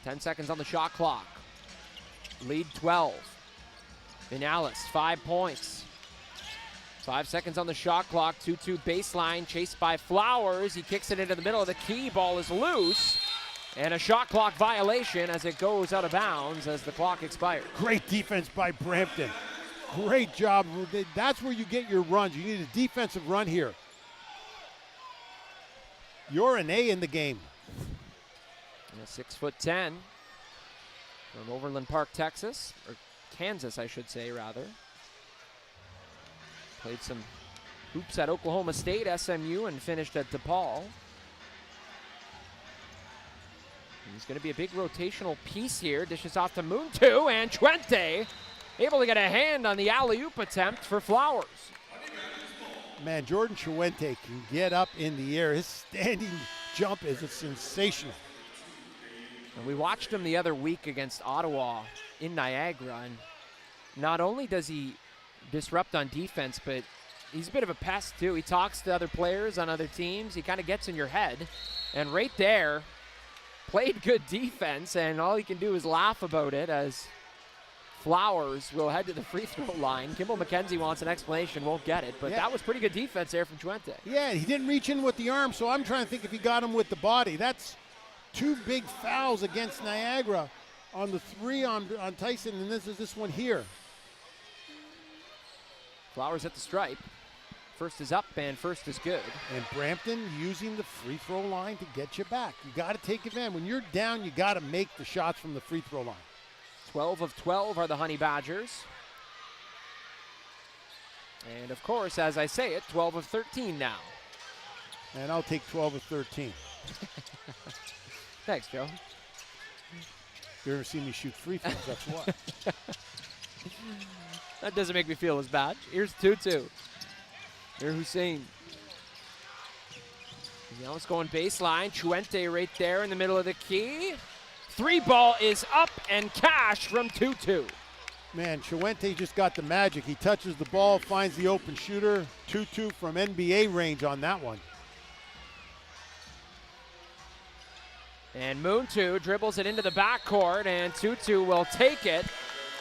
10 seconds on the shot clock. Lead 12. Vinales, 5 points. 5 seconds on the shot clock. 2-2 baseline, chased by Flowers. He kicks it into the middle of the key. Ball is loose. And a shot clock violation as it goes out of bounds as the clock expires. Great defense by Brampton. Great job. That's where you get your runs. You need a defensive run here. You're an A in the game. And a 6'10" from Overland Park, Texas, or Kansas, I should say, rather. Played some hoops at Oklahoma State, SMU, and finished at DePaul. He's going to be a big rotational piece here. Dishes off to Moontu, and Chuente able to get a hand on the alley-oop attempt for Flowers. Man, Jordan Chuente can get up in the air. His standing jump is sensational. And we watched him the other week against Ottawa in Niagara, and not only does he disrupt on defense, but he's a bit of a pest too. He talks to other players on other teams. He kind of gets in your head, and right there, played good defense, and all he can do is laugh about it as Flowers will head to the free throw line. Kimball McKenzie wants an explanation, won't get it, but that was pretty good defense there from Chuente. Yeah, he didn't reach in with the arm, so I'm trying to think if he got him with the body. That's 2 big fouls against Niagara on the 3 on Tyson, and this one here. Flowers at the stripe. First is up and first is good. And Brampton using the free throw line to get you back. You got to take advantage. When you're down, you got to make the shots from the free throw line. 12 of 12 are the Honey Badgers. And of course, as I say it, 12 of 13 now. And I'll take 12 of 13. Thanks, Joe. You ever seen me shoot free throws? That's what. That doesn't make me feel as bad. Here's 2-2. Here's Hussein. Now it's going baseline. Chuente right there in the middle of the key. 3 ball is up and cash from 2-2. Man, Chuente just got the magic. He touches the ball, finds the open shooter. 2-2 from NBA range on that one. And Moontu dribbles it into the backcourt, and 2-2 will take it.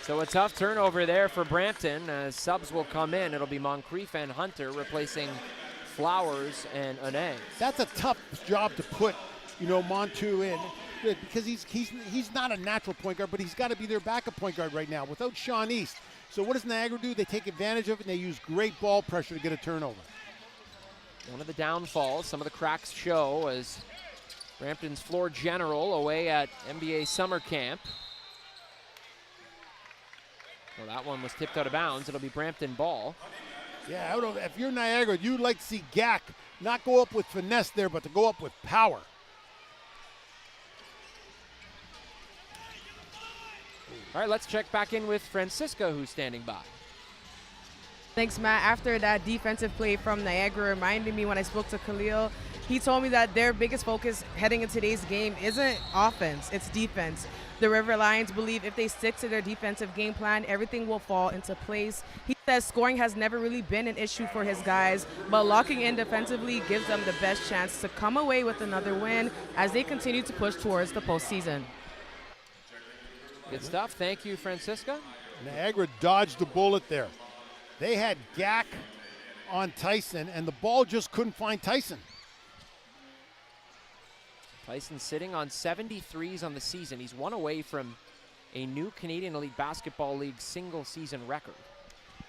So a tough turnover there for Brampton. As subs will come in, it'll be Moncrief and Hunter replacing Flowers and Anang. That's a tough job to put, Montu in, because he's not a natural point guard, but he's got to be their backup point guard right now without Sean East. So what does Niagara do? They take advantage of it, and they use great ball pressure to get a turnover. One of the downfalls, some of the cracks show as Brampton's floor general away at NBA summer camp. Well, that one was tipped out of bounds. It'll be Brampton ball. Yeah, I don't know. If you're Niagara, you'd like to see Gak not go up with finesse there, but to go up with power. All right, let's check back in with Francisca, who's standing by. Thanks, Matt. After that defensive play from Niagara reminded me when I spoke to Khalil, he told me that their biggest focus heading into today's game isn't offense, it's defense. The River Lions believe if they stick to their defensive game plan, everything will fall into place. He says scoring has never really been an issue for his guys, but locking in defensively gives them the best chance to come away with another win as they continue to push towards the postseason. Good stuff. Thank you, Francisca. Niagara dodged the bullet there. They had Gak on Tyson, and the ball just couldn't find Tyson. Tyson sitting on 73s on the season. He's one away from a new Canadian Elite Basketball League single-season record.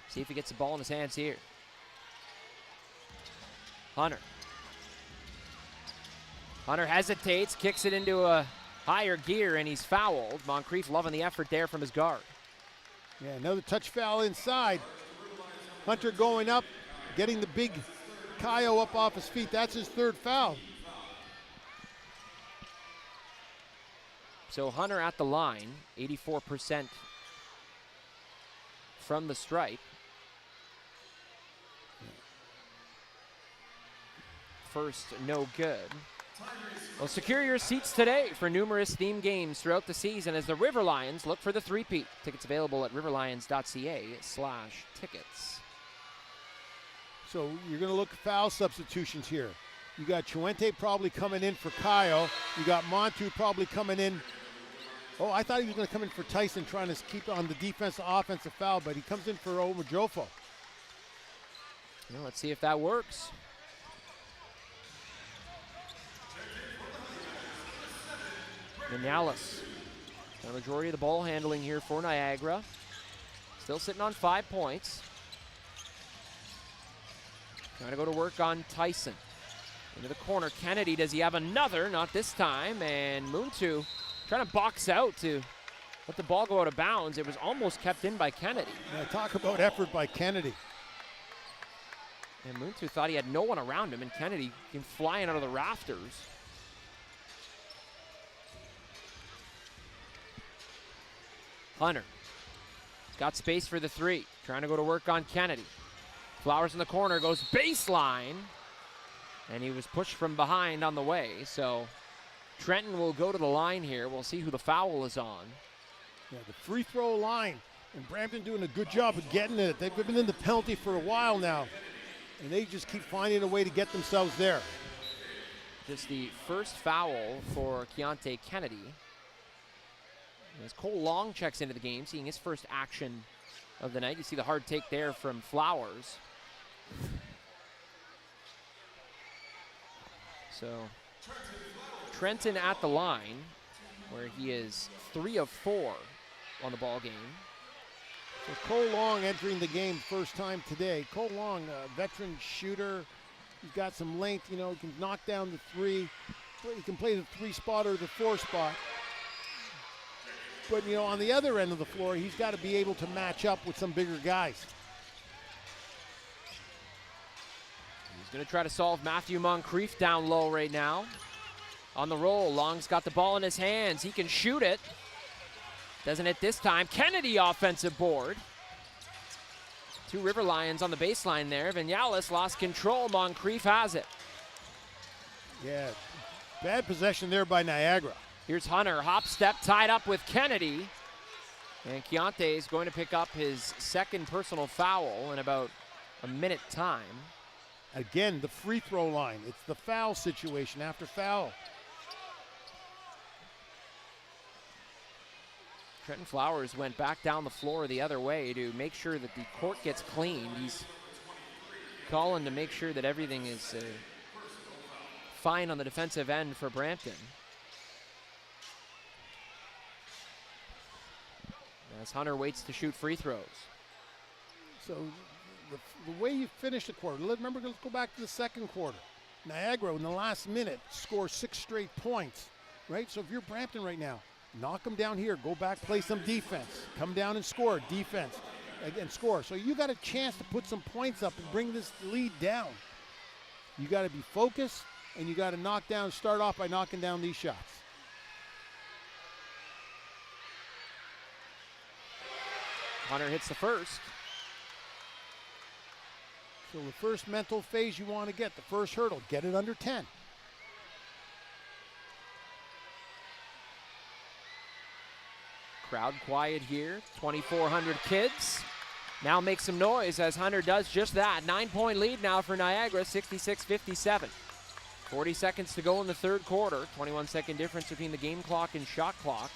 See if he gets the ball in his hands here. Hunter. Hunter hesitates, kicks it into a higher gear, and he's fouled. Moncrief loving the effort there from his guard. Yeah, another touch foul inside. Hunter going up, getting the big Kaio up off his feet. That's his 3rd foul. So Hunter at the line, 84% from the stripe. First, no good. Well, secure your seats today for numerous theme games throughout the season as the River Lions look for the three-peat. Tickets available at riverlions.ca/tickets. So you're going to look at foul substitutions here. You got Chuente probably coming in for Kaio. You got Montu probably coming in. Oh, I thought he was going to come in for Tyson, trying to keep on the defensive offensive foul, but he comes in for Omojofo. Well, let's see if that works. Vinales. The majority of the ball handling here for Niagara. Still sitting on 5 points. Trying to go to work on Tyson. Into the corner, Kennedy, does he have another? Not this time, and Moontu trying to box out to let the ball go out of bounds. It was almost kept in by Kennedy. Yeah, talk about effort by Kennedy. And Moontu thought he had no one around him, and Kennedy came flying out of the rafters. Hunter got space for the 3, trying to go to work on Kennedy. Flowers in the corner, goes baseline, and he was pushed from behind on the way, so Trenton will go to the line here. We'll see who the foul is on. Yeah, the free throw line, and Brampton doing a good job of getting it. They've been in the penalty for a while now, and they just keep finding a way to get themselves there. Just the first foul for Keontae Kennedy. As Cole Long checks into the game, seeing his first action of the night. You see the hard take there from Flowers. So Trenton at the line, where he is 3 of 4 on the ball game. So Cole Long entering the game first time today. Cole Long, a veteran shooter. He's got some length, he can knock down the 3. He can play the 3 spot or the 4 spot. But, on the other end of the floor, he's got to be able to match up with some bigger guys. He's going to try to solve Matthew Moncrief down low right now. On the roll, Long's got the ball in his hands. He can shoot it. Doesn't hit this time. Kennedy offensive board. 2 River Lions on the baseline there. Vinales lost control. Moncrief has it. Yeah, bad possession there by Niagara. Here's Hunter, hop step, tied up with Kennedy. And Keontae is going to pick up his second personal foul in about a minute time. Again, the free throw line. It's the foul situation after foul. Trenton Flowers went back down the floor the other way to make sure that the court gets cleaned. He's calling to make sure that everything is fine on the defensive end for Brampton. As Hunter waits to shoot free throws. So the way you finish the quarter, remember, let's go back to the second quarter. Niagara in the last minute scores 6 straight points, right? So if you're Brampton right now, knock them down here, go back, play some defense, come down and score, defense, and score. So you got a chance to put some points up and bring this lead down. You got to be focused, and you got to start off by knocking down these shots. Hunter hits the first. So the first mental phase you want to get, the first hurdle, get it under 10. Crowd quiet here, 2,400 kids. Now make some noise as Hunter does just that. 9-point lead now for Niagara, 66-57. 40 seconds to go in the third quarter. 21-second difference between the game clock and shot clock.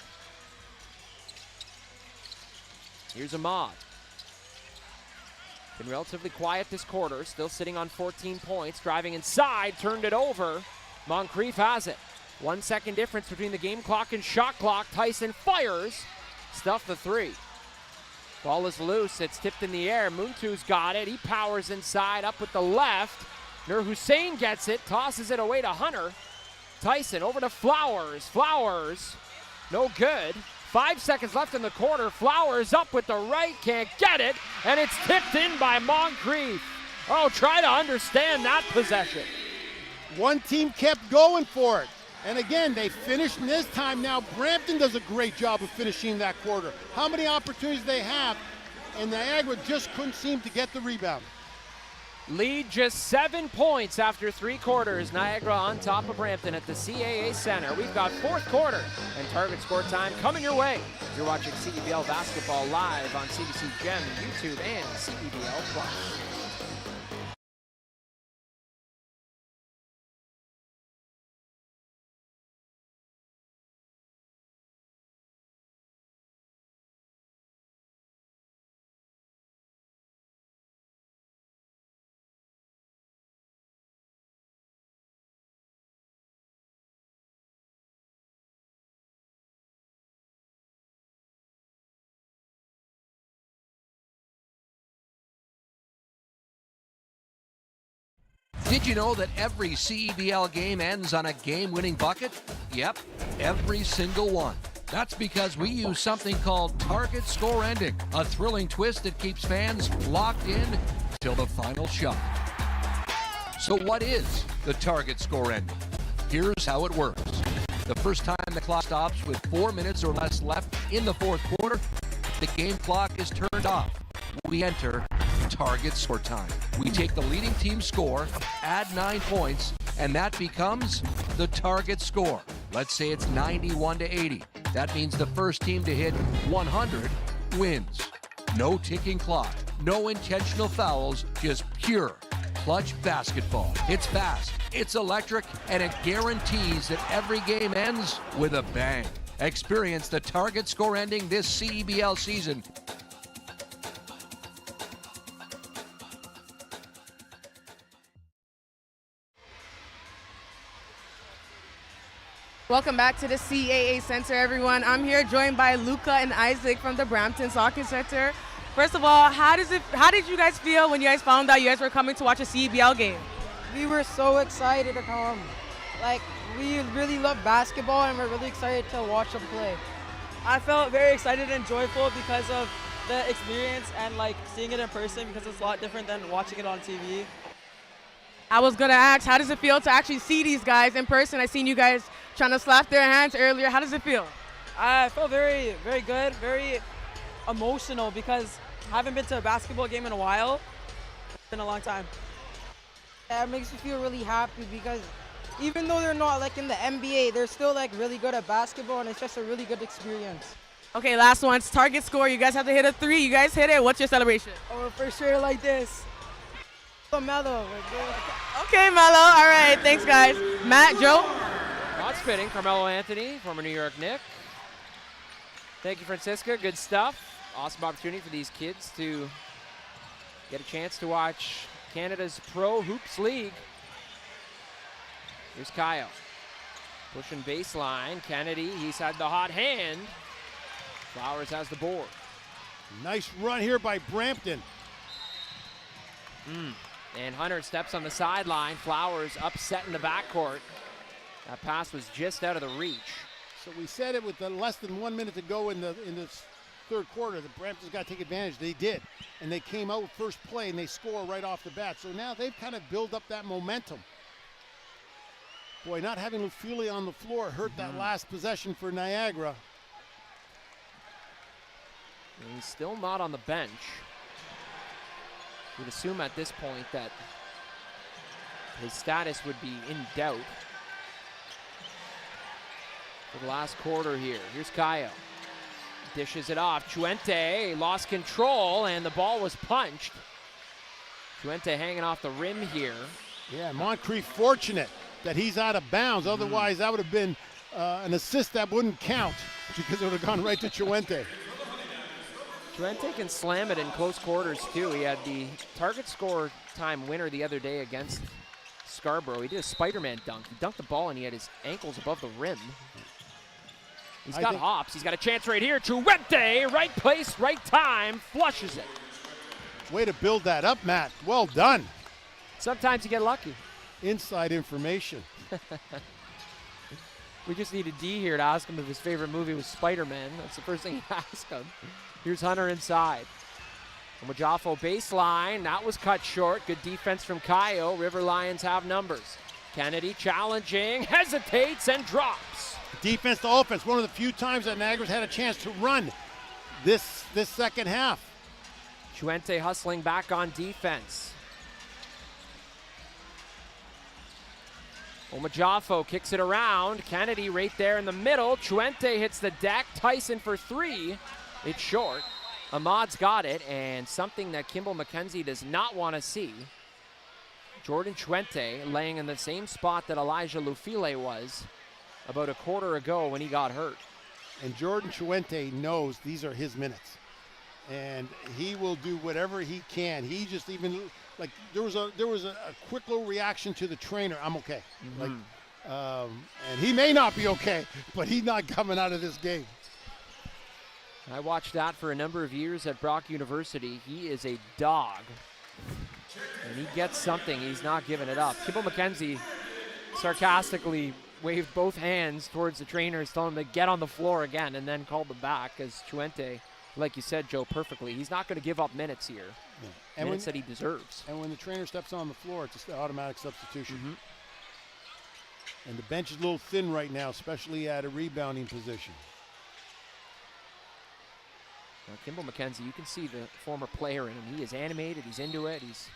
Here's Ahmad. Been relatively quiet this quarter, still sitting on 14 points. Driving inside, turned it over. Moncrief has it. 1 second difference between the game clock and shot clock. Tyson fires. Stuff the three. Ball is loose. It's tipped in the air. Muntu got it. He powers inside, up with the left. Nur Hussein gets it, tosses it away to Hunter. Tyson over to Flowers. Flowers, no good. 5 seconds left in the quarter. Flowers up with the right, can't get it, and it's tipped in by Moncrief. Oh, try to understand that possession. One team kept going for it. And again, they finished, and this time now Brampton does a great job of finishing that quarter. How many opportunities they have, and Niagara just couldn't seem to get the rebound. Lead just 7 points after 3 quarters. Niagara on top of Brampton at the CAA Center. We've got fourth quarter and target score time coming your way. You're watching CEBL basketball live on CBC Gem, YouTube, and CEBL Plus. Did you know that every CEBL game ends on a game-winning bucket? Yep, every single one. That's because we use something called target score ending, a thrilling twist that keeps fans locked in till the final shot. So what is the target score ending? Here's how it works. The first time the clock stops with 4 minutes or less left in the fourth quarter, the game clock is turned off. We enter target score time. We take the leading team's score, add 9 points, and that becomes the target score. Let's say it's 91-80. That means the first team to hit 100 wins. No ticking clock, no intentional fouls, just pure clutch basketball. It's fast, it's electric, and it guarantees that every game ends with a bang. Experience the target score ending this CEBL season. Welcome back to the CAA Center, everyone. I'm here joined by Luca and Isaac from the Brampton Soccer Center. First of all, how did you guys feel when you guys found out you guys were coming to watch a CEBL game? We were so excited to come. Like, we really love basketball and we're really excited to watch them play. I felt very excited and joyful because of the experience and like seeing it in person, because it's a lot different than watching it on TV. I was gonna ask, how does it feel to actually see these guys in person? I've seen you guys trying to slap their hands earlier. How does it feel? I felt very, very good, very emotional because I haven't been to a basketball game in a while. It's been a long time. Yeah, it makes me feel really happy because even though they're not like in the NBA, they're still like really good at basketball, and it's just a really good experience. Okay, last one. It's target score. You guys have to hit a 3. You guys hit it. What's your celebration? Oh, for sure like this. Mellow. Okay, Mello. All right, thanks, guys. Matt, Joe? That's fitting. Carmelo Anthony, former New York Knick. Thank you, Francisca. Good stuff. Awesome opportunity for these kids to get a chance to watch Canada's Pro Hoops League. Here's Kyle. Pushing baseline. Kennedy, he's had the hot hand. Flowers has the board. Nice run here by Brampton. And Hunter steps on the sideline. Flowers upset in the backcourt. That pass was just out of the reach. So we said it with less than 1 minute to go in this third quarter that Brampton's got to take advantage. They did. And they came out first play and they score right off the bat. So now they've kind of built up that momentum. Boy, not having Lufile on the floor hurt that last possession for Niagara. And he's still not on the bench. We'd assume at this point that his status would be in doubt for the last quarter here. Here's Kyle. Dishes it off. Chuente lost control and the ball was punched. Chuente hanging off the rim here. Yeah, Moncrief fortunate that he's out of bounds. Otherwise, that would have been an assist that wouldn't count because it would have gone right to Chuente. Chuente can slam it in close quarters too. He had the target score time winner the other day against Scarborough. He did a Spider-Man dunk. He dunked the ball and he had his ankles above the rim. He's got hops. He's got a chance right here. Chuente, right place, right time, flushes it. Way to build that up, Matt. Well done. Sometimes you get lucky. Inside information. We just needed D here to ask him if his favorite movie was Spider-Man. That's the first thing he asked him. Here's Hunter inside. Mojafo baseline. That was cut short. Good defense from Kayo. River Lions have numbers. Kennedy challenging, hesitates, and drops. Defense to offense. One of the few times that Niagara's had a chance to run this second half. Chuente hustling back on defense. Omajafo kicks it around. Kennedy right there in the middle. Chuente hits the deck. Tyson for 3. It's short. Ahmad's got it, and something that Kimball McKenzie does not want to see. Jordan Chuente laying in the same spot that Elijah Lufile was about a quarter ago when he got hurt. And Jordan Chuente knows these are his minutes. And he will do whatever he can. He just even, like, there was a quick little reaction to the trainer. I'm okay. And he may not be okay, but he's not coming out of this game. I watched that for a number of years at Brock University. He is a dog. And he gets something. He's not giving it up. Kimball McKenzie sarcastically waved both hands towards the trainers, telling them to get on the floor again, and then called them back as Chuente, like you said, Joe, perfectly. He's not going to give up minutes here. Yeah. And minutes that he deserves. And when the trainer steps on the floor, it's just an automatic substitution. And the bench is a little thin right now, especially at a rebounding position. Now, Kimball McKenzie, you can see the former player in him. He is animated. He's into it. He's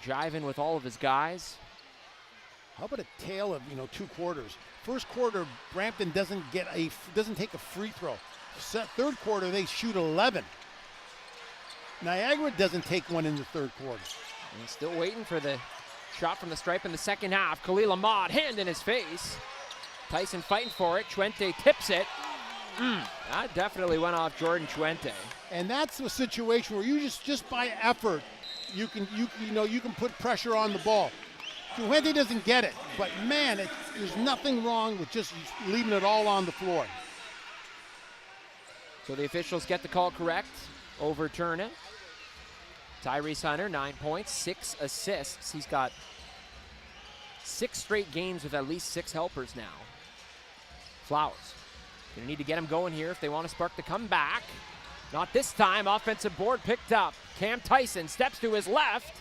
jiving with all of his guys. How about a tale of 2 quarters? First quarter, Brampton doesn't take a free throw. Third quarter, they shoot 11. Niagara doesn't take one in the third quarter. And still waiting for the shot from the stripe in the second half. Khalil Ahmad, hand in his face. Tyson fighting for it. Chuente tips it. That definitely went off Jordan Chuente. And that's a situation where you just by effort, you can put pressure on the ball. Chuente doesn't get it, but man, there's nothing wrong with just leaving it all on the floor. So the officials get the call correct, overturn it. Tyrese Hunter, 9 points, 6 assists. He's got 6 straight games with at least 6 helpers now. Flowers. Gonna need to get him going here if they want to spark the comeback. Not this time. Offensive board picked up. Cam Tyson steps to his left.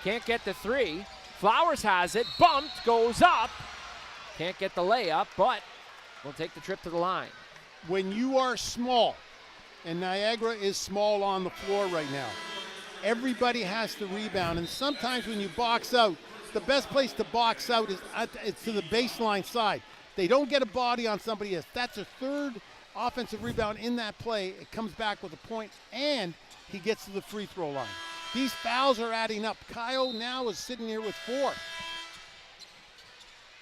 Can't get the 3. Flowers has it. Bumped. Goes up. Can't get the layup, but will take the trip to the line. When you are small, and Niagara is small on the floor right now, everybody has to rebound. And sometimes when you box out, the best place to box out is it's to the baseline side. They don't get a body on somebody else. That's a third offensive rebound in that play. It comes back with a point, and he gets to the free throw line. These fouls are adding up. Kyle now is sitting here with 4.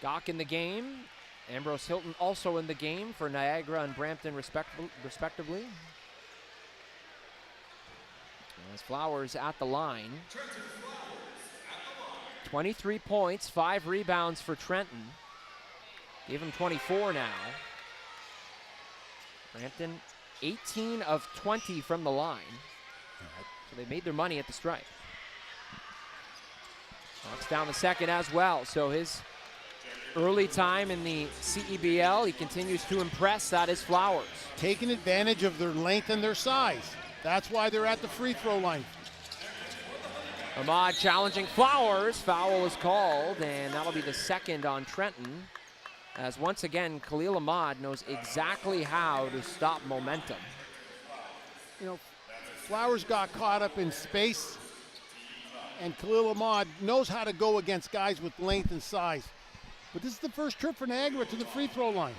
Gach in the game. Ambrose Hilton also in the game for Niagara and Brampton respectively. As Flowers at the line. 23 points, 5 rebounds for Trenton. Gave him 24 now. Brampton 18 of 20 from the line. So they made their money at the stripe. Knocks down the second as well. So his early time in the CEBL, he continues to impress. That is Flowers. Taking advantage of their length and their size. That's why they're at the free throw line. Ahmad challenging Flowers. Foul is called, and that'll be the second on Trenton. As once again, Khalil Ahmad knows exactly how to stop momentum. You know, Flowers got caught up in space, and Khalil Ahmad knows how to go against guys with length and size. But this is the first trip for Niagara to the free throw line.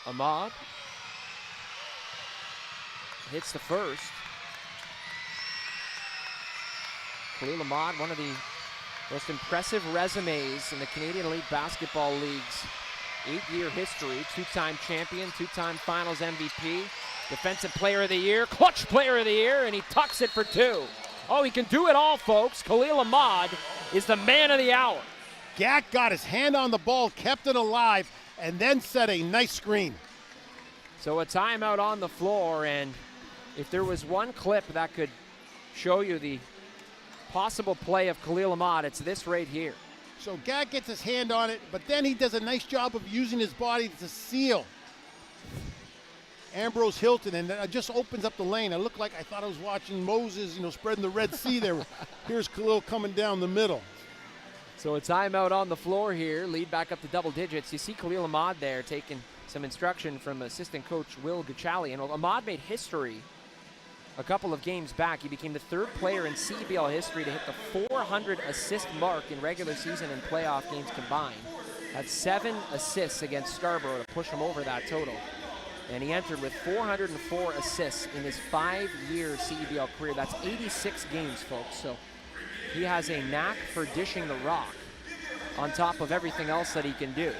Ahmad hits the first. Khalil Ahmad, one of the most impressive resumes in the Canadian Elite Basketball League's 8-year history. 2-time champion, 2-time finals MVP, defensive player of the year, clutch player of the year, and he tucks it for 2. Oh, he can do it all, folks. Khalil Ahmad is the man of the hour. Gach got his hand on the ball, kept it alive, and then set a nice screen. So a timeout on the floor, and if there was one clip that could show you the possible play of Khalil Ahmad, it's this right here. So Gach gets his hand on it, but then he does a nice job of using his body to seal Ambrose Hilton, and it just opens up the lane. I thought I was watching Moses, spreading the Red Sea there. Here's Khalil coming down the middle. So a timeout on the floor here, lead back up to double digits. You see Khalil Ahmad there taking some instruction from assistant coach Will Gachali, and Ahmad made history a couple of games back. He became the 3rd player in CEBL history to hit the 400 assist mark in regular season and playoff games combined. Had 7 assists against Scarborough to push him over that total. And he entered with 404 assists in his 5-year CEBL career. That's 86 games, folks. So he has a knack for dishing the rock on top of everything else that he can do.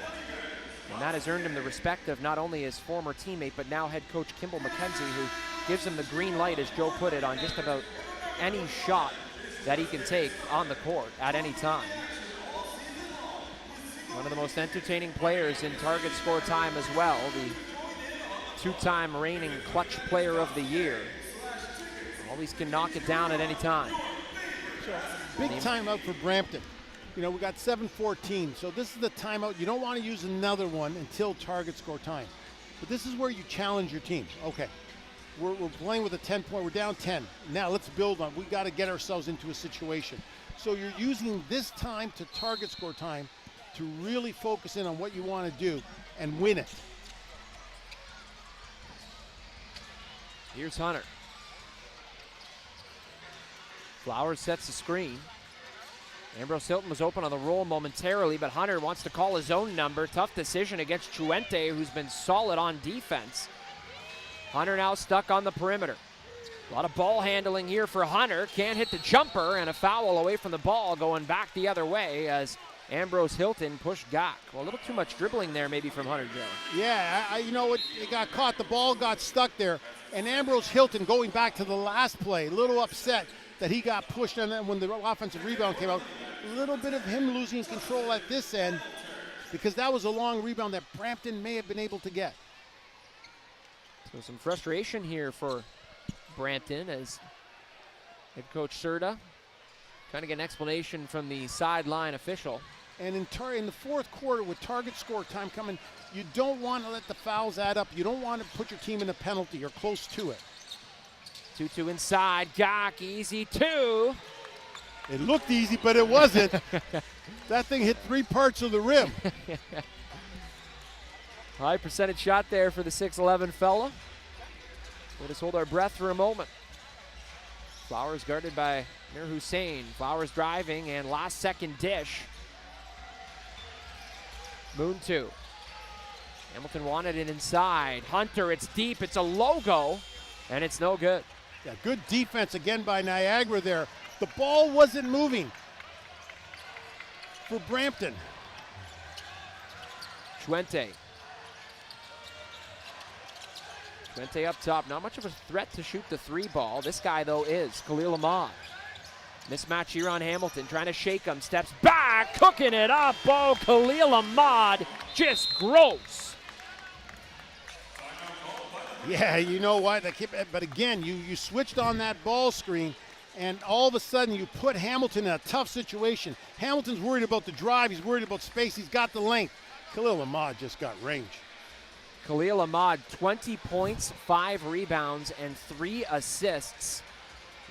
And that has earned him the respect of not only his former teammate, but now head coach Kimball McKenzie, who gives him the green light, as Joe put it, on just about any shot that he can take on the court at any time. One of the most entertaining players in target score time as well, the 2-time reigning clutch player of the year. Always can knock it down at any time. Big timeout for Brampton. We got 7:14, so this is the timeout. You don't want to use another one until target score time. But this is where you challenge your team. Okay, we're playing with a 10-point. We're down 10. Now let's build on. We got to get ourselves into a situation. So you're using this time to target score time to really focus in on what you want to do and win it. Here's Hunter. Flowers sets the screen. Ambrose Hilton was open on the roll momentarily, but Hunter wants to call his own number. Tough decision against Chuente, who's been solid on defense. Hunter now stuck on the perimeter. A lot of ball handling here for Hunter. Can't hit the jumper, and a foul away from the ball going back the other way as Ambrose Hilton pushed Gach. Well, a little too much dribbling there maybe from Hunter, Joe. Yeah, it got caught. The ball got stuck there. And Ambrose Hilton, going back to the last play, a little upset that he got pushed, and then when the offensive rebound came out, a little bit of him losing control at this end, because that was a long rebound that Brampton may have been able to get. So some frustration here for Brampton as head coach Serta trying to get an explanation from the sideline official. And in the fourth quarter, with target score time coming, you don't want to let the fouls add up. You don't want to put your team in a penalty or close to it. 2-2 inside. Gach, easy 2. It looked easy, but it wasn't. That thing hit 3 parts of the rim. High percentage shot there for the 6'11 fella. We'll just hold our breath for a moment. Flowers guarded by Mir Hussein. Flowers driving and last second dish. Moon 2. Hamilton wanted it inside. Hunter, it's deep, it's a logo, and it's no good. Yeah, good defense again by Niagara there. The ball wasn't moving for Brampton. Chuente up top. Not much of a threat to shoot the 3 ball. This guy, though, is Khalil Ahmad. Mismatch here on Hamilton. Trying to shake him. Steps back. Cooking it up. Oh, Khalil Ahmad. Just gross. Yeah, you know what? But again, you switched on that ball screen, and all of a sudden you put Hamilton in a tough situation. Hamilton's worried about the drive. He's worried about space. He's got the length. Khalil Ahmad just got range. Khalil Ahmad, 20 points, 5 rebounds, and 3 assists.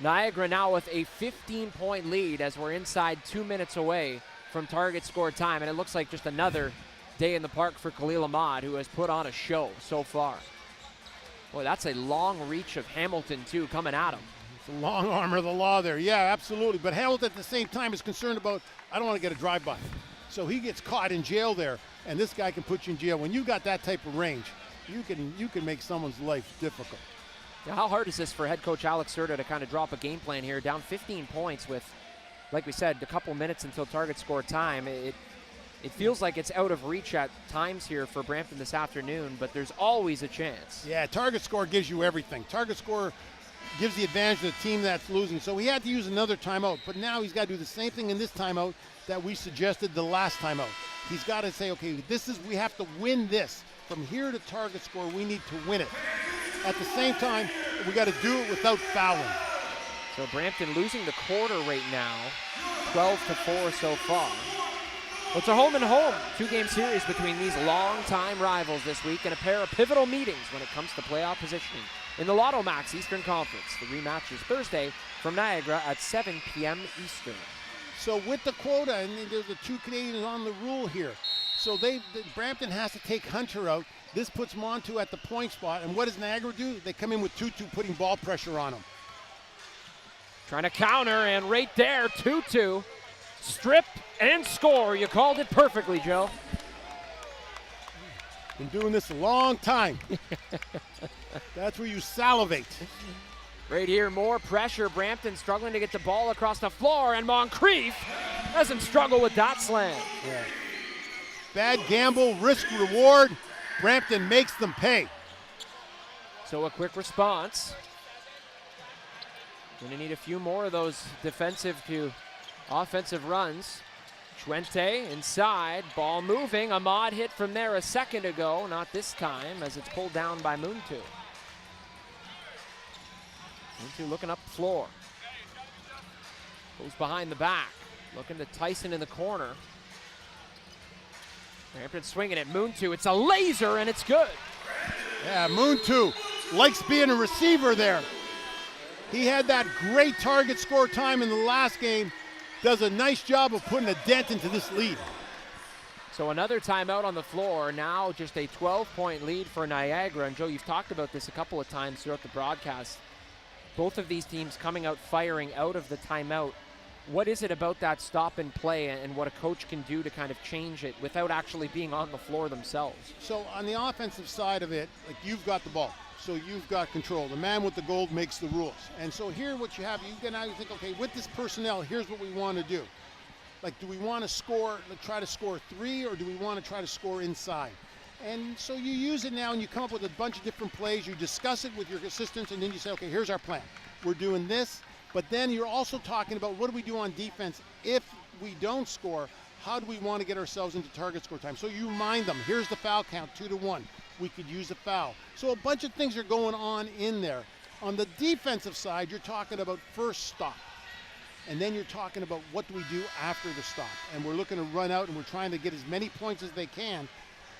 Niagara now with a 15-point lead as we're inside 2 minutes away from target score time. And it looks like just another day in the park for Khalil Ahmad, who has put on a show so far. Boy, that's a long reach of Hamilton, too, coming at him. It's a long arm of the law there. Yeah, absolutely. But Hamilton at the same time is concerned about, I don't want to get a drive-by. So he gets caught in jail there, and this guy can put you in jail. When you got that type of range, you can make someone's life difficult. Now, how hard is this for head coach Alex Serta to kind of drop a game plan here? Down 15 points with, like we said, a couple minutes until target score time. It feels like it's out of reach at times here for Brampton this afternoon, but there's always a chance. Yeah, target score gives you everything. Target score gives the advantage to the team that's losing. So he had to use another timeout, but now he's got to do the same thing in this timeout that we suggested the last timeout. He's got to say, okay, we have to win this. From here to target score, we need to win it. At the same time, we got to do it without fouling. So Brampton losing the quarter right now, 12-4 so far. Well, it's a home and home 2-game series between these longtime rivals this week and a pair of pivotal meetings when it comes to playoff positioning. In the Lotto Max Eastern Conference, the rematch is Thursday from Niagara at 7 p.m. Eastern. So with the quota, and there's the 2 Canadians on the rule here. So Brampton has to take Hunter out. This puts Montu at the point spot. And what does Niagara do? They come in with 2-2, putting ball pressure on him. Trying to counter, and right there, 2-2. Strip and score. You called it perfectly, Joe. Been doing this a long time. That's where you salivate. Right here, more pressure. Brampton struggling to get the ball across the floor, and Moncrief doesn't struggle with that slam. Yeah. Bad gamble, risk reward. Brampton makes them pay. So a quick response. Going to need a few more of those defensive to offensive runs. Chuente inside, ball moving. Ahmad hit from there a second ago, not this time as it's pulled down by Moontu. Moontu looking up the floor. Goes behind the back, looking to Tyson in the corner. Brampton swinging at Moontu. It's a laser and it's good. Yeah, Moontu likes being a receiver there. He had that great target score time in the last game. Does a nice job of putting a dent into this lead. So another timeout on the floor. Now just a 12-point lead for Niagara. And Joe, you've talked about this a couple of times throughout the broadcast. Both of these teams coming out firing out of the timeout. What is it about that stop and play and what a coach can do to kind of change it without actually being on the floor themselves? So on the offensive side of it, like, you've got the ball, so you've got control. The man with the gold makes the rules. And so here what you have, you think, okay, with this personnel, here's what we want to do. Like, do we want to score, try to score 3, or do we want to try to score inside? And so you use it now and you come up with a bunch of different plays. You discuss it with your assistants, and then you say, okay, here's our plan. We're doing this. But then you're also talking about what do we do on defense if we don't score? How do we want to get ourselves into target score time? So you remind them, here's the foul count, 2-1. We could use a foul. So a bunch of things are going on in there. On the defensive side, you're talking about first stop. And then you're talking about what do we do after the stop. And we're looking to run out and we're trying to get as many points as they can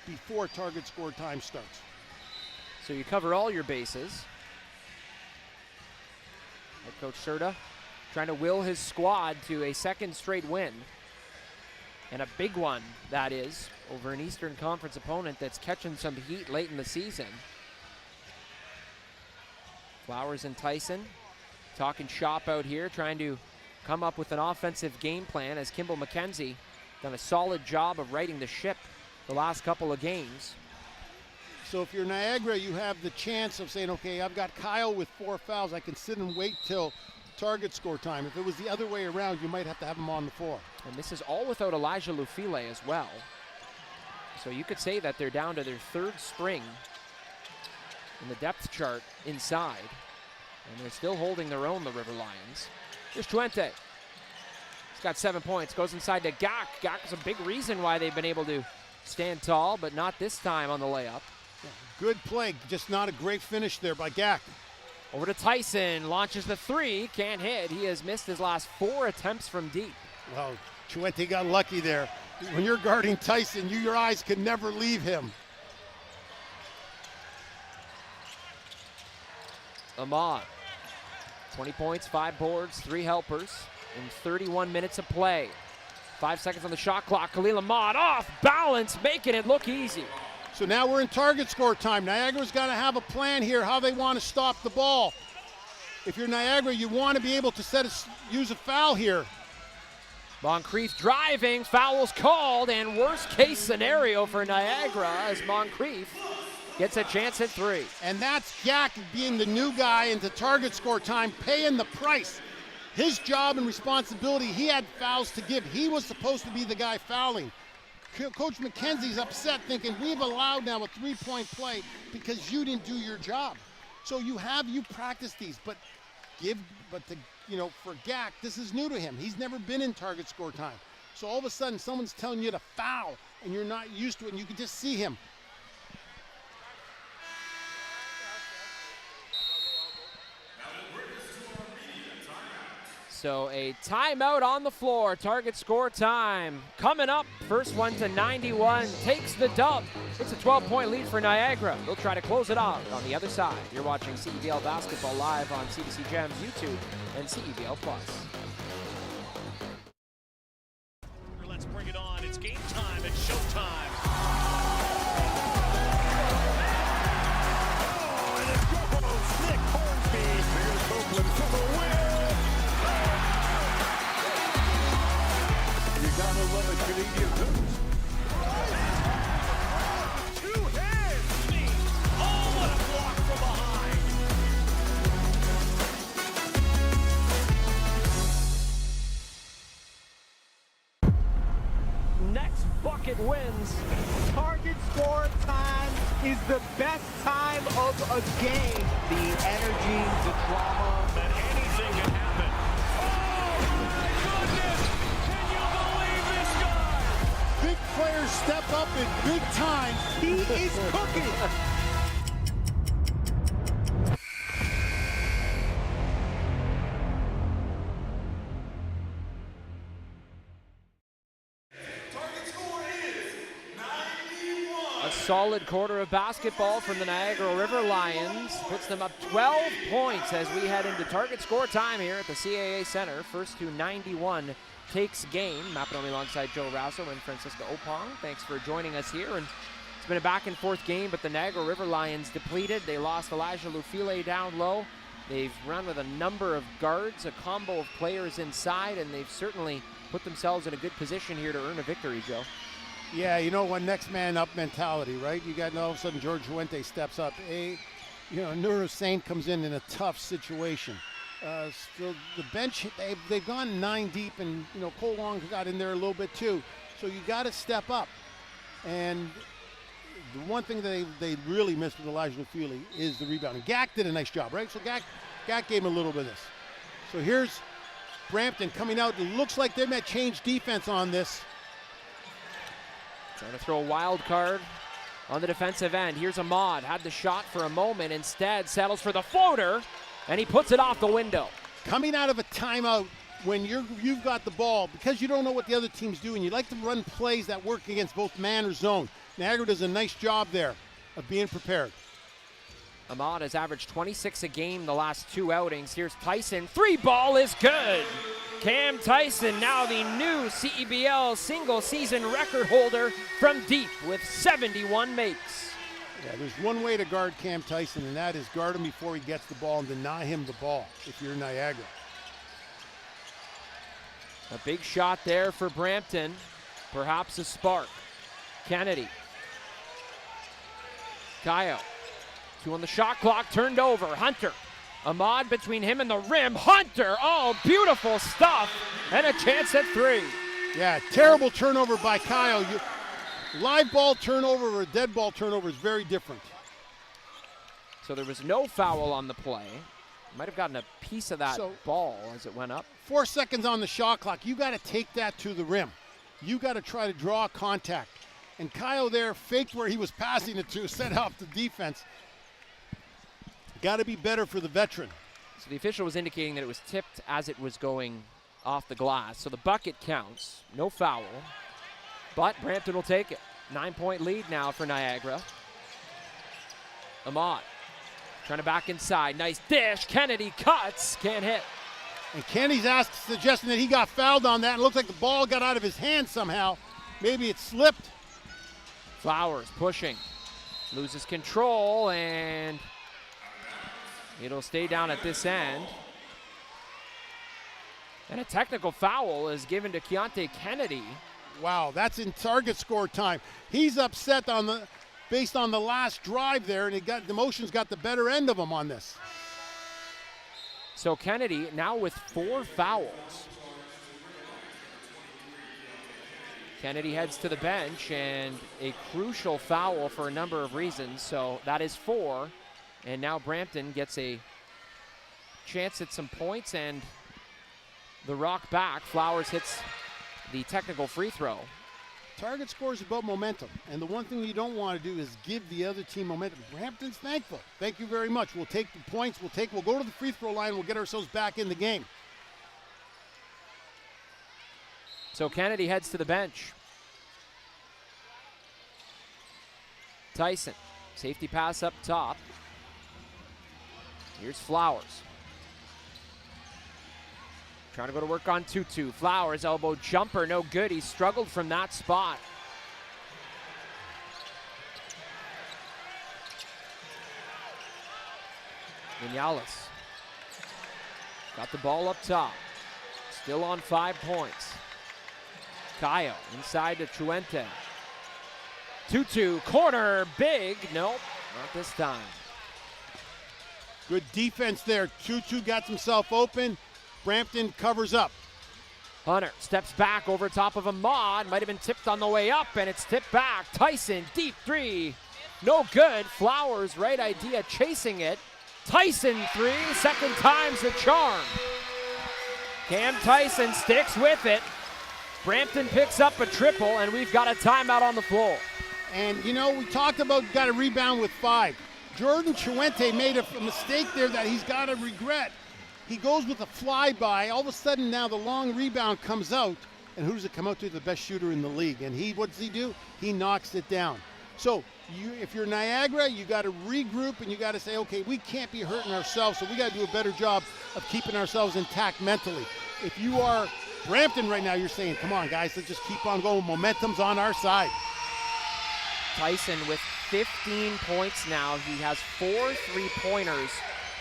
before target score time starts. So you cover all your bases. Head coach Serta trying to will his squad to a second straight win. And a big one, that is, over an Eastern Conference opponent that's catching some heat late in the season. Flowers and Tyson talking shop out here, trying to come up with an offensive game plan as Kimball McKenzie done a solid job of righting the ship the last couple of games. So if you're Niagara, you have the chance of saying, okay, I've got Kyle with 4 fouls. I can sit and wait till target score time. If it was the other way around, you might have to have him on the floor. And this is all without Elijah Lufile as well. So you could say that they're down to their third string in the depth chart inside. And they're still holding their own, the River Lions. Here's Twente. He's got 7 points, goes inside to Gak. Gak is a big reason why they've been able to stand tall, but not this time on the layup. Good play, just not a great finish there by Gak. Over to Tyson, launches the three, can't hit. He has missed his last 4 attempts from deep. Well, Chuente got lucky there. When you're guarding Tyson, your eyes can never leave him. Ahmad, 20 points, 5 boards, 3 helpers in 31 minutes of play. 5 seconds on the shot clock. Khalil Ahmad off balance, making it look easy. So now we're in target score time. Niagara's got to have a plan here how they want to stop the ball. If you're Niagara, you want to be able to use a foul here. Moncrief driving, fouls called, and worst case scenario for Niagara as Moncrief gets a chance at 3. And that's Jack being the new guy into target score time, paying the price. His job and responsibility, he had fouls to give. He was supposed to be the guy fouling. Coach McKenzie's upset thinking we've allowed now a 3-point play because you didn't do your job. So you practice these, but for Gak, this is new to him. He's never been in target score time. So all of a sudden someone's telling you to foul and you're not used to it and you can just see him. So a timeout on the floor, target score time. Coming up, first one to 91, takes the dub. It's a 12-point lead for Niagara. They'll try to close it out on the other side. You're watching CEBL Basketball live on CBC Gem, YouTube, and CEBL Plus. Let's bring it on. It's game time. It's showtime. Oh, and it goes. Nick Hornsby. Here's Oakland for the win. You gotta love a Canadian boost. Two hands. Oh, what a block from behind. Next bucket wins. Target score time is the best time of a game. The energy, the drama, that anything can happen. Big players step up in big time. He is cooking. A solid quarter of basketball from the Niagara River Lions. Puts them up 12 points as we head into target score time here at the CAA Center. First to 91 takes game. Mapanomi alongside Joe Rasso and Francisco Opong. Thanks for joining us here. And it's been a back and forth game, but the Niagara River Lions depleted. They lost Elijah Lufile down low. They've run with a number of guards, a combo of players inside, and they've certainly put themselves in a good position here to earn a victory, Joe. Yeah, you know what, next man up mentality, right? You got all of a sudden George Fuente steps up. Nuru Saint comes in a tough situation. So the bench, they've gone 9 deep, and Cole Long got in there a little bit too. So you got to step up. And the one thing that they really missed with Elijah Lufile is the rebounding. Gak did a nice job, right? So Gak gave him a little bit of this. So here's Brampton coming out. It looks like they might change defense on this. Trying to throw a wild card on the defensive end. Here's Ahmad, had the shot for a moment, instead settles for the floater, and he puts it off the window. Coming out of a timeout when you've got the ball, because you don't know what the other team's doing, you like to run plays that work against both man or zone. Niagara does a nice job there of being prepared. Ahmad has averaged 26 a game the last 2 outings. Here's Tyson. 3 ball is good. Cam Tyson, now the new CEBL single season record holder from deep with 71 makes. Yeah, there's one way to guard Cam Tyson, and that is guard him before he gets the ball and deny him the ball if you're Niagara. A big shot there for Brampton. Perhaps a spark. Kennedy. Kayo. 2 on the shot clock, turned over. Hunter. Ahmad between him and the rim. Hunter, oh, beautiful stuff. And a chance at 3. Yeah, terrible turnover by Kayo. Live ball turnover or a dead ball turnover is very different. So there was no foul on the play. Might have gotten a piece of that ball as it went up. 4 seconds on the shot clock. You got to take that to the rim. You got to try to draw contact. And Kayo there faked where he was passing it to, set off the defense. Got to be better for the veteran. So the official was indicating that it was tipped as it was going off the glass. So the bucket counts. No foul. But Brampton will take it. 9-point lead now for Niagara. Ahmad trying to back inside. Nice dish. Kennedy cuts. Can't hit. And Kennedy's suggesting that he got fouled on that. It looks like the ball got out of his hand somehow. Maybe it slipped. Flowers pushing. Loses control, and it'll stay down at this end. And a technical foul is given to Keontae Kennedy. Wow, that's in target score time. He's upset based on the last drive there, and the emotions got the better end of him on this. So Kennedy now with 4 fouls. Kennedy heads to the bench, and a crucial foul for a number of reasons. So that is 4, and now Brampton gets a chance at some points, and the rock back. Flowers hits the technical free throw. Target score is about momentum, and the one thing you don't want to do is give the other team momentum. Brampton's thankful. Thank you very much. We'll take the points. We'll go to the free throw line. We'll get ourselves back in the game. So Kennedy heads to the bench. Tyson, safety pass up top. Here's Flowers. Trying to go to work on Tutu. Flowers, elbow jumper, no good. He struggled from that spot. Vinales got the ball up top. Still on 5 points. Kayo inside to Truente. Tutu, corner, big. Nope, not this time. Good defense there. Tutu got himself open. Brampton covers up. Hunter steps back over top of Ahmad. Might have been tipped on the way up, and it's tipped back. Tyson, deep 3. No good. Flowers, right idea, chasing it. Tyson 3, second time's the charm. Cam Tyson sticks with it. Brampton picks up a triple, and we've got a timeout on the floor. And, you know, we talked about got a rebound with 5. Jordan Truente made a mistake there that he's got to regret. He goes with a flyby. All of a sudden now the long rebound comes out, and who does it come out to? The best shooter in the league. And what does he do? He knocks it down. So if you're Niagara, you got to regroup, and you got to say, okay, we can't be hurting ourselves, so we got to do a better job of keeping ourselves intact mentally. If you are Brampton right now, you're saying, come on, guys, let's just keep on going. Momentum's on our side. Tyson with 15 points now. He has 4 3-pointers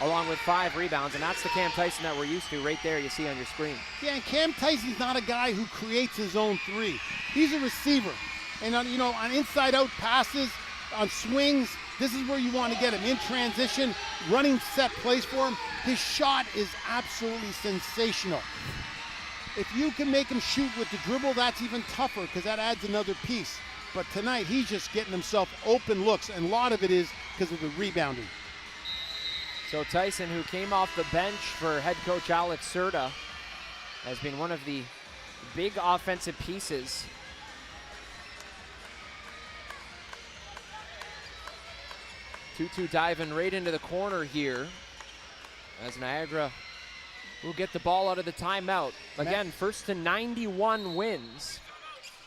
along with 5 rebounds, and that's the Cam Tyson that we're used to right there you see on your screen. Yeah, and Cam Tyson's not a guy who creates his own 3. He's a receiver. And on inside-out passes, on swings, this is where you want to get him. In transition, running set plays for him. His shot is absolutely sensational. If you can make him shoot with the dribble, that's even tougher because that adds another piece. But tonight, he's just getting himself open looks, and a lot of it is because of the rebounding. So Tyson, who came off the bench for head coach Alex Serta, has been one of the big offensive pieces. Tutu diving right into the corner here as Niagara will get the ball out of the timeout. Again, first to 91 wins.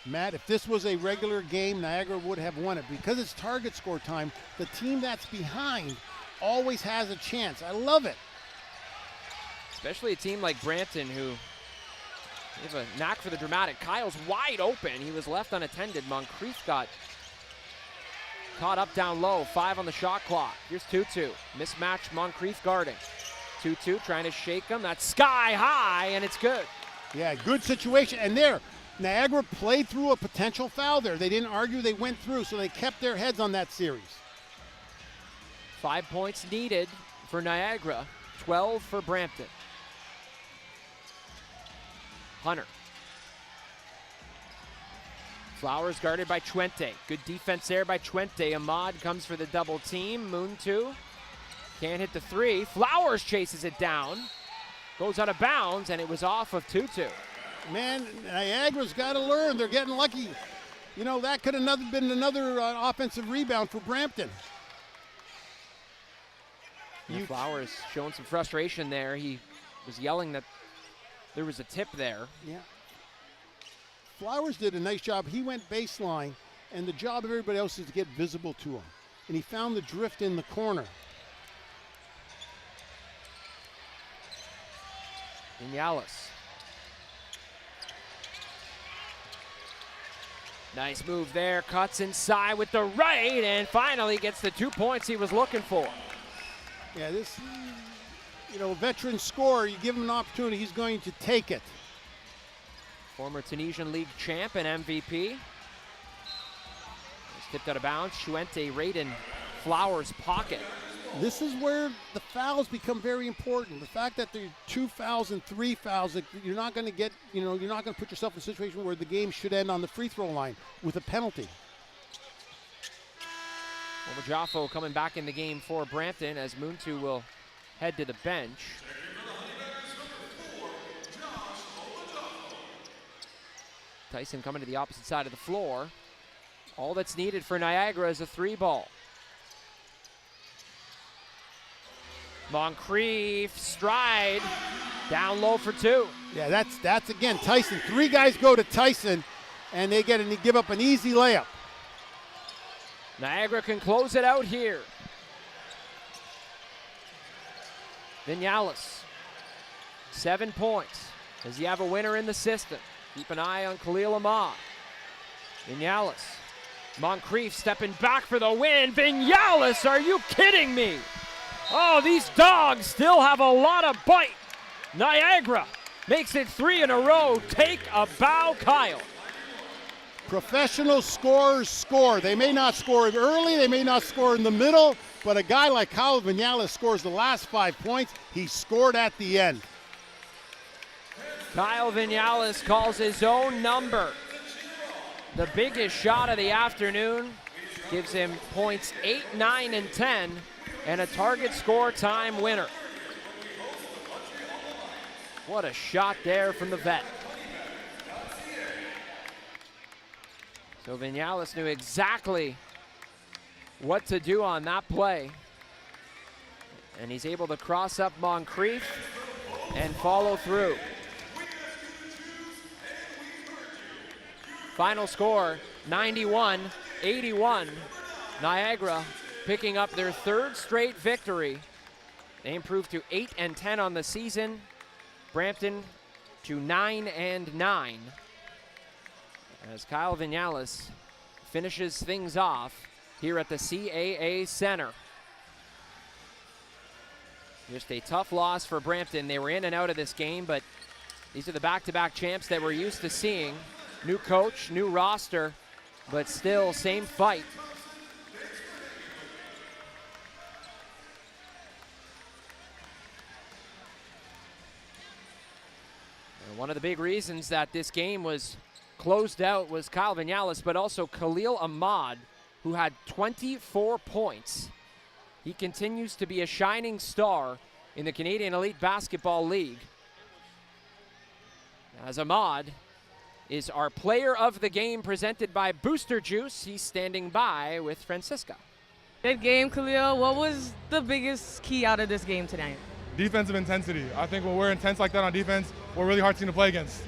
Matt, if this was a regular game, Niagara would have won it. Because it's target score time, the team that's behind always has a chance. I love it. Especially a team like Brampton, who have a knack for the dramatic. Kyle's wide open. He was left unattended. Moncrief got caught up down low. 5 on the shot clock. Here's 2-2. Mismatched Moncrief guarding. 2-2 trying to shake him. That's sky high, and it's good. Yeah, good situation. And there, Niagara played through a potential foul there. They didn't argue, they went through, so they kept their heads on that series. 5 points needed for Niagara, 12 for Brampton. Hunter. Flowers guarded by Chuente. Good defense there by Chuente. Ahmad comes for the double team. Moon 2. Can't hit the 3. Flowers chases it down. Goes out of bounds, and it was off of 2-2. Man, Niagara's got to learn. They're getting lucky. You know, that could have been another offensive rebound for Brampton. Flowers showing some frustration there. He was yelling that there was a tip there. Yeah. Flowers did a nice job. He went baseline, and the job of everybody else is to get visible to him. And he found the drift in the corner. Vinales. Nice move there. Cuts inside with the right, and finally gets the 2 points he was looking for. Yeah, this, veteran scorer, you give him an opportunity, he's going to take it. Former Tunisian League champ and MVP. It's tipped out of bounds. Chuente right in Flowers' pocket. This is where the fouls become very important. The fact that there are 2 fouls and 3 fouls, you're not going to get, you're not going to put yourself in a situation where the game should end on the free throw line with a penalty. Well, Majafo coming back in the game for Brampton as Muntu will head to the bench. Tyson coming to the opposite side of the floor. All that's needed for Niagara is a 3-ball. Moncrief, stride, down low for 2. Yeah, that's again Tyson. 3 guys go to Tyson, and they give up an easy layup. Niagara can close it out here. Vinales, 7 points. Does he have a winner in the system? Keep an eye on Khalil Ahmad. Vinales, Moncrief stepping back for the win. Vinales, are you kidding me? Oh, these dogs still have a lot of bite. Niagara makes it 3 in a row. Take a bow, Kyle. Professional scorers score. They may not score early, they may not score in the middle, but a guy like Kyle Vinales scores the last 5 points. He scored at the end. Kyle Vinales calls his own number. The biggest shot of the afternoon. Gives him points 8, 9, and 10, and a target score time winner. What a shot there from the vet. So Vinales knew exactly what to do on that play. And he's able to cross up Moncrief and follow through. Final score, 91-81. Niagara picking up their 3rd straight victory. They improved to 8-10 on the season. Brampton to 9-9. As Kyle Vinales finishes things off here at the CAA Center. Just a tough loss for Brampton. They were in and out of this game, but these are the back-to-back champs that we're used to seeing. New coach, new roster, but still same fight. And one of the big reasons that this game was closed out was Kyle Vinales, but also Khalil Ahmad, who had 24 points. He continues to be a shining star in the Canadian Elite Basketball League. As Ahmad is our player of the game, presented by Booster Juice. He's standing by with Francisca. Good game, Khalil. What was the biggest key out of this game tonight? Defensive intensity. I think when we're intense like that on defense, we're a really hard team to play against.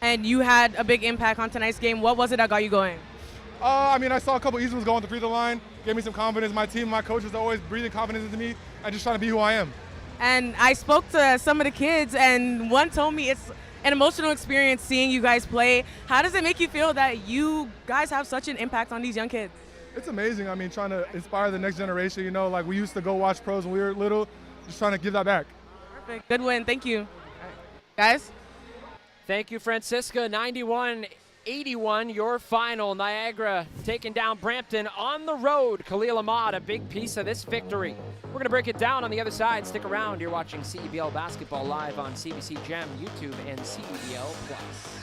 And you had a big impact on tonight's game. What was it that got you going? I saw a couple easy ones going to the free throw line, gave me some confidence. My team, my coaches are always breathing confidence into me. I'm just trying to be who I am. And I spoke to some of the kids, and one told me it's an emotional experience seeing you guys play. How does it make you feel that you guys have such an impact on these young kids? It's amazing. I mean, trying to inspire the next generation. You know, like we used to go watch pros when we were little, just trying to give that back. Perfect. Good win. Thank you. Guys? Thank you, Francisca. 91-81, your final. Niagara taking down Brampton on the road. Khalil Ahmad, a big piece of this victory. We're going to break it down on the other side. Stick around. You're watching CEBL Basketball live on CBC Gem, YouTube, and CEBL Plus.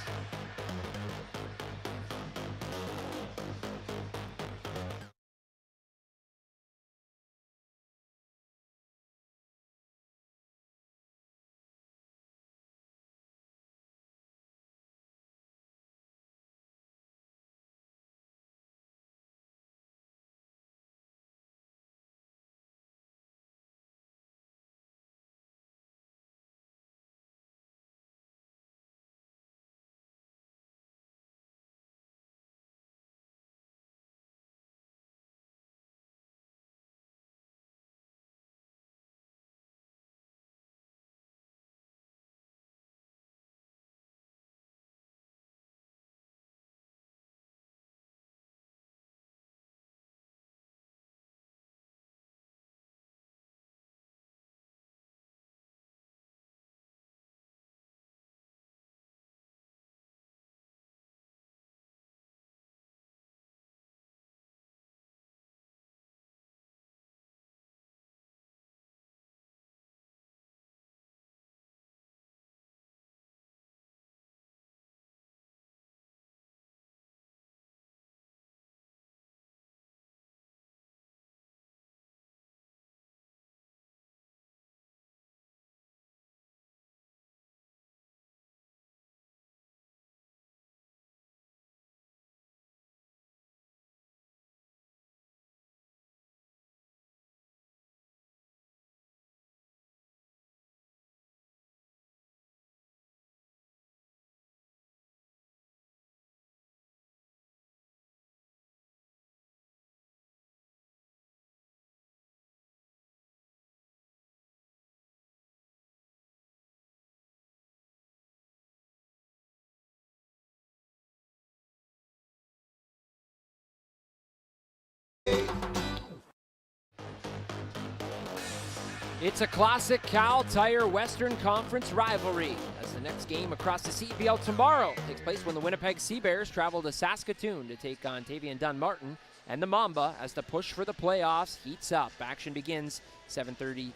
It's a classic Cal Tire Western Conference rivalry as the next game across the CEBL tomorrow takes place when the Winnipeg Sea Bears travel to Saskatoon to take on Tavian Dunmartin and the Mamba as the push for the playoffs heats up. Action begins 7:30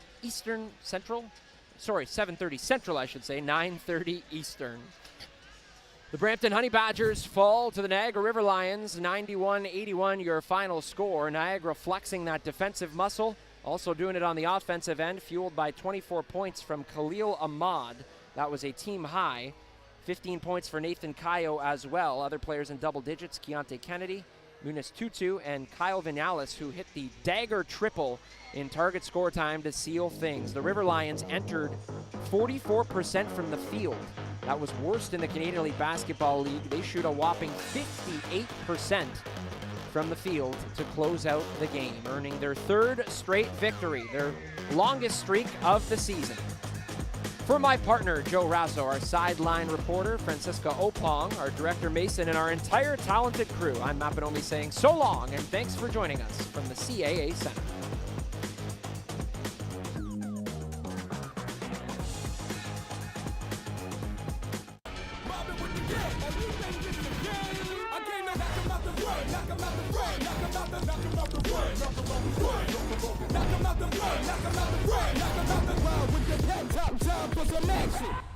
Central, I should say, 9:30 Eastern. The Brampton Honey Badgers fall to the Niagara River Lions, 91-81 your final score. Niagara flexing that defensive muscle, also doing it on the offensive end, fueled by 24 points from Khalil Ahmad. That was a team high. 15 points for Nathan Kayo as well. Other players in double digits, Keontae Kennedy, Munis Tutu, and Kyle Vinales, who hit the dagger triple in target score time to seal things. The River Lions entered 44% from the field. That was worst in the Canadian Elite Basketball League. They shoot a whopping 58% from the field to close out the game, earning their third straight victory, their longest streak of the season. For my partner, Joe Razzo, our sideline reporter, Francisca Opong, our director, Mason, and our entire talented crew, I'm Mapinoli saying so long and thanks for joining us from the CAA Center. Knock 'em out the mud, knock 'em out the mud, knock 'em out the mud with your pen top, time for some action.